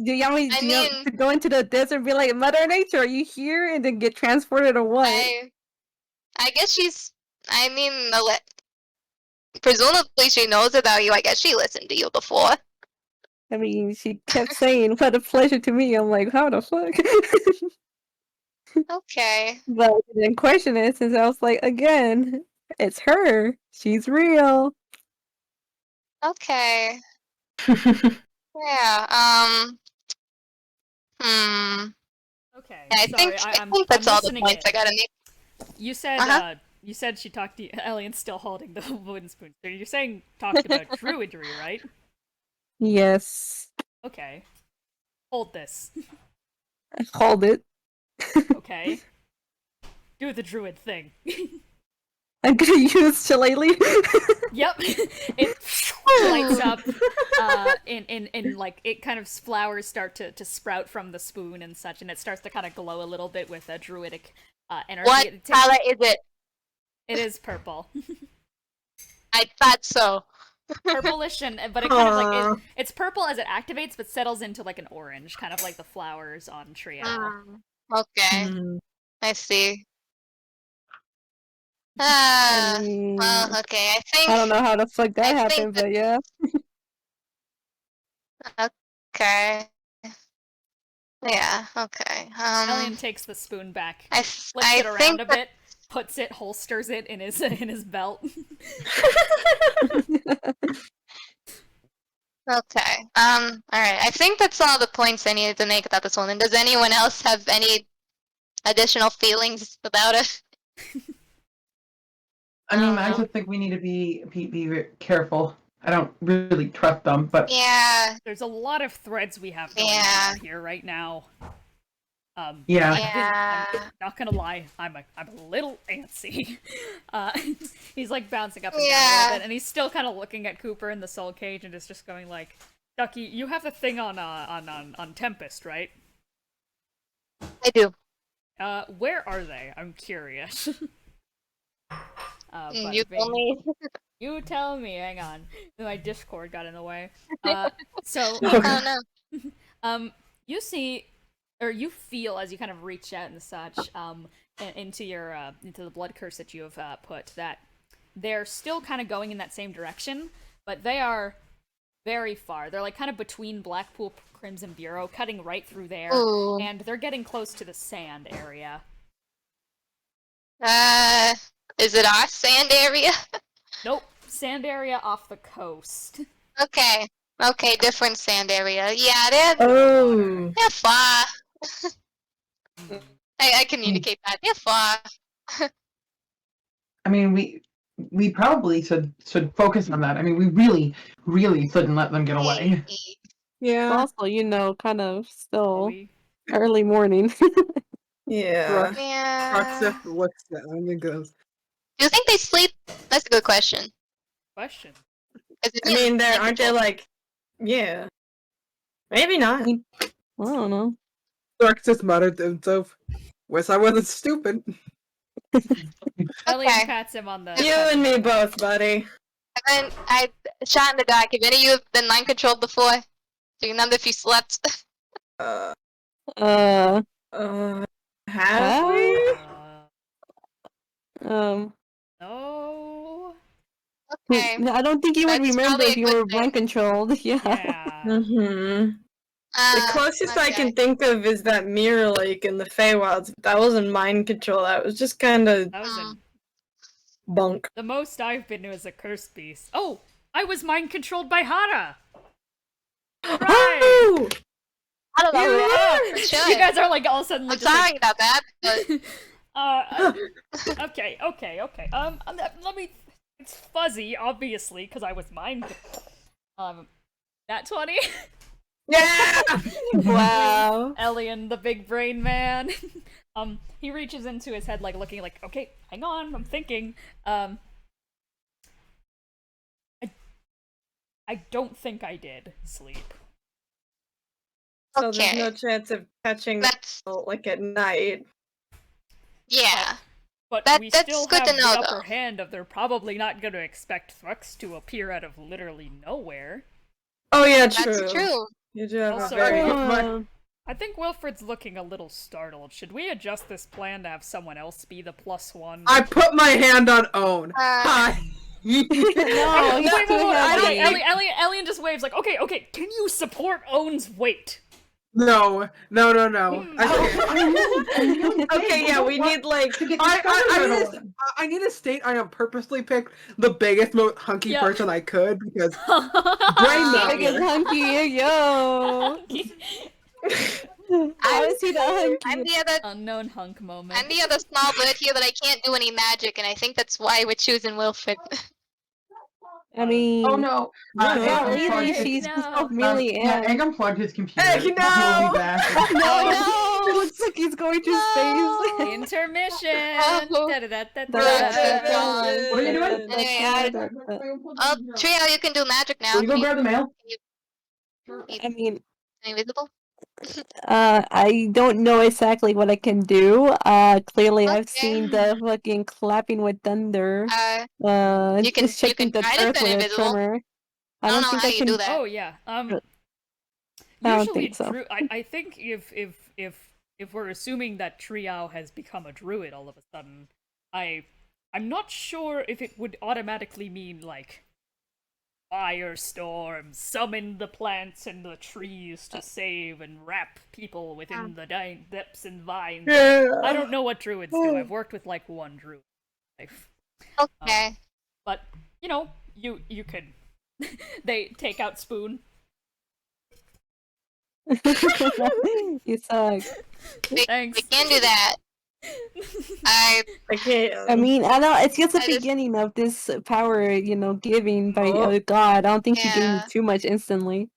do you want me to go into the desert and be like, Mother Nature, are you here? And then get transported or what? I guess presumably she knows about you. I guess she listened to you before. I mean, she kept saying, "What a pleasure to me." I'm like, how the fuck? Okay. But I didn't question it since I was like, again, it's her. She's real. Okay. Yeah. Okay. Yeah, I think that's all the points I gotta make. You said you said she talked to you. Elian's still holding the wooden spoon. So you're saying talked about Druidry, right? Yes. Okay. Hold this. Hold it. Okay. Do the druid thing. I'm gonna use Shillelagh. Yep. It lights up, and like, it kind of flowers start to sprout from the spoon and such, and it starts to kind of glow a little bit with a druidic energy. What color is it? It is purple. I thought so. Purplish, but it kind of like, it's purple as it activates, but settles into like an orange, kind of like the flowers on Triao. Okay. I see. Well, okay, I don't know how the fuck that happened, but yeah. Okay. Yeah, okay. Elian takes the spoon back, I flips it around a bit, puts it, holsters it in his belt. Okay. Alright. I think that's all the points I needed to make about this one. And does anyone else have any additional feelings about it? I mean, I just think we need to be very careful. I don't really trust them, but yeah, there's a lot of threads we have going on here right now. I'm not gonna lie, I'm a little antsy. He's like bouncing up and down a little bit, and he's still kind of looking at Cooper in the soul cage, and is just going like, "Ducky, you have the thing on Tempest, right?" I do. Where are they? I'm curious. You tell me. You tell me. Hang on, my Discord got in the way. You see, or you feel as you kind of reach out and such, into the blood curse that you have put, that they're still kind of going in that same direction, but they are very far. They're like kind of between Blackpool Crimson Bureau, cutting right through there, and they're getting close to the sand area. Is it our sand area? Nope, sand area off the coast. Okay, different sand area. Yeah, they're far. I communicate that. They're far. I mean, we probably should focus on that. I mean, we really shouldn't let them get away. Yeah. Also, kind of still early morning. Yeah. Yeah. Looks down and goes, Do you think they sleep? That's a good question. I mean, aren't they like, yeah. Maybe not. I don't know. Thrux just muttered to himself, "Wish I wasn't stupid." Elian pats him on the... You and me both, buddy. And then I shot in the dark. Have any of you been mind controlled before? Do you remember if you slept? Have we? No. Okay. I don't think you would remember if you were mind controlled. Yeah. The closest I can think of is that Mirror Lake in the Feywilds. That wasn't mind control. That was just kind of bunk. The most I've been to is a cursed beast. Oh, I was mind controlled by Hara. Right. I don't know. You guys are like all of a sudden. I'm sorry about that. But... Okay. Let me. It's fuzzy, obviously, because I was mind. That 20. Yeah! Wow. Elian, the big brain man. He reaches into his head, like, looking like, okay, hang on, I'm thinking. I don't think I did sleep. So there's no chance of catching like at night. Yeah. But we that's still good have to know, the upper though. hand of they're probably not going to expect Thrux to appear out of literally nowhere. Oh yeah, true. That's true. You do have Also, a very I think Wilfred's looking a little startled. Should we adjust this plan to have someone else be the +1? I put my hand on Own. Hi. Elian just waves like, okay, can you support Own's weight? No. Okay, yeah, we need like I need to state I have purposely picked the biggest, most hunky person I could because brain biggest hunky, yo. How is he the hunky? I'm the other unknown hunk moment. I'm the other small bird here that I can't do any magic, and I think that's why we're choosing Wilfred. I mean, Oh no! yeah, Egg Lelee, unplugged she's no. just both melee yeah, and. Egg unplugged his computer. Egg, He will no! be back. Oh, It looks like he's going to space. Intermission. Oh. Da-da-da-da-da. What are you doing? Oh, Triao, you can do magic now. Will you go grab the mail? I mean, Invisible? I don't know exactly what I can do. Clearly I've seen the fucking clapping with thunder. You can- Just checking you can the try to earth turn with a invisible. tremor. I don't know think how I you can do that. Oh yeah. I don't Usually, think so. I think if we're assuming that Triao has become a druid all of a sudden, I'm not sure if it would automatically mean like firestorm, summon the plants and the trees to save and wrap people within the depths and vines. Yeah. I don't know what druids do. I've worked with like one druid in my life. Okay. But you know, you can. They take out spoon. You suck. Thanks. We can do that. I can't. I mean, I know it's just the I just- beginning of this power, giving by Oh. God. I don't think she gave me Yeah. too much instantly.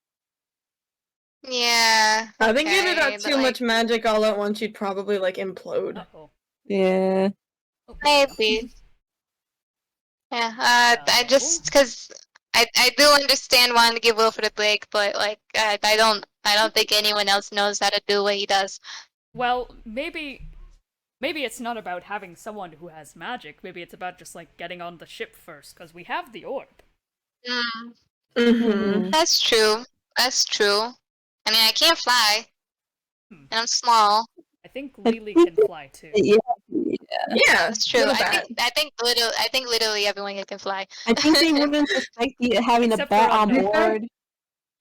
Yeah. I think if it okay, got but, too much magic all at once, you'd probably like implode. Uh-oh. Yeah. Oh, Maybe. Yeah, I just because I do understand wanting to give Will for the break, but like I don't think anyone else knows how to do what he does. Well, maybe it's not about having someone who has magic. Maybe it's about just like getting on the ship first, because we have the orb. Mm, Mm-hmm. that's true. That's true. I mean, I can't fly, and I'm small. I think Lelee can fly too. Yeah. Yeah, That's true. not I bad. think literally everyone here can fly, I think they wouldn't suspect you having a Except for bat on unknown. board.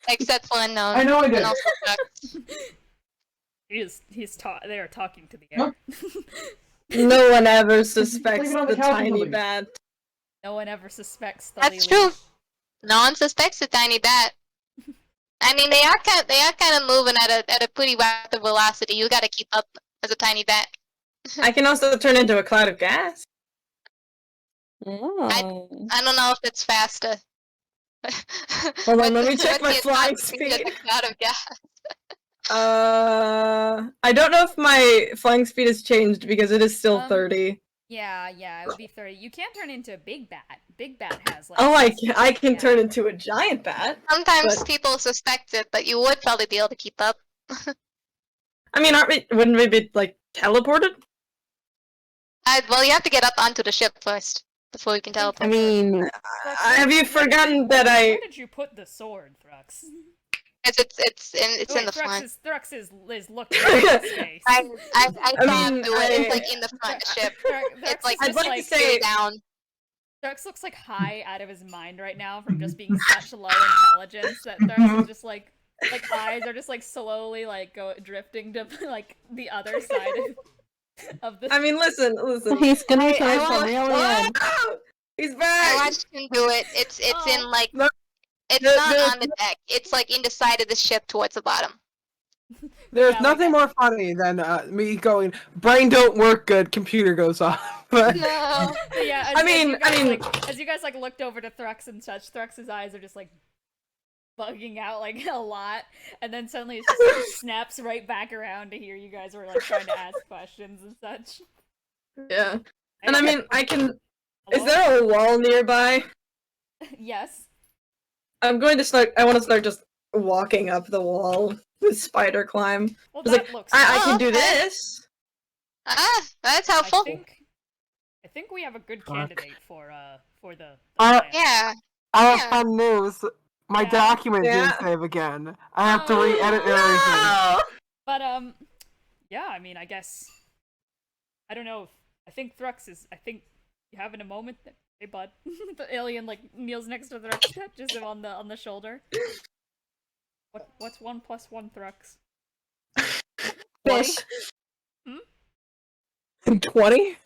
except for unknown. I know I did. And also Thrux. They are talking to the Huh? air. No one ever suspects Sleeping on the the couch or tiny something. bat. No one ever suspects the That's Lelee. true. No one suspects a tiny bat. I mean, they are kind of moving at a pretty rapid velocity. You got to keep up as a tiny bat. I can also turn into a cloud of gas. Oh. I don't know if it's faster. Hold on, let me What's check my the flying speed of speed. the cloud of gas? I don't know if my flying speed has changed because it is still 30. Yeah, it would be 30. You can't turn into a big bat. Big bat has like. Oh, I can yeah. turn into a giant bat. Sometimes But- people suspect it, but you would probably be able to keep up. I mean, wouldn't we be like teleported? Well, you have to get up onto the ship first before you can teleport. I mean, Have you forgotten that Where did you put the sword, Thrux? It's Wait, in the front. Thrux is looking at his face. I can't mean, do it. It's like in the front of the ship. It's like I'd it's like to like say- straight down. Thrux looks like high out of his mind right now from just being such low intelligence that Thrux is just like eyes are just like slowly like drifting to like the other side of the. I mean, listen. he's gonna I turn want- from alien. Oh, he's I back. watched him do it. It's in like No, it's the- not the- on the deck. It's like in the side of the ship towards the bottom. There's Yeah, nothing more funny than me going, brain don't work good, computer goes off. But No. But yeah, as you guys like looked over to Thrux and such, Thrux's eyes are just like bugging out like a lot, and then suddenly it just like, snaps right back around to hear you guys were like trying to ask questions and such. Yeah, and I mean, I can. Is Hello? there a wall nearby? Yes. I'm going to start. I want to start just walking up the wall with spider climb. Well, I was that like, looks. I can Oh, do okay. this. That's I helpful. think we have a good candidate for the Uh, plan. Yeah. I have Yeah. fun news. My Yeah. document Yeah. didn't save again. I have to Oh, re-edit everything. No! But yeah, I mean, I guess I don't know. I think Thrux is. I think you having a moment. Hey, bud. The alien like kneels next to Thrux, touches him on the shoulder. What's 1 + 1 Thrux? Fish. 20?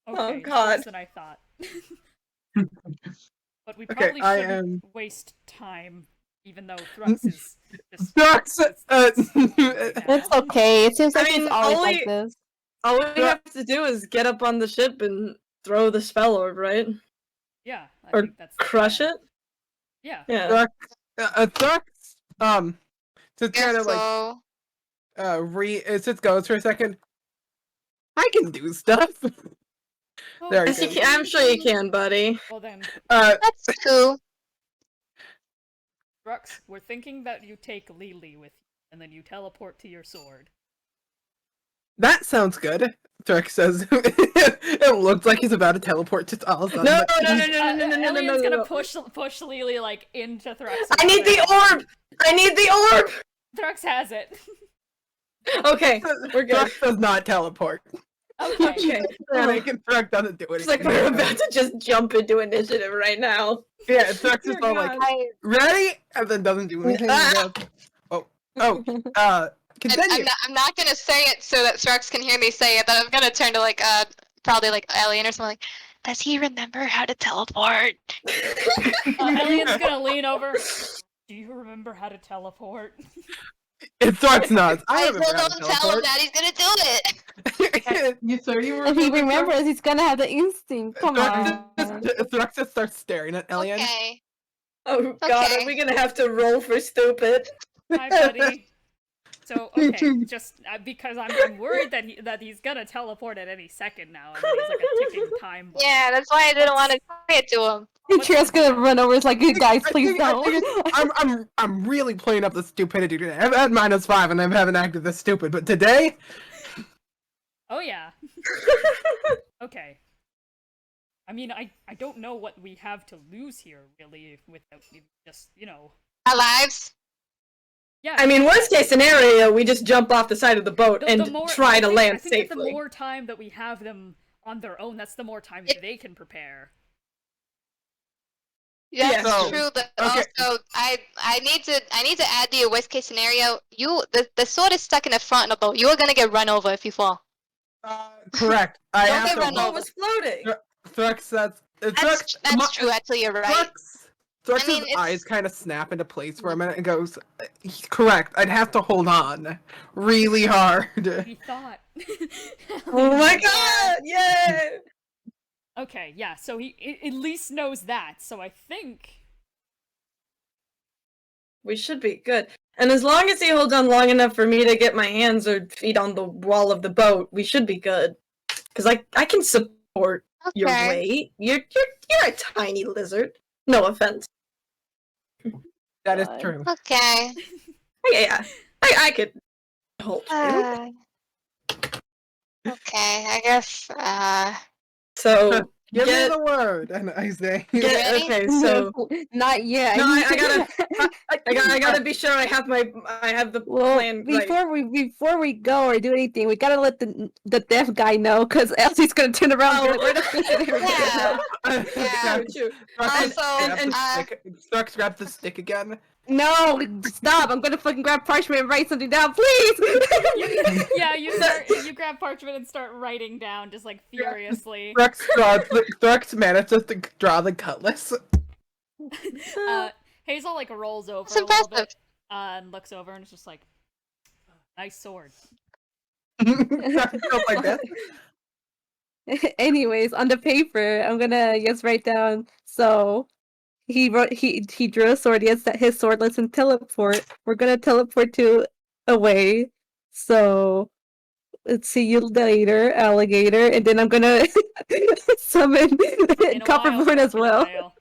Okay, God. worse than I thought. But we Okay, probably I shouldn't am- waste time, even though Thrux is just. That's, It's okay. It seems I like mean, he's always only- like this. All we have to do is get up on the ship and throw the spell orb, right? Yeah. I Or think that's the crush plan. it? Yeah. Yeah. Thrux, to kind of so. it just goes for a second. I can do stuff. Oh, There we Yes, go. you can. I'm sure you can, buddy. Well then, That's cool. Thrux, we're thinking that you take Lelee with you, and then you teleport to your sword. That sounds good. Thrux says. It looks like he's about to teleport to all of a sudden. No, but- no, Elliot's gonna push Lelee like into Thrux. I need the orb! I need the orb! Thrux has it. Okay, we're good. Thrux does not teleport. Okay. Okay. Making Thrux doesn't do it. It's like we're about to just jump into initiative right now. Yeah, Thrux is Dear all like, God. ready? And then doesn't do anything. Ah! Continue. I'm not gonna say it so that Thrux can hear me say it, but I'm gonna turn to like probably like Alien or something like, does he remember how to teleport? Elliot's gonna lean over. Do you remember how to teleport? It's Thrux nuts. I remember will how not to tell him teleport. that he's gonna do it. You sure you If he remember? remembers, he's gonna have the instinct. Come on. Thrux just starts staring at Elian. Okay. Oh god, Okay. are we gonna have to roll for stupid? Hi, buddy. So okay, just because I'm worried that he's gonna teleport at any second now, and he's like a ticking time bomb. Yeah, that's why I didn't want to say it to him. Tria's gonna run over. It's like, you guys, please don't. I'm really playing up the stupidity today. I've had -5 and I haven't acted this stupid, but today, Oh yeah. Okay. I mean, I don't know what we have to lose here, really, without just, Our lives? Yeah. I mean, worst case scenario, we just jump off the side of the boat and try to land I think that the safely. more time that we have them on their own, that's the more time they can prepare. Yeah, Yeah, that's so- true. But okay. also, I need to add the worst case scenario. The sword is stuck in the front of the boat. You are gonna get run over if you fall. correct. I Don't have get to. run The boat over. was floating. Thrux, that's That's true. Actually, you're right. Thrux's I mean, it's- eyes kind of snap into place for a minute and goes, correct, I'd have to hold on really hard. We thought. Oh my god! Yay! Okay, yeah, so he at least knows that, so I think... We should be good. And as long as he holds on long enough for me to get my hands or feet on the wall of the boat, we should be good. Because I can support your Okay. weight. You're a tiny lizard. No offense. That is God. true. Okay. Yeah, I could hold you. Okay, I guess. So Give me Get- the word, and I say. ready? okay, so Not yet. no, I gotta be sure I have the Well, plan right. before we go or do anything, we gotta let the deaf guy know, because else he's gonna turn around. And be like, "Where the fuck are we?" Yeah. True. Also, Thrux grabs the stick again. No, stop! I'm gonna fucking grab parchment and write something down, please. Yeah, you grab parchment and start writing down, just like furiously. Thrux manages to draw the cutlass. Hazel like rolls over It's a little impressive. bit and looks over and is just like, nice sword. Thrux goes like this. Anyways, on the paper, I'm gonna just write down. So he drew a sword. Yes, that his sword lets him teleport. We're gonna teleport to away. So let's see you later, alligator. And then I'm gonna summon In a Copperborn while, as in a well. while.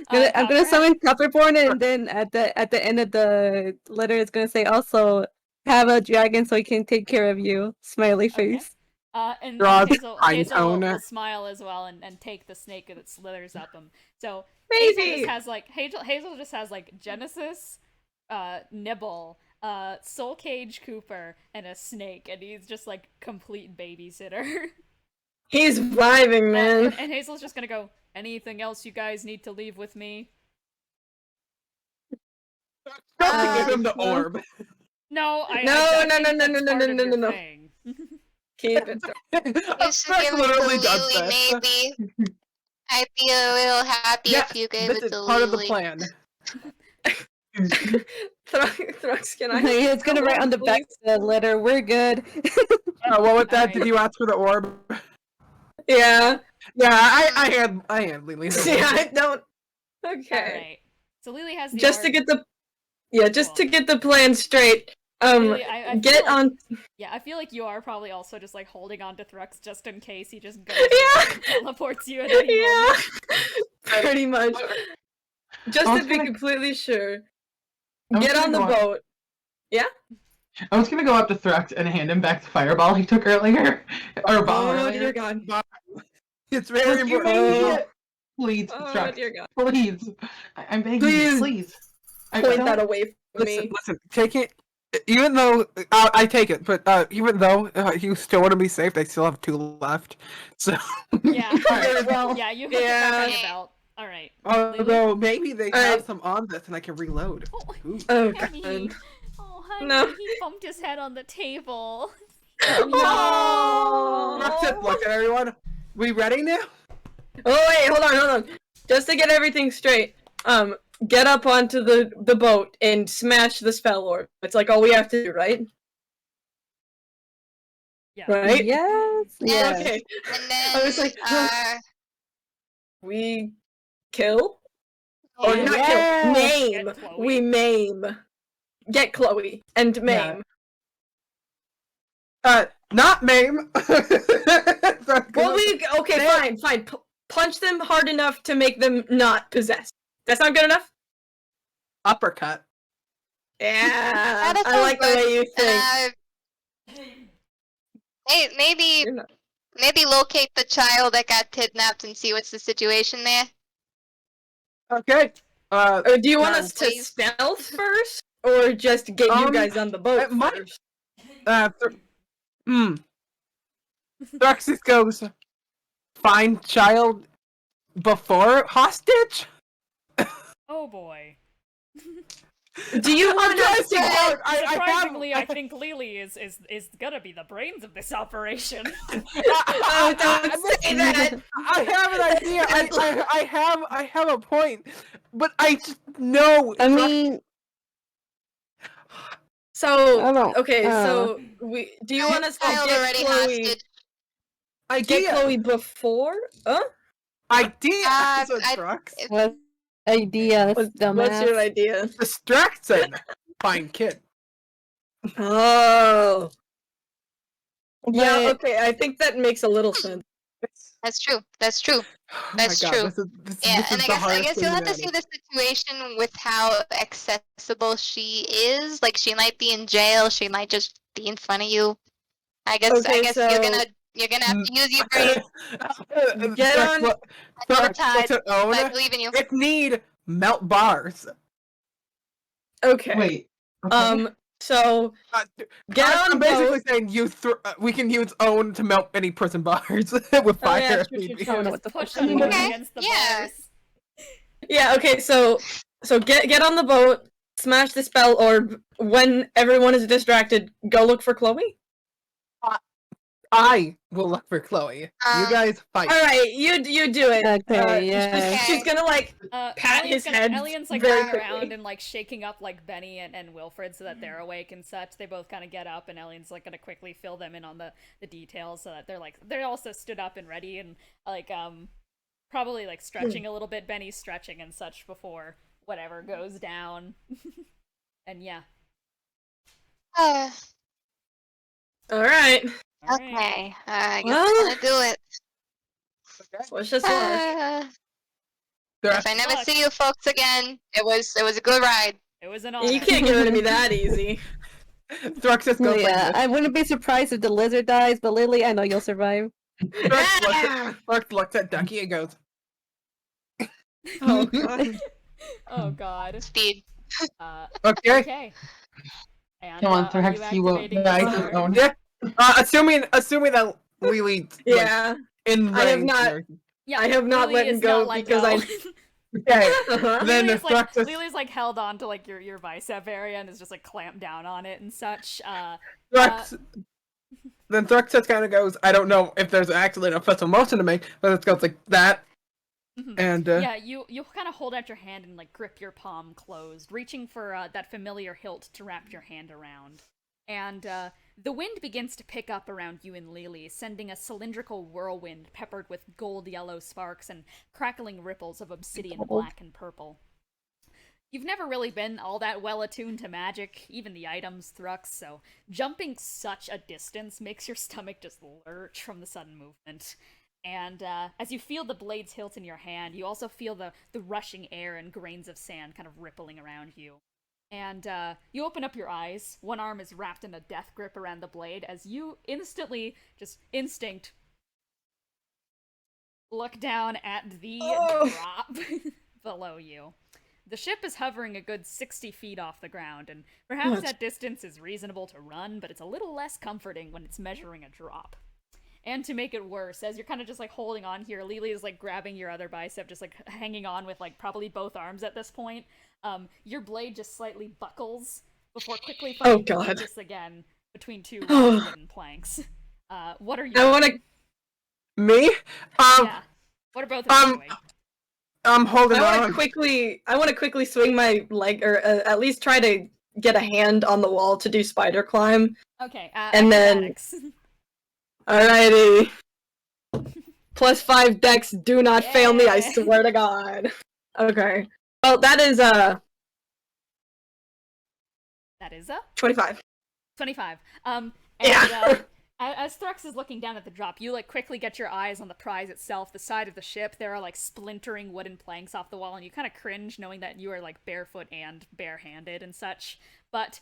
I'm gonna Copperhead? summon Copperborn, and then at the end of the letter, it's gonna say also have a dragon so he can take care of you. Smiley Okay. face. And Draw the Hazel pine will cone. smile as well and take the snake that slithers up him. So Baby! Hazel just has like Hazel just has like Genesis, Nibble, Soul Cage Cooper, and a snake, and he's just like complete babysitter. He's vibing, man. And Hazel's just gonna go, anything else you guys need to leave with me? Don't give him the orb. No, I No, I no, think no, no, that's no, no, part no, of no, your no. thing. Keep it. You should Thrux give it to literally does Lily, this. maybe. I'd be a little happy Yeah, if you gave this it is to part of the Lily. plan. Thrux, can I? It's gonna write on the back of the letter. We're good. What with that? Alright. Did you ask for the orb? Yeah. Yeah, I had Lelee. Yeah, I don't. Okay. Alright. So Lelee has the Just orb. to get the to get the plan straight. Lelee, I Get feel like, on. Yeah, I feel like you are probably also just like holding on to Thrux just in case he just goes Yeah. and teleports you at any Yeah. moment. Pretty much. Just I to was be gonna- completely sure. I was Get on gonna the go up- boat. Yeah? I was gonna go up to Thrux and hand him back the fireball he took earlier. Or bomb Oh earlier. dear God. It's very Just give important. me Please, Oh Thrux. dear God. Please. I'm begging Please. you, please. I Point don't- that away from me. Listen, take it. Even though I take it, but even though you still want to be safe, I still have 2 left. So Yeah. Alright, well, Yeah, you hook yeah. it back on your belt. Alright. although maybe they have Alright. some on this and I can reload. Oh, Ooh. Oh honey. God. Oh, honey, No. he bumped his head on the table. Oh. That's it. Look at everyone. We ready now? Oh wait, hold on. Just to get everything straight. Get up onto the boat and smash the spell orb. It's like all we have to do, right? Yeah. Right? Yes. Yes. Okay. And then, I was like, we kill? Or yeah. not Yes. kill. Maim. Get Chloe. We maim. Get Chloe and maim. Not maim. Well, fine. Punch them hard enough to make them not possessed. That's not good enough? uppercut. Yeah, that I like the sounds way you think. Hey, maybe You're not- maybe locate the child that got kidnapped and see what's the situation there. Okay. Do you want no, us to please. stealth first, or just get you guys on the boat it might- first? Thruxis goes, find child before hostage? Oh boy. Do you want us to think get? hard. Surprisingly, I think Lelee is gonna be the brains of this operation. Oh, don't say that. I have an idea. I have a point, but I just know. I mean, So I don't- okay, I so do you want us to Child get already Chloe? hostage. Get Chloe before? Idea. Uh, So I- Thrax. what idea, What's dumbass? your idea? Distraction. Fine kid. Oh. Yeah, But- okay, I think that makes a little sense. That's true. That's true. Oh That's my God, true. This Yeah, is and the I hardest guess thing you'll have to about see it. the situation with how accessible she is. Like she might be in jail. She might just be in front of you. I guess Okay, you're so- gonna have to use your brain. Get on- Thrax, Thrax, own. I believe in you. If need, melt bars. Okay. Wait. Okay. So get on I'm basically boat. saying we can use own to melt any prison bars with Oh, fire. yeah, if true, need true, be. true. I don't know what the Push fuck. them Okay, against the yeah. bars. Yeah, okay, so get on the boat, smash the spell orb. When everyone is distracted, go look for Chloe. I will look for Chloe. You guys fight. All right, you do it. Okay, yeah. She's gonna like pat Elian's his head Elian's like very running around quickly. and like shaking up like Bennie and Wilfred so that they're awake and such. They both kind of get up and Elian's like gonna quickly fill them in on the details so that they're also stood up and ready and like probably like stretching a little bit. Bennie's stretching and such before whatever goes down. And yeah. Uh, All right, All right. okay. I guess Well- I'm gonna do it. let's just watch. If I never see you folks again, it was a good ride. It was an honor. You can't get rid of me that easy. Thrax just goes Yeah, like I wouldn't be surprised if the lizard dies, but Lelee, I know you'll survive. this. Thrax looks at Ducky and goes, Oh god. Oh god. Speed. okay. Okay. And Come on, are Thrax, you won't activating die. the sword? Own. Yeah. Assuming that Lelee Yeah, in I have range not- here. Yeah, I have not Lelee let him is go not let because go. Okay. uh-huh. Then Lelee's like, Thrax is- Lelee's like held on to like your bicep area and is just like clamped down on it and such. Thrax, then Thrax just kind of goes, I don't know if there's actually an official motion to make, but it goes like that. Mhm. And Yeah, you kind of hold out your hand and like grip your palm closed, reaching for that familiar hilt to wrap your hand around. And the wind begins to pick up around you and Lelee, sending a cylindrical whirlwind peppered with gold-yellow sparks and crackling ripples of obsidian black and purple. You've never really been all that well attuned to magic, even the items, Thrux, so jumping such a distance makes your stomach just lurch from the sudden movement. And as you feel the blade's hilt in your hand, you also feel the rushing air and grains of sand kind of rippling around you. And you open up your eyes. One arm is wrapped in a death grip around the blade as you instantly, just instinct, look down at the drop below you. The ship is hovering a good 60 feet off the ground, and perhaps that distance is reasonable to run, but it's a little less comforting when it's measuring a drop. And to make it worse, as you're kind of just, like, holding on here, Lelee is, like, grabbing your other bicep, just, like, hanging on with, like, probably both arms at this point. Your blade just slightly buckles before quickly finding just again between two wooden planks. What are you Me? Yeah. What are both of you doing? I'm holding on. I want to quickly swing my leg, or at least try to get a hand on the wall to do spider climb. Okay, and then... Alrighty. +5 dex, do not fail me, I swear to God. Okay. Well, that is, That is 25. 25. As Thrux is looking down at the drop, you, like, quickly get your eyes on the prize itself, the side of the ship. There are, like, splintering wooden planks off the wall, and you kind of cringe knowing that you are, like, barefoot and barehanded and such. But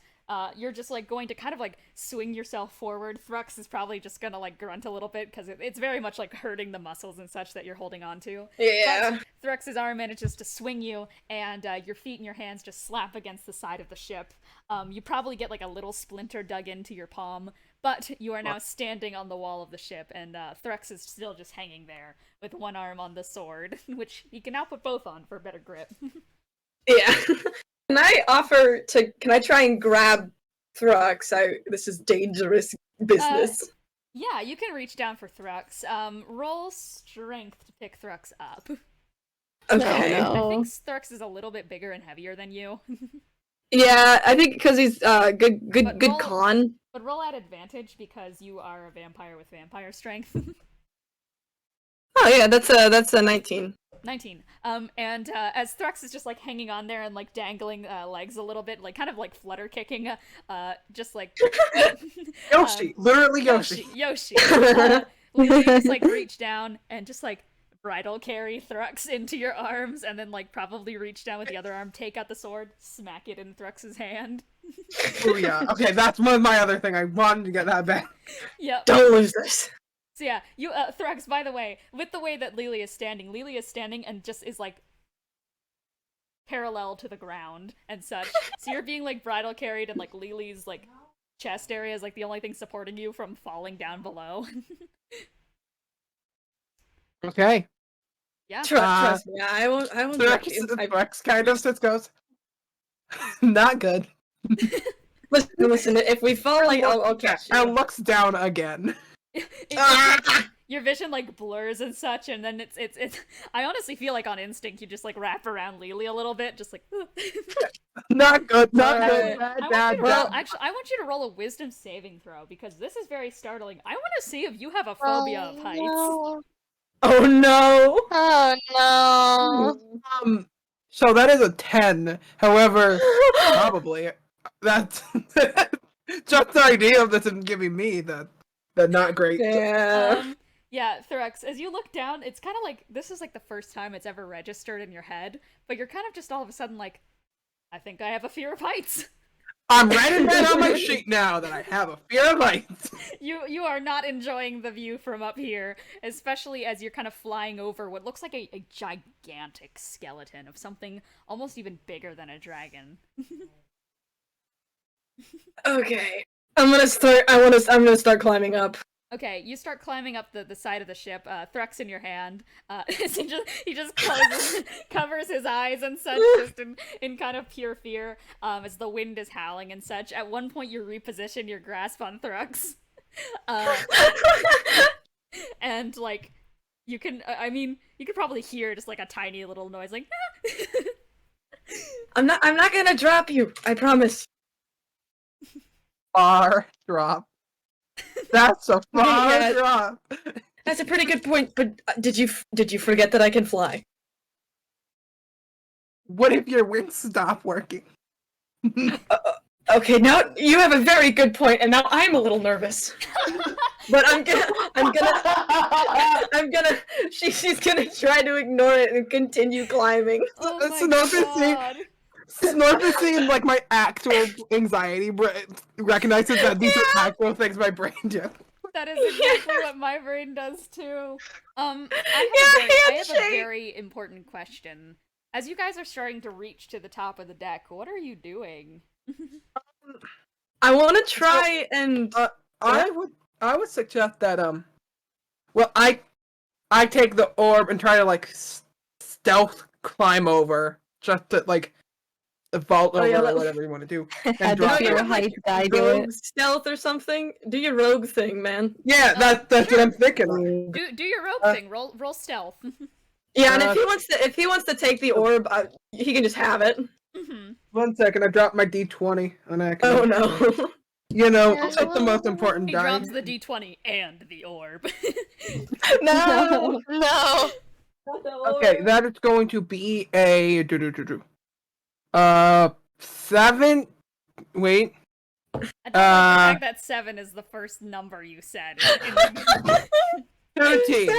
you're just, like, going to kind of, like, swing yourself forward. Thrux is probably just gonna, like, grunt a little bit, because it's very much, like, hurting the muscles and such that you're holding on to. Yeah. But Thrux's arm manages to swing you, and your feet and your hands just slap against the side of the ship. You probably get, like, a little splinter dug into your palm, but you are now standing on the wall of the ship, and Thrux is still just hanging there, with one arm on the sword, which he can now put both on for better grip. Yeah. Can I try and grab Thrux? This is dangerous business. Yeah, you can reach down for Thrux. Roll strength to pick Thrux up. Okay. I think Thrux is a little bit bigger and heavier than you. Yeah, I think because he's good con. But roll at advantage because you are a vampire with vampire strength. Oh yeah, that's a 19. 19. And as Thrux is just, like, hanging on there and, like, dangling legs a little bit, like, kind of, like, flutter kicking, just, like... Yoshi! Literally Yoshi! Yoshi! Lelee just, like, reach down and just, like, bridal carry Thrux into your arms, and then, like, probably reach down with the other arm, take out the sword, smack it in Thrux's hand. Oh yeah, okay, that's my other thing. I wanted to get that back. Yep. Don't lose this. So yeah, you, Thrux, by the way, with the way that Lelee is standing and just is, like, parallel to the ground and such. So you're being, like, bridal carried, and, like, Lelee's, like, chest area is, like, the only thing supporting you from falling down below. Okay. Yeah. Trust me, I won't Thrux kind of just goes, not good. Listen, if we fall, like, I'll catch you. And looks down again. Your vision, like, blurs and such, and then it's I honestly feel like on instinct you just, like, wrap around Lelee a little bit, just like Not good, not good. Actually, I want you to roll a wisdom saving throw, because this is very startling. I want to see if you have a phobia of heights. No. Oh no! Oh no! So that is a 10. However, probably that's just the idea of this and giving me the not great. Yeah. Yeah, Thrux, as you look down, it's kind of like this is like the first time it's ever registered in your head, but you're kind of just all of a sudden like, I think I have a fear of heights. I'm writing that on my sheet now that I have a fear of heights. You are not enjoying the view from up here, especially as you're kind of flying over what looks like a gigantic skeleton of something almost even bigger than a dragon. Okay. I'm gonna start climbing up. Okay, you start climbing up the side of the ship, Thrux in your hand. He just covers his eyes and such, just in kind of pure fear, as the wind is howling and such. At one point, you reposition your grasp on Thrux. And, like, you can, you could probably hear just, like, a tiny little noise, like, I'm not gonna drop you, I promise. far drop. That's a far Yeah. drop. That's a pretty good point, but did you forget that I can fly? What if your wings stop working? Okay, now you have a very good point, and now I'm a little nervous. But she's gonna try to ignore it and continue climbing. Oh my god. Snorpicing, like my actual anxiety recognizes that these are actual things my brain do. That is exactly what my brain does too. I have a very important question. As you guys are starting to reach to the top of the deck, what are you doing? I want to try and. I would suggest that well, I take the orb and try to like stealth climb over, just to like vault over or whatever you want to do. And drop your height guy do it. Stealth or something. Do your rogue thing, man. Yeah, that's what I'm thinking. Do your rogue thing. Roll stealth. Yeah, and if he wants to take the orb, he can just have it. 1 second, I dropped my D20 on accident. Oh no. You know, it's the most important He die. drops the D20 and the orb. No. Okay, that is going to be a 7. Wait. I don't like the fact that 7 is the first number you said. 13.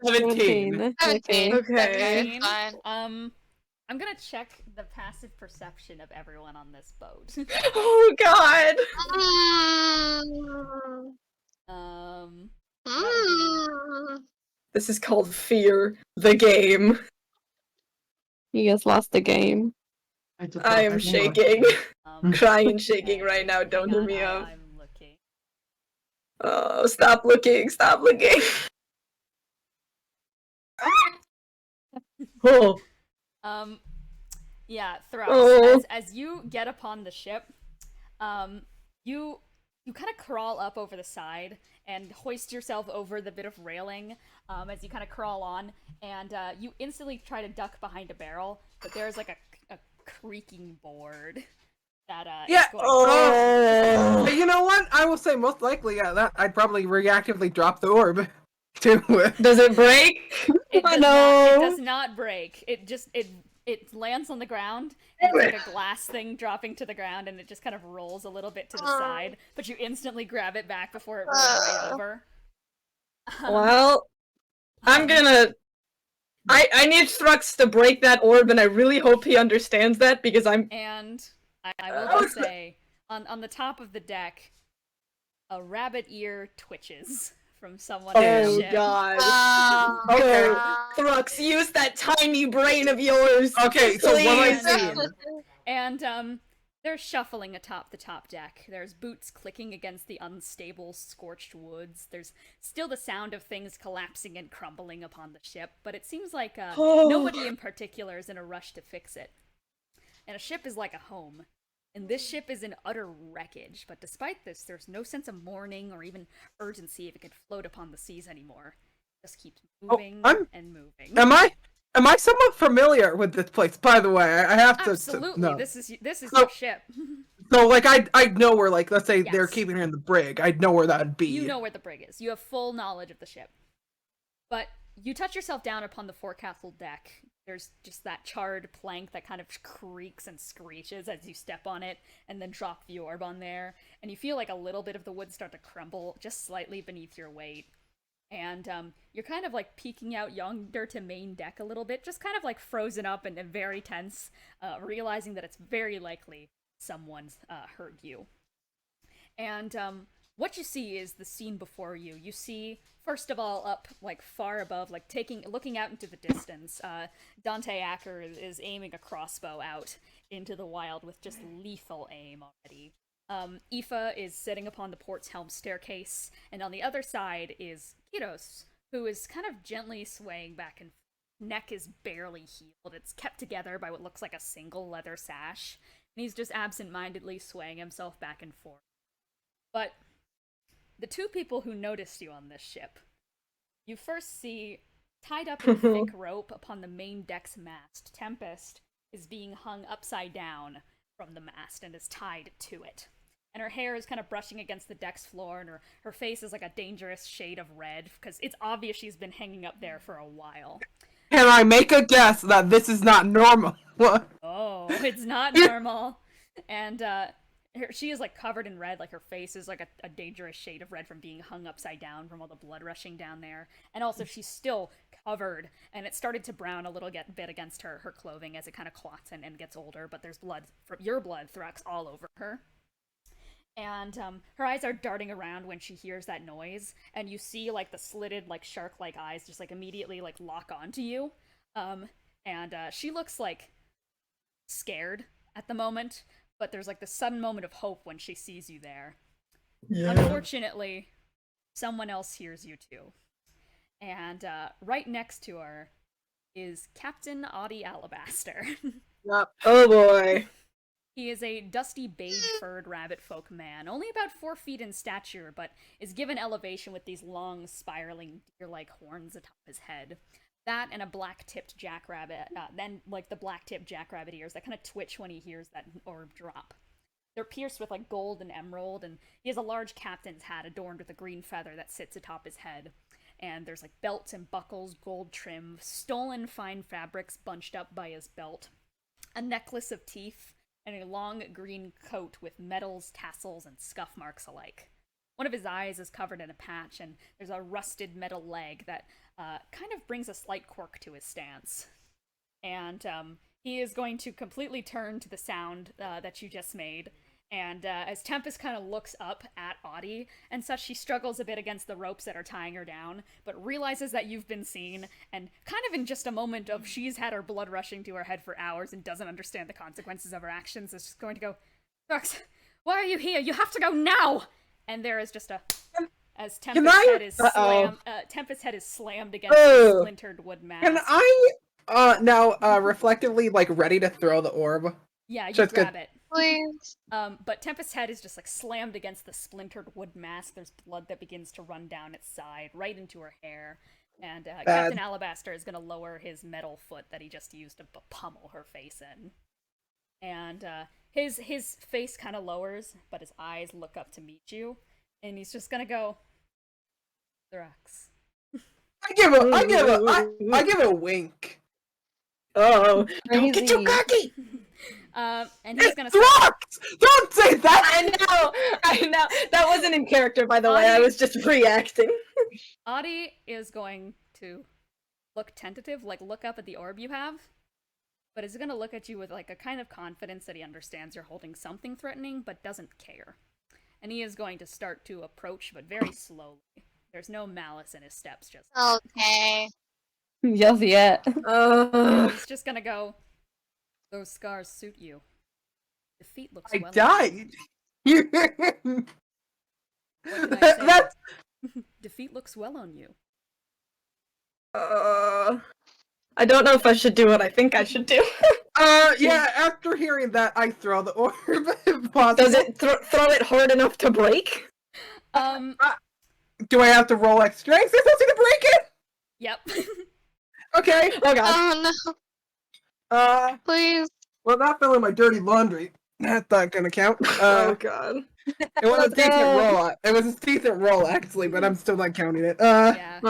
17. 17. Okay. Fine. I'm gonna check the passive perception of everyone on this boat. Oh god. This is called Fear the Game. You guys lost the game. I am shaking. Crying and shaking right now. Don't hear me up. I'm looking. Oh, stop looking. Stop looking. Oh. Yeah, Thrux. Oh. As you get upon the ship, you kind of crawl up over the side and hoist yourself over the bit of railing as you kind of crawl on, and you instantly try to duck behind a barrel, but there's like a creaking board that Yeah. is going You know what? I will say most likely, that I'd probably reactively drop the orb too. Does it break? It does not break. It lands on the ground, and it's like a glass thing dropping to the ground, and it just kind of rolls a little bit to the side, but you instantly grab it back before it rolls right over. Well, I'm gonna... I need Thrux to break that orb, and I really hope he understands that, because I'm... And I will just say, on the top of the deck, a rabbit ear twitches from someone in the ship. God. Okay. Thrux, use that tiny brain of yours. Okay, so what am I seeing? And they're shuffling atop the top deck. There's boots clicking against the unstable, scorched woods. There's still the sound of things collapsing and crumbling upon the ship, but it seems like nobody in particular is in a rush to fix it. And a ship is like a home. And this ship is in utter wreckage, but despite this, there's no sense of mourning or even urgency if it could float upon the seas anymore. It just keeps moving and moving. Am I somewhat familiar with this place? By the way, I have to. Absolutely, no. this is your ship. So, like, I know where, like, let's say they're keeping her in the brig. I'd know where that'd be. You know where the brig is. You have full knowledge of the ship. But you touch yourself down upon the forecastle deck. There's just that charred plank that kind of creaks and screeches as you step on it, and then drop the orb on there. And you feel like a little bit of the wood start to crumble just slightly beneath your weight. And you're kind of like peeking out yonder to main deck a little bit, just kind of like frozen up and very tense, realizing that it's very likely someone's heard you. And what you see is the scene before you. You see, first of all, up like far above, like looking out into the distance, Dante Acker is aiming a crossbow out into the wild with just lethal aim already. Aoife is sitting upon the port's helm staircase, and on the other side is Kiros, who is kind of gently swaying back and forth. Neck is barely healed. It's kept together by what looks like a single leather sash, and he's just absent-mindedly swaying himself back and forth. But the two people who noticed you on this ship, you first see, tied up in thick rope upon the main deck's mast, Tempest is being hung upside down from the mast and is tied to it. and her hair is kind of brushing against the deck's floor, and her face is like a dangerous shade of red, because it's obvious she's been hanging up there for a while. Can I make a guess that this is not normal? Oh, it's not normal. And she is like covered in red, like her face is like a dangerous shade of red from being hung upside down from all the blood rushing down there. And also she's still covered, and it started to brown a little bit against her clothing as it kind of clots and gets older, but there's blood from your blood, Thrux, all over her. And her eyes are darting around when she hears that noise, and you see like the slitted, like shark-like eyes just like immediately like lock onto you. And she looks like scared at the moment, but there's like this sudden moment of hope when she sees you there. Yeah. Unfortunately, someone else hears you too. And right next to her is Captain Audie Alabaster. Yep. Oh boy. He is a dusty beige-furred rabbit folk man, only about 4 feet in stature, but is given elevation with these long, spiraling, deer-like horns atop his head. That and a black-tipped jackrabbit, then like the black-tipped jackrabbit ears that kind of twitch when he hears that orb drop. They're pierced with like gold and emerald, and he has a large captain's hat adorned with a green feather that sits atop his head. And there's like belts and buckles, gold trim, stolen fine fabrics bunched up by his belt, a necklace of teeth, and a long green coat with medals, tassels, and scuff marks alike. One of his eyes is covered in a patch, and there's a rusted metal leg that kind of brings a slight quirk to his stance. And he is going to completely turn to the sound that you just made. And as Tempest kind of looks up at Audie and such, she struggles a bit against the ropes that are tying her down, but realizes that you've been seen, and kind of in just a moment of she's had her blood rushing to her head for hours and doesn't understand the consequences of her actions, is just going to go, Thrux, why are you here? You have to go now! And there is just a... As Tempest's head is slammed against the splintered wood mask. Can I now reflectively like ready to throw the orb? Yeah, you grab it. Please. But Tempest's head is just like slammed against the splintered wood mask. There's blood that begins to run down its side, right into her hair. And Captain Alabaster is going to lower his metal foot that he just used to pummel her face in. And his face kind of lowers, but his eyes look up to meet you. And he's just going to go, Thrux. I give it a wink. Oh, don't get too cocky! And he's gonna Thrux! Don't say that! I know. That wasn't in character, by the way. I was just reacting. Audie is going to look tentative, like look up at the orb you have, but is gonna look at you with like a kind of confidence that he understands you're holding something threatening, but doesn't care. And he is going to start to approach, but very slowly. There's no malice in his steps, just okay. Just yet. He's just gonna go, those scars suit you. Defeat looks well. I died! What did I say? Defeat looks well on you. I don't know if I should do what I think I should do. Yeah, after hearing that, I throw the orb. Does it throw it hard enough to break? Do I have to roll like strength or something to break it? Yep. Okay. Oh god. Oh no. Please. Well, not filling my dirty laundry. That's not gonna count. Oh god. It was a decent roll. It was a decent roll, actually, but I'm still not counting it. Yeah.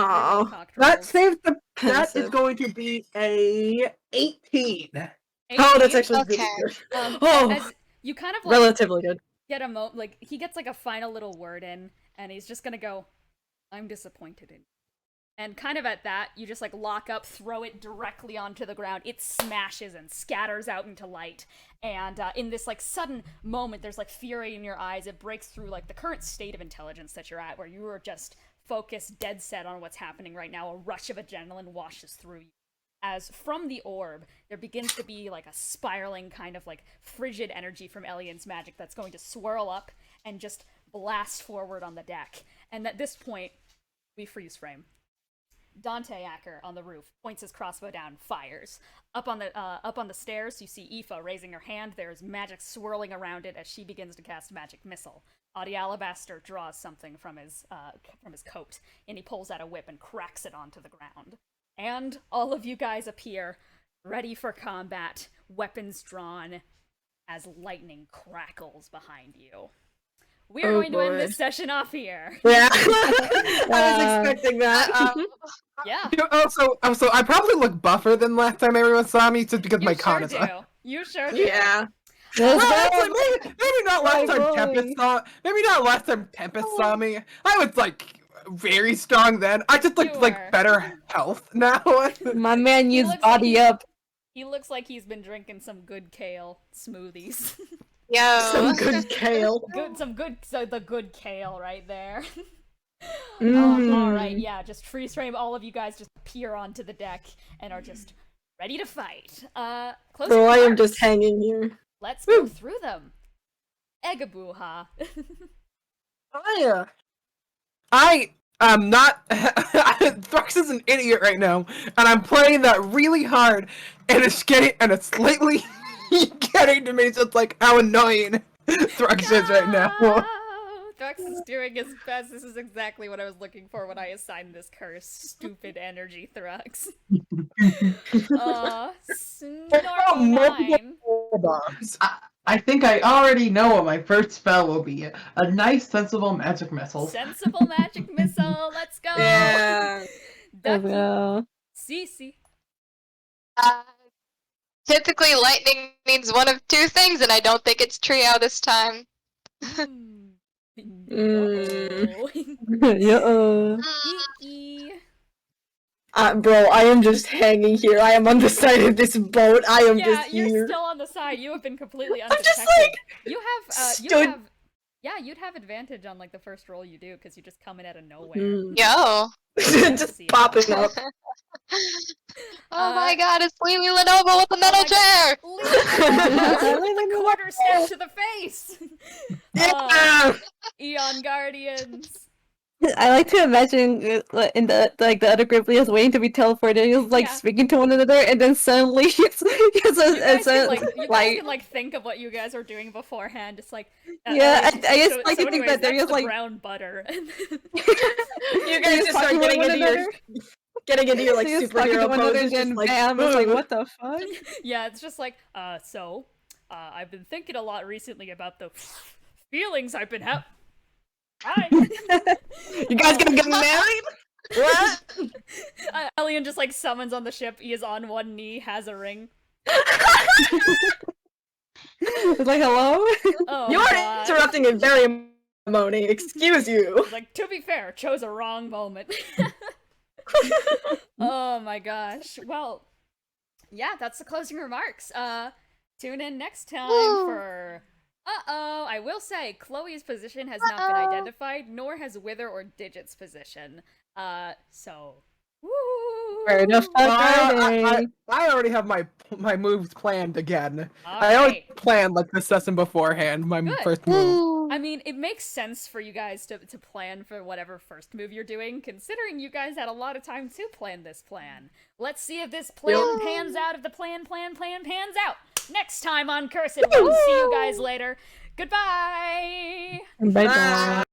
That saves the. That is going to be a 18. Oh, that's actually okay. good. As you kind of like relatively good. Get a like he gets like a final little word in, and he's just gonna go, "I'm disappointed in you." And kind of at that, you just like lock up, throw it directly onto the ground. It smashes and scatters out into light. And in this like sudden moment, there's like fury in your eyes. It breaks through like the current state of intelligence that you're at, where you are just focused, dead set on what's happening right now. A rush of adrenaline washes through you. As from the orb, there begins to be like a spiraling kind of like frigid energy from Elian's magic that's going to swirl up and just blast forward on the deck. And at this point, we freeze frame. Dante Acker on the roof points his crossbow down, fires. Up on the stairs, you see Aoife raising her hand. There is magic swirling around it as she begins to cast magic missile. Audie Alabaster draws something from his coat, and he pulls out a whip and cracks it onto the ground. And all of you guys appear, ready for combat, weapons drawn, as lightning crackles behind you. we're going to end this session off here. Yeah, I was expecting that. Yeah. Also, I probably look buffer than last time everyone saw me, just because my con is do. up. You sure do. Yeah. Well, actually, maybe not last time boy. Tempest saw. Maybe not last time Tempest saw me. I was like very strong then. I just looked like better health now. My man used looks body like up. He looks like he's been drinking some good kale smoothies. Yo. Some good kale. The good kale right there. Mm. Alright, yeah, just freeze frame all of you guys just appear onto the deck and are just ready to fight. Closing Bro, I am remarks. just hanging here. Let's go through them. Egabuha. I am not. Thrux is an idiot right now, and I'm playing that really hard, and it's lately getting to me just like how annoying Thrux is right now. Thrux is doing his best. This is exactly what I was looking for when I assigned this curse. Stupid energy, Thrux. I think I already know what my first spell will be. A nice, sensible magic missile. Sensible magic missile. Let's go. Yeah. Ducky. Cece. Typically, lightning means one of two things, and I don't think it's Triao this time. Kiki. Bro, I am just hanging here. I am on the side of this boat. I am just here. Yeah, you're still on the side. You have been completely undetected. I'm just like you'd have advantage on like the first roll you do because you just come in out of nowhere. Yo. Just popping up. Oh my god, it's Lelee Lenovo with the metal chair! The quarter step to the face! Eon Guardians. I like to imagine in the other group is waiting to be teleported. He's like speaking to one another, and then suddenly you guys can like think of what you guys are doing beforehand. It's like I just like to think that they're just like brown butter. You guys just start getting into your like superhero poses. And bam, it's like what the fuck? Yeah, it's just like I've been thinking a lot recently about the feelings I've been having. Hi. You guys gonna get married? What? Elian just like summons on the ship. He is on one knee, has a ring. It's like hello. Oh, you are interrupting a ceremony. Excuse you. It's like, to be fair, chose a wrong moment. Oh my gosh. Well, yeah, that's the closing remarks. Tune in next time for. I will say, Chloe's position has not been identified, nor has Wither or Digit's position. So... Woo! Where the fuck are they? I already have my moves planned again. I already planned like this session beforehand, my first move. I mean, it makes sense for you guys to plan for whatever first move you're doing, considering you guys had a lot of time to plan this plan. Let's see if this plan pans out, if the plan pans out. Next time on Cursed One. See you guys later. Goodbye! Bye-bye.